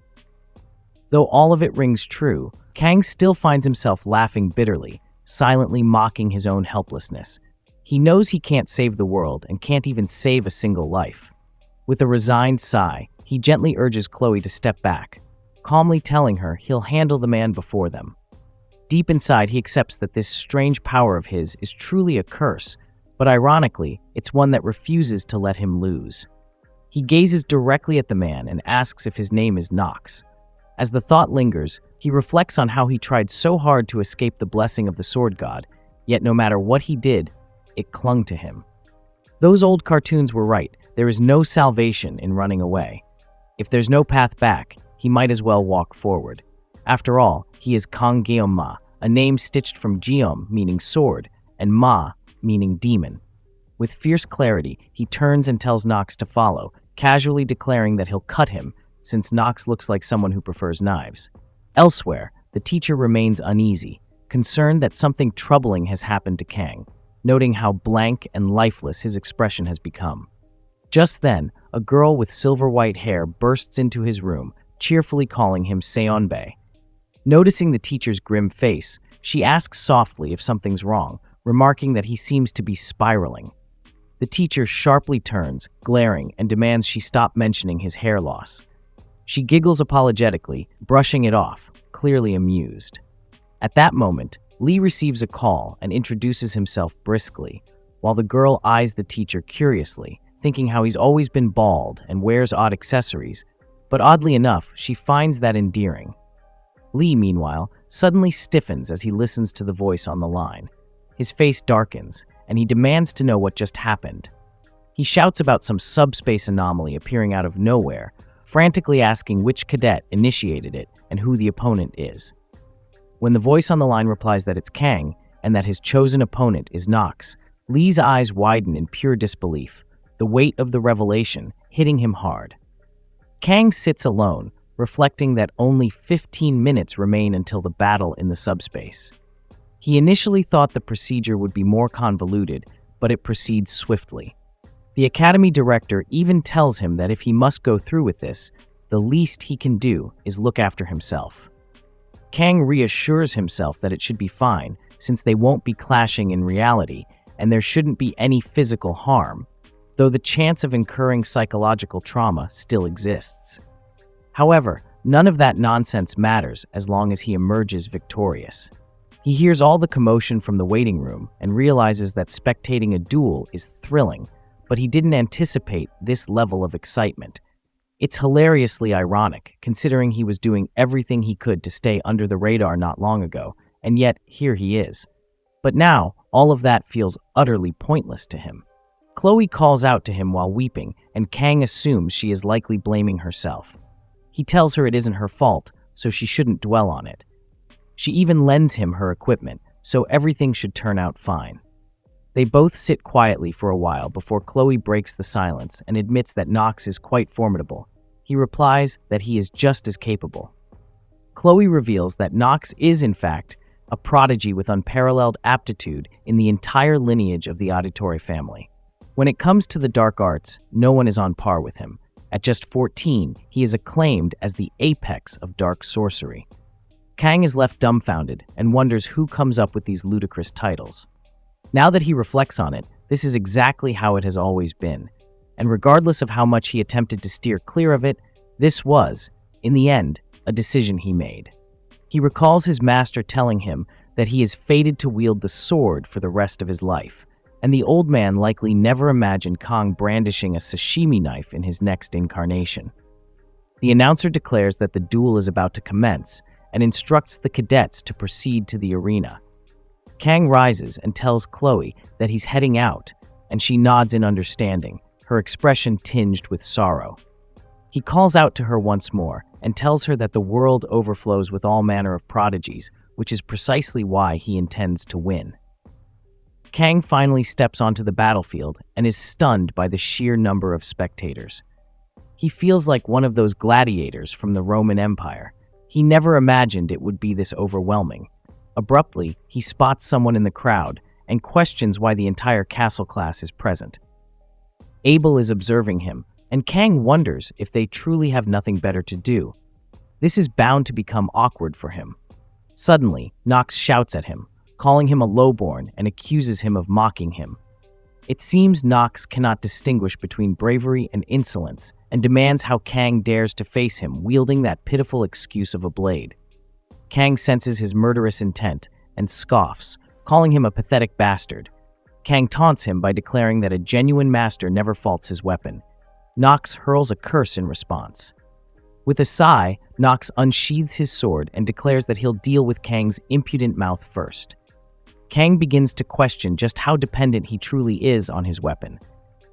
Though all of it rings true, Kang still finds himself laughing bitterly, silently mocking his own helplessness. He knows he can't save the world and can't even save a single life. With a resigned sigh, he gently urges Chloe to step back, calmly telling her he'll handle the man before them. Deep inside, he accepts that this strange power of his is truly a curse, but ironically, it's one that refuses to let him lose. He gazes directly at the man and asks if his name is Nox. As the thought lingers, he reflects on how he tried so hard to escape the blessing of the sword god, yet no matter what he did, it clung to him. Those old cartoons were right. There is no salvation in running away. If there's no path back, he might as well walk forward. After all, he is Kang Geom-ma, a name stitched from Geom, meaning sword, and Ma, meaning demon. With fierce clarity, he turns and tells Nox to follow, casually declaring that he'll cut him, since Nox looks like someone who prefers knives. Elsewhere, the teacher remains uneasy, concerned that something troubling has happened to Kang, noting how blank and lifeless his expression has become. Just then, a girl with silver-white hair bursts into his room, cheerfully calling him Seonbae. Noticing the teacher's grim face, she asks softly if something's wrong, remarking that he seems to be spiraling. The teacher sharply turns, glaring, and demands she stop mentioning his hair loss. She giggles apologetically, brushing it off, clearly amused. At that moment, Lee receives a call and introduces himself briskly, while the girl eyes the teacher curiously, thinking how he's always been bald and wears odd accessories, but oddly enough, she finds that endearing. Lee, meanwhile, suddenly stiffens as he listens to the voice on the line. His face darkens, and he demands to know what just happened. He shouts about some subspace anomaly appearing out of nowhere, frantically asking which cadet initiated it and who the opponent is. When the voice on the line replies that it's Kang and that his chosen opponent is Nox, Lee's eyes widen in pure disbelief, the weight of the revelation hitting him hard. Kang sits alone, reflecting that only 15 minutes remain until the battle in the subspace. He initially thought the procedure would be more convoluted, but it proceeds swiftly. The academy director even tells him that if he must go through with this, the least he can do is look after himself. Kang reassures himself that it should be fine, since they won't be clashing in reality, and there shouldn't be any physical harm, though the chance of incurring psychological trauma still exists. However, none of that nonsense matters as long as he emerges victorious. He hears all the commotion from the waiting room and realizes that spectating a duel is thrilling, but he didn't anticipate this level of excitement. It's hilariously ironic, considering he was doing everything he could to stay under the radar not long ago, and yet here he is. But now, all of that feels utterly pointless to him. Chloe calls out to him while weeping, and Kang assumes she is likely blaming herself. He tells her it isn't her fault, so she shouldn't dwell on it. She even lends him her equipment, so everything should turn out fine. They both sit quietly for a while before Chloe breaks the silence and admits that Nox is quite formidable. He replies that he is just as capable. Chloe reveals that Nox is, in fact, a prodigy with unparalleled aptitude in the entire lineage of the auditory family. When it comes to the dark arts, no one is on par with him. At just 14, he is acclaimed as the apex of dark sorcery. Kang is left dumbfounded and wonders who comes up with these ludicrous titles. Now that he reflects on it, this is exactly how it has always been, and regardless of how much he attempted to steer clear of it, this was, in the end, a decision he made. He recalls his master telling him that he is fated to wield the sword for the rest of his life, and the old man likely never imagined Kang brandishing a sashimi knife in his next incarnation. The announcer declares that the duel is about to commence and instructs the cadets to proceed to the arena. Kang rises and tells Chloe that he's heading out, and she nods in understanding, her expression tinged with sorrow. He calls out to her once more and tells her that the world overflows with all manner of prodigies, which is precisely why he intends to win. Kang finally steps onto the battlefield and is stunned by the sheer number of spectators. He feels like one of those gladiators from the Roman Empire. He never imagined it would be this overwhelming. Abruptly, he spots someone in the crowd and questions why the entire castle class is present. Abel is observing him, and Kang wonders if they truly have nothing better to do. This is bound to become awkward for him. Suddenly, Nox shouts at him, calling him a lowborn and accuses him of mocking him. It seems Nox cannot distinguish between bravery and insolence and demands how Kang dares to face him wielding that pitiful excuse of a blade. Kang senses his murderous intent and scoffs, calling him a pathetic bastard. Kang taunts him by declaring that a genuine master never faults his weapon. Nox hurls a curse in response. With a sigh, Nox unsheathes his sword and declares that he'll deal with Kang's impudent mouth first. Kang begins to question just how dependent he truly is on his weapon.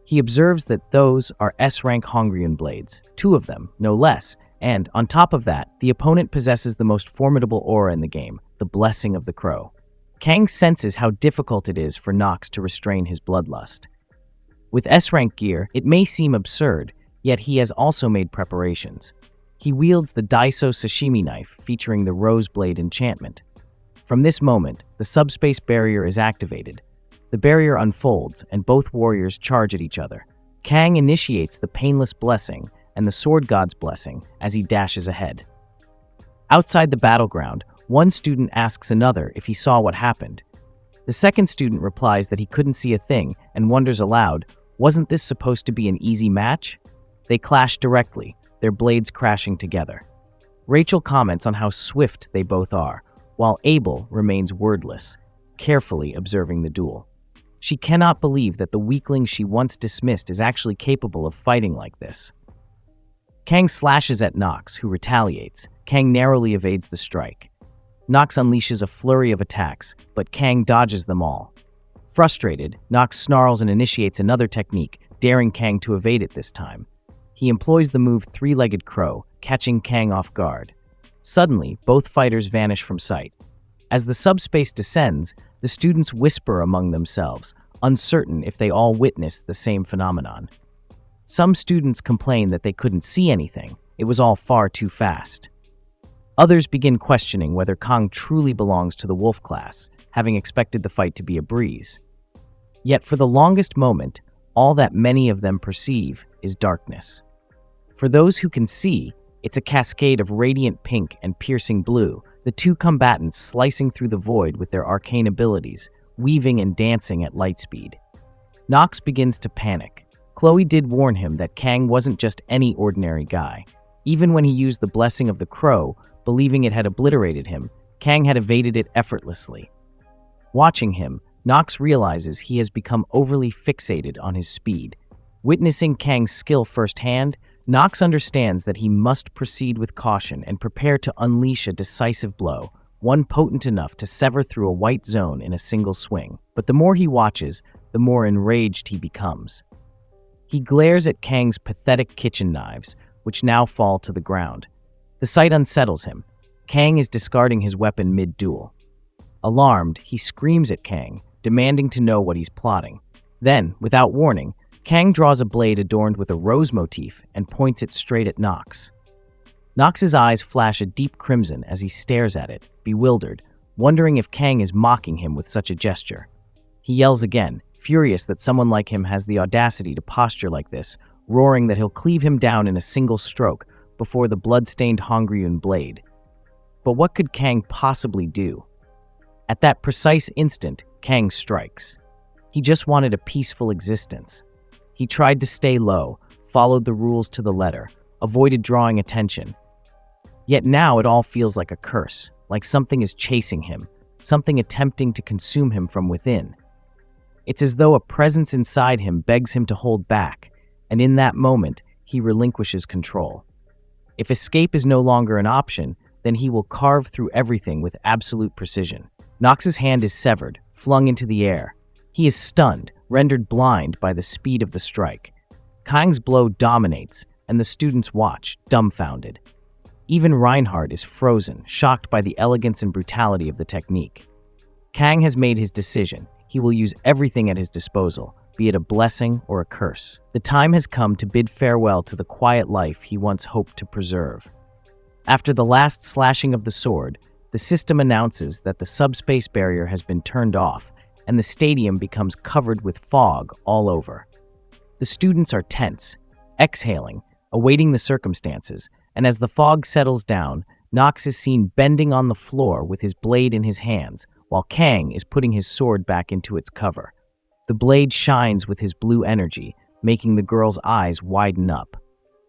He observes that those are S-rank Hongryun blades, 2 of them, no less, and, on top of that, the opponent possesses the most formidable aura in the game, the Blessing of the Crow. Kang senses how difficult it is for Nox to restrain his bloodlust. With S-rank gear, it may seem absurd, yet he has also made preparations. He wields the Daiso Sashimi knife featuring the Rose Blade enchantment. From this moment, the subspace barrier is activated. The barrier unfolds, and both warriors charge at each other. Kang initiates the Painless Blessing and the Sword God's Blessing as he dashes ahead. Outside the battleground, one student asks another if he saw what happened. The second student replies that he couldn't see a thing and wonders aloud, wasn't this supposed to be an easy match? They clash directly, their blades crashing together. Rachel comments on how swift they both are, while Abel remains wordless, carefully observing the duel. She cannot believe that the weakling she once dismissed is actually capable of fighting like this. Kang slashes at Nox, who retaliates. Kang narrowly evades the strike. Nox unleashes a flurry of attacks, but Kang dodges them all. Frustrated, Nox snarls and initiates another technique, daring Kang to evade it this time. He employs the move Three-Legged Crow, catching Kang off guard. Suddenly, both fighters vanish from sight. As the subspace descends, the students whisper among themselves, uncertain if they all witness the same phenomenon. Some students complain that they couldn't see anything, it was all far too fast. Others begin questioning whether Kang truly belongs to the wolf class, having expected the fight to be a breeze. Yet for the longest moment, all that many of them perceive is darkness. For those who can see, it's a cascade of radiant pink and piercing blue, the two combatants slicing through the void with their arcane abilities, weaving and dancing at light speed. Nox begins to panic. Chloe did warn him that Kang wasn't just any ordinary guy. Even when he used the Blessing of the Crow, believing it had obliterated him, Kang had evaded it effortlessly. Watching him, Nox realizes he has become overly fixated on his speed. Witnessing Kang's skill firsthand, Nox understands that he must proceed with caution and prepare to unleash a decisive blow, one potent enough to sever through a white zone in a single swing. But the more he watches, the more enraged he becomes. He glares at Kang's pathetic kitchen knives, which now fall to the ground. The sight unsettles him. Kang is discarding his weapon mid-duel. Alarmed, he screams at Kang, demanding to know what he's plotting. Then, without warning, Kang draws a blade adorned with a rose motif and points it straight at Nox. Nox's eyes flash a deep crimson as he stares at it, bewildered, wondering if Kang is mocking him with such a gesture. He yells again, furious that someone like him has the audacity to posture like this, roaring that he'll cleave him down in a single stroke before the blood-stained Hongryun blade. But what could Kang possibly do? At that precise instant, Kang strikes. He just wanted a peaceful existence. He tried to stay low, followed the rules to the letter, avoided drawing attention. Yet now it all feels like a curse, like something is chasing him, something attempting to consume him from within. It's as though a presence inside him begs him to hold back, and in that moment, he relinquishes control. If escape is no longer an option, then he will carve through everything with absolute precision. Nox's hand is severed, flung into the air. He is stunned, rendered blind by the speed of the strike. Kang's blow dominates, and the students watch, dumbfounded. Even Reinhardt is frozen, shocked by the elegance and brutality of the technique. Kang has made his decision. He will use everything at his disposal, be it a blessing or a curse. The time has come to bid farewell to the quiet life he once hoped to preserve. After the last slashing of the sword, the system announces that the subspace barrier has been turned off, and the stadium becomes covered with fog all over. The students are tense, exhaling, awaiting the circumstances, and as the fog settles down, Nox is seen bending on the floor with his blade in his hands, while Kang is putting his sword back into its cover. The blade shines with his blue energy, making the girl's eyes widen up.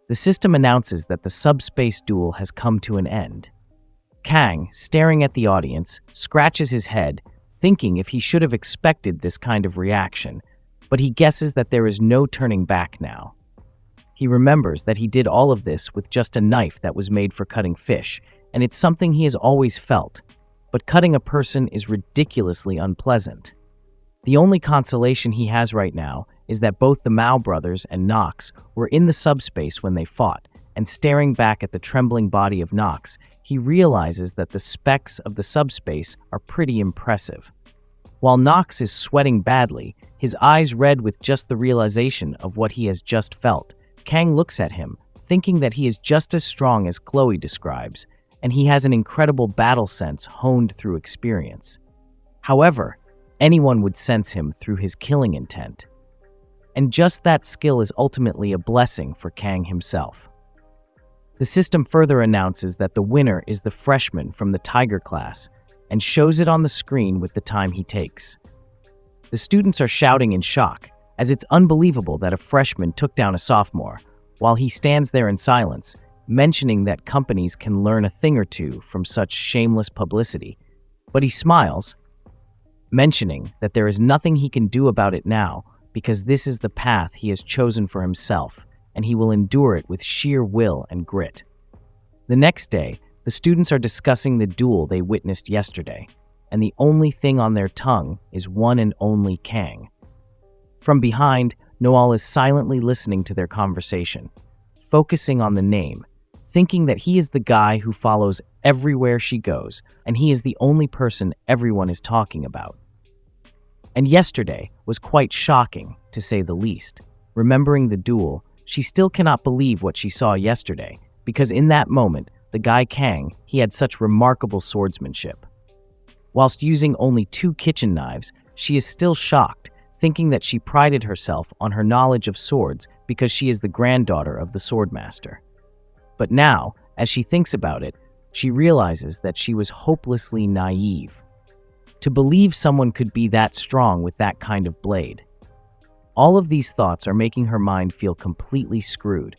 The system announces that the subspace duel has come to an end. Kang, staring at the audience, scratches his head, thinking if he should have expected this kind of reaction, but he guesses that there is no turning back now. He remembers that he did all of this with just a knife that was made for cutting fish, and it's something he has always felt, but cutting a person is ridiculously unpleasant. The only consolation he has right now is that both the Mao brothers and Knox were in the subspace when they fought, and staring back at the trembling body of Knox, he realizes that the specs of the subspace are pretty impressive. While Knox is sweating badly, his eyes red with just the realization of what he has just felt, Kang looks at him, thinking that he is just as strong as Chloe describes, and he has an incredible battle sense honed through experience. However, anyone would sense him through his killing intent. And just that skill is ultimately a blessing for Kang himself. The system further announces that the winner is the freshman from the Tiger class and shows it on the screen with the time he takes. The students are shouting in shock, as it's unbelievable that a freshman took down a sophomore, while he stands there in silence, mentioning that companies can learn a thing or two from such shameless publicity. But he smiles, mentioning that there is nothing he can do about it now because this is the path he has chosen for himself, and he will endure it with sheer will and grit. The next day, the students are discussing the duel they witnessed yesterday, and the only thing on their tongue is one and only Kang. From behind, Noel is silently listening to their conversation, focusing on the name, thinking that he is the guy who follows everywhere she goes, and he is the only person everyone is talking about. And yesterday was quite shocking, to say the least. Remembering the duel, she still cannot believe what she saw yesterday, because in that moment, the guy Kang, he had such remarkable swordsmanship. Whilst using only 2 kitchen knives, she is still shocked, thinking that she prided herself on her knowledge of swords because she is the granddaughter of the SwordMaster. But now, as she thinks about it, she realizes that she was hopelessly naive. To believe someone could be that strong with that kind of blade. All of these thoughts are making her mind feel completely screwed.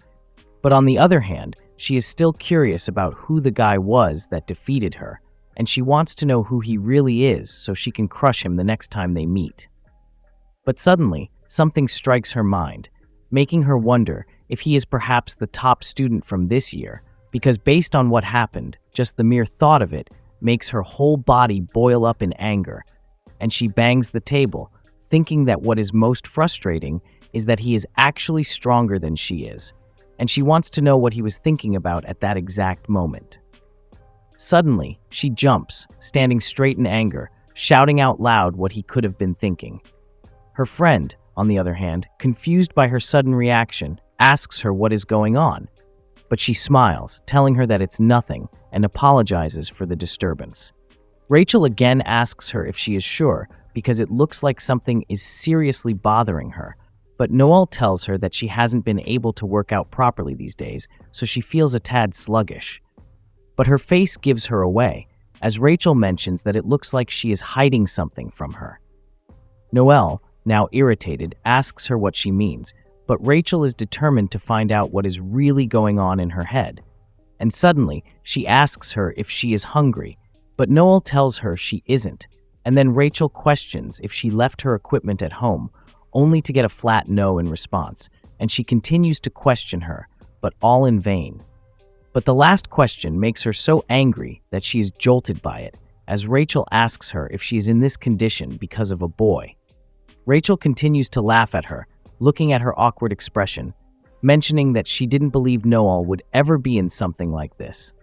But on the other hand, she is still curious about who the guy was that defeated her, and she wants to know who he really is so she can crush him the next time they meet. But suddenly, something strikes her mind, making her wonder if he is perhaps the top student from this year, because based on what happened, just the mere thought of it makes her whole body boil up in anger, and she bangs the table, thinking that what is most frustrating is that he is actually stronger than she is, and she wants to know what he was thinking about at that exact moment. Suddenly, she jumps, standing straight in anger, shouting out loud what he could have been thinking. Her friend, on the other hand, confused by her sudden reaction, asks her what is going on, but she smiles, telling her that it's nothing, and apologizes for the disturbance. Rachel again asks her if she is sure, because it looks like something is seriously bothering her, but Noel tells her that she hasn't been able to work out properly these days, so she feels a tad sluggish. But her face gives her away, as Rachel mentions that it looks like she is hiding something from her. Noel, now irritated, asks her what she means, but Rachel is determined to find out what is really going on in her head. And suddenly, she asks her if she is hungry, but Noel tells her she isn't, and then Rachel questions if she left her equipment at home, only to get a flat no in response, and she continues to question her, but all in vain. But the last question makes her so angry that she is jolted by it, as Rachel asks her if she is in this condition because of a boy. Rachel continues to laugh at her, looking at her awkward expression, mentioning that she didn't believe Noel would ever be in something like this.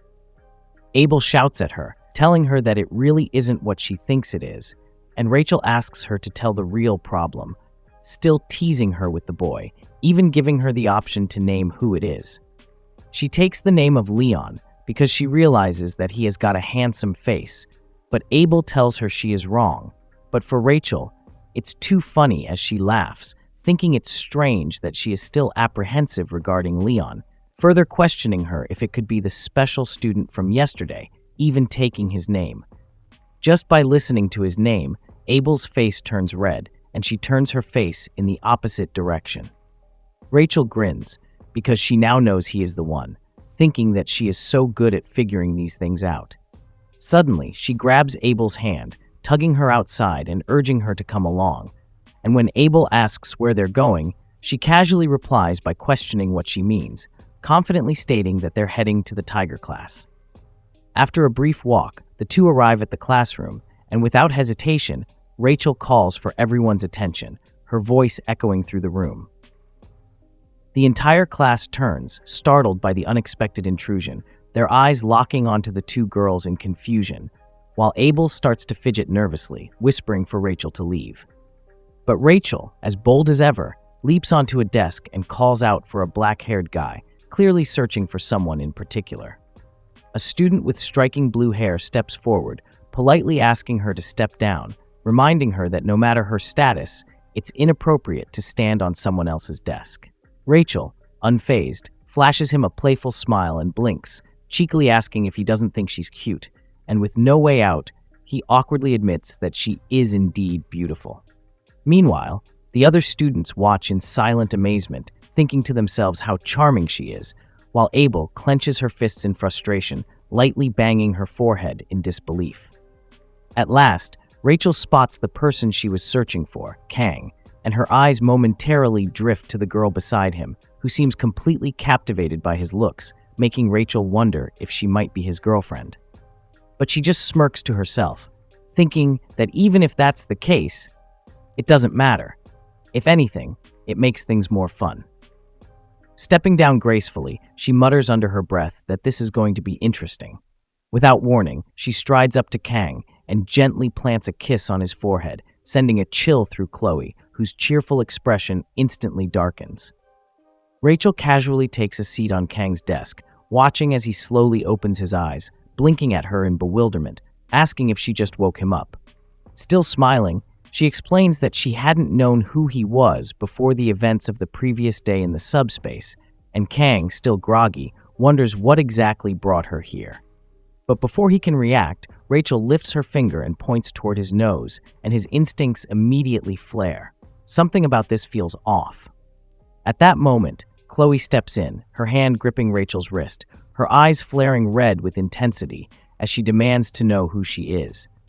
Abel shouts at her, telling her that it really isn't what she thinks it is, and Rachel asks her to tell the real problem, still teasing her with the boy, even giving her the option to name who it is. She takes the name of Leon because she realizes that he has got a handsome face, but Abel tells her she is wrong. But for Rachel, it's too funny as she laughs, thinking it's strange that she is still apprehensive regarding Leon, further questioning her if it could be the special student from yesterday, even taking his name. Just by listening to his name, Abel's face turns red, and she turns her face in the opposite direction. Rachel grins, because she now knows he is the one, thinking that she is so good at figuring these things out. Suddenly, she grabs Abel's hand, tugging her outside and urging her to come along. And when Abel asks where they're going, she casually replies by questioning what she means, confidently stating that they're heading to the Tiger class. After a brief walk, the two arrive at the classroom, and without hesitation, Rachel calls for everyone's attention, her voice echoing through the room. The entire class turns, startled by the unexpected intrusion, their eyes locking onto the two girls in confusion, while Abel starts to fidget nervously, whispering for Rachel to leave. But Rachel, as bold as ever, leaps onto a desk and calls out for a black-haired guy, clearly searching for someone in particular. A student with striking blue hair steps forward, politely asking her to step down, reminding her that no matter her status, it's inappropriate to stand on someone else's desk. Rachel, unfazed, flashes him a playful smile and blinks, cheekily asking if he doesn't think she's cute, and with no way out, he awkwardly admits that she is indeed beautiful. Meanwhile, the other students watch in silent amazement, thinking to themselves how charming she is, while Abel clenches her fists in frustration, lightly banging her forehead in disbelief. At last, Rachel spots the person she was searching for, Kang, and her eyes momentarily drift to the girl beside him, who seems completely captivated by his looks, making Rachel wonder if she might be his girlfriend. But she just smirks to herself, thinking that even if that's the case, it doesn't matter. If anything, it makes things more fun. Stepping down gracefully, she mutters under her breath that this is going to be interesting. Without warning, she strides up to Kang and gently plants a kiss on his forehead, sending a chill through Chloe, whose cheerful expression instantly darkens. Rachel casually takes a seat on Kang's desk, watching as he slowly opens his eyes, blinking at her in bewilderment, asking if she just woke him up. Still smiling, she explains that she hadn't known who he was before the events of the previous day in the subspace, and Kang, still groggy, wonders what exactly brought her here. But before he can react, Rachel lifts her finger and points toward his nose, and his instincts immediately flare. Something about this feels off. At that moment, Chloe steps in, her hand gripping Rachel's wrist, her eyes flaring red with intensity as she demands to know who she is.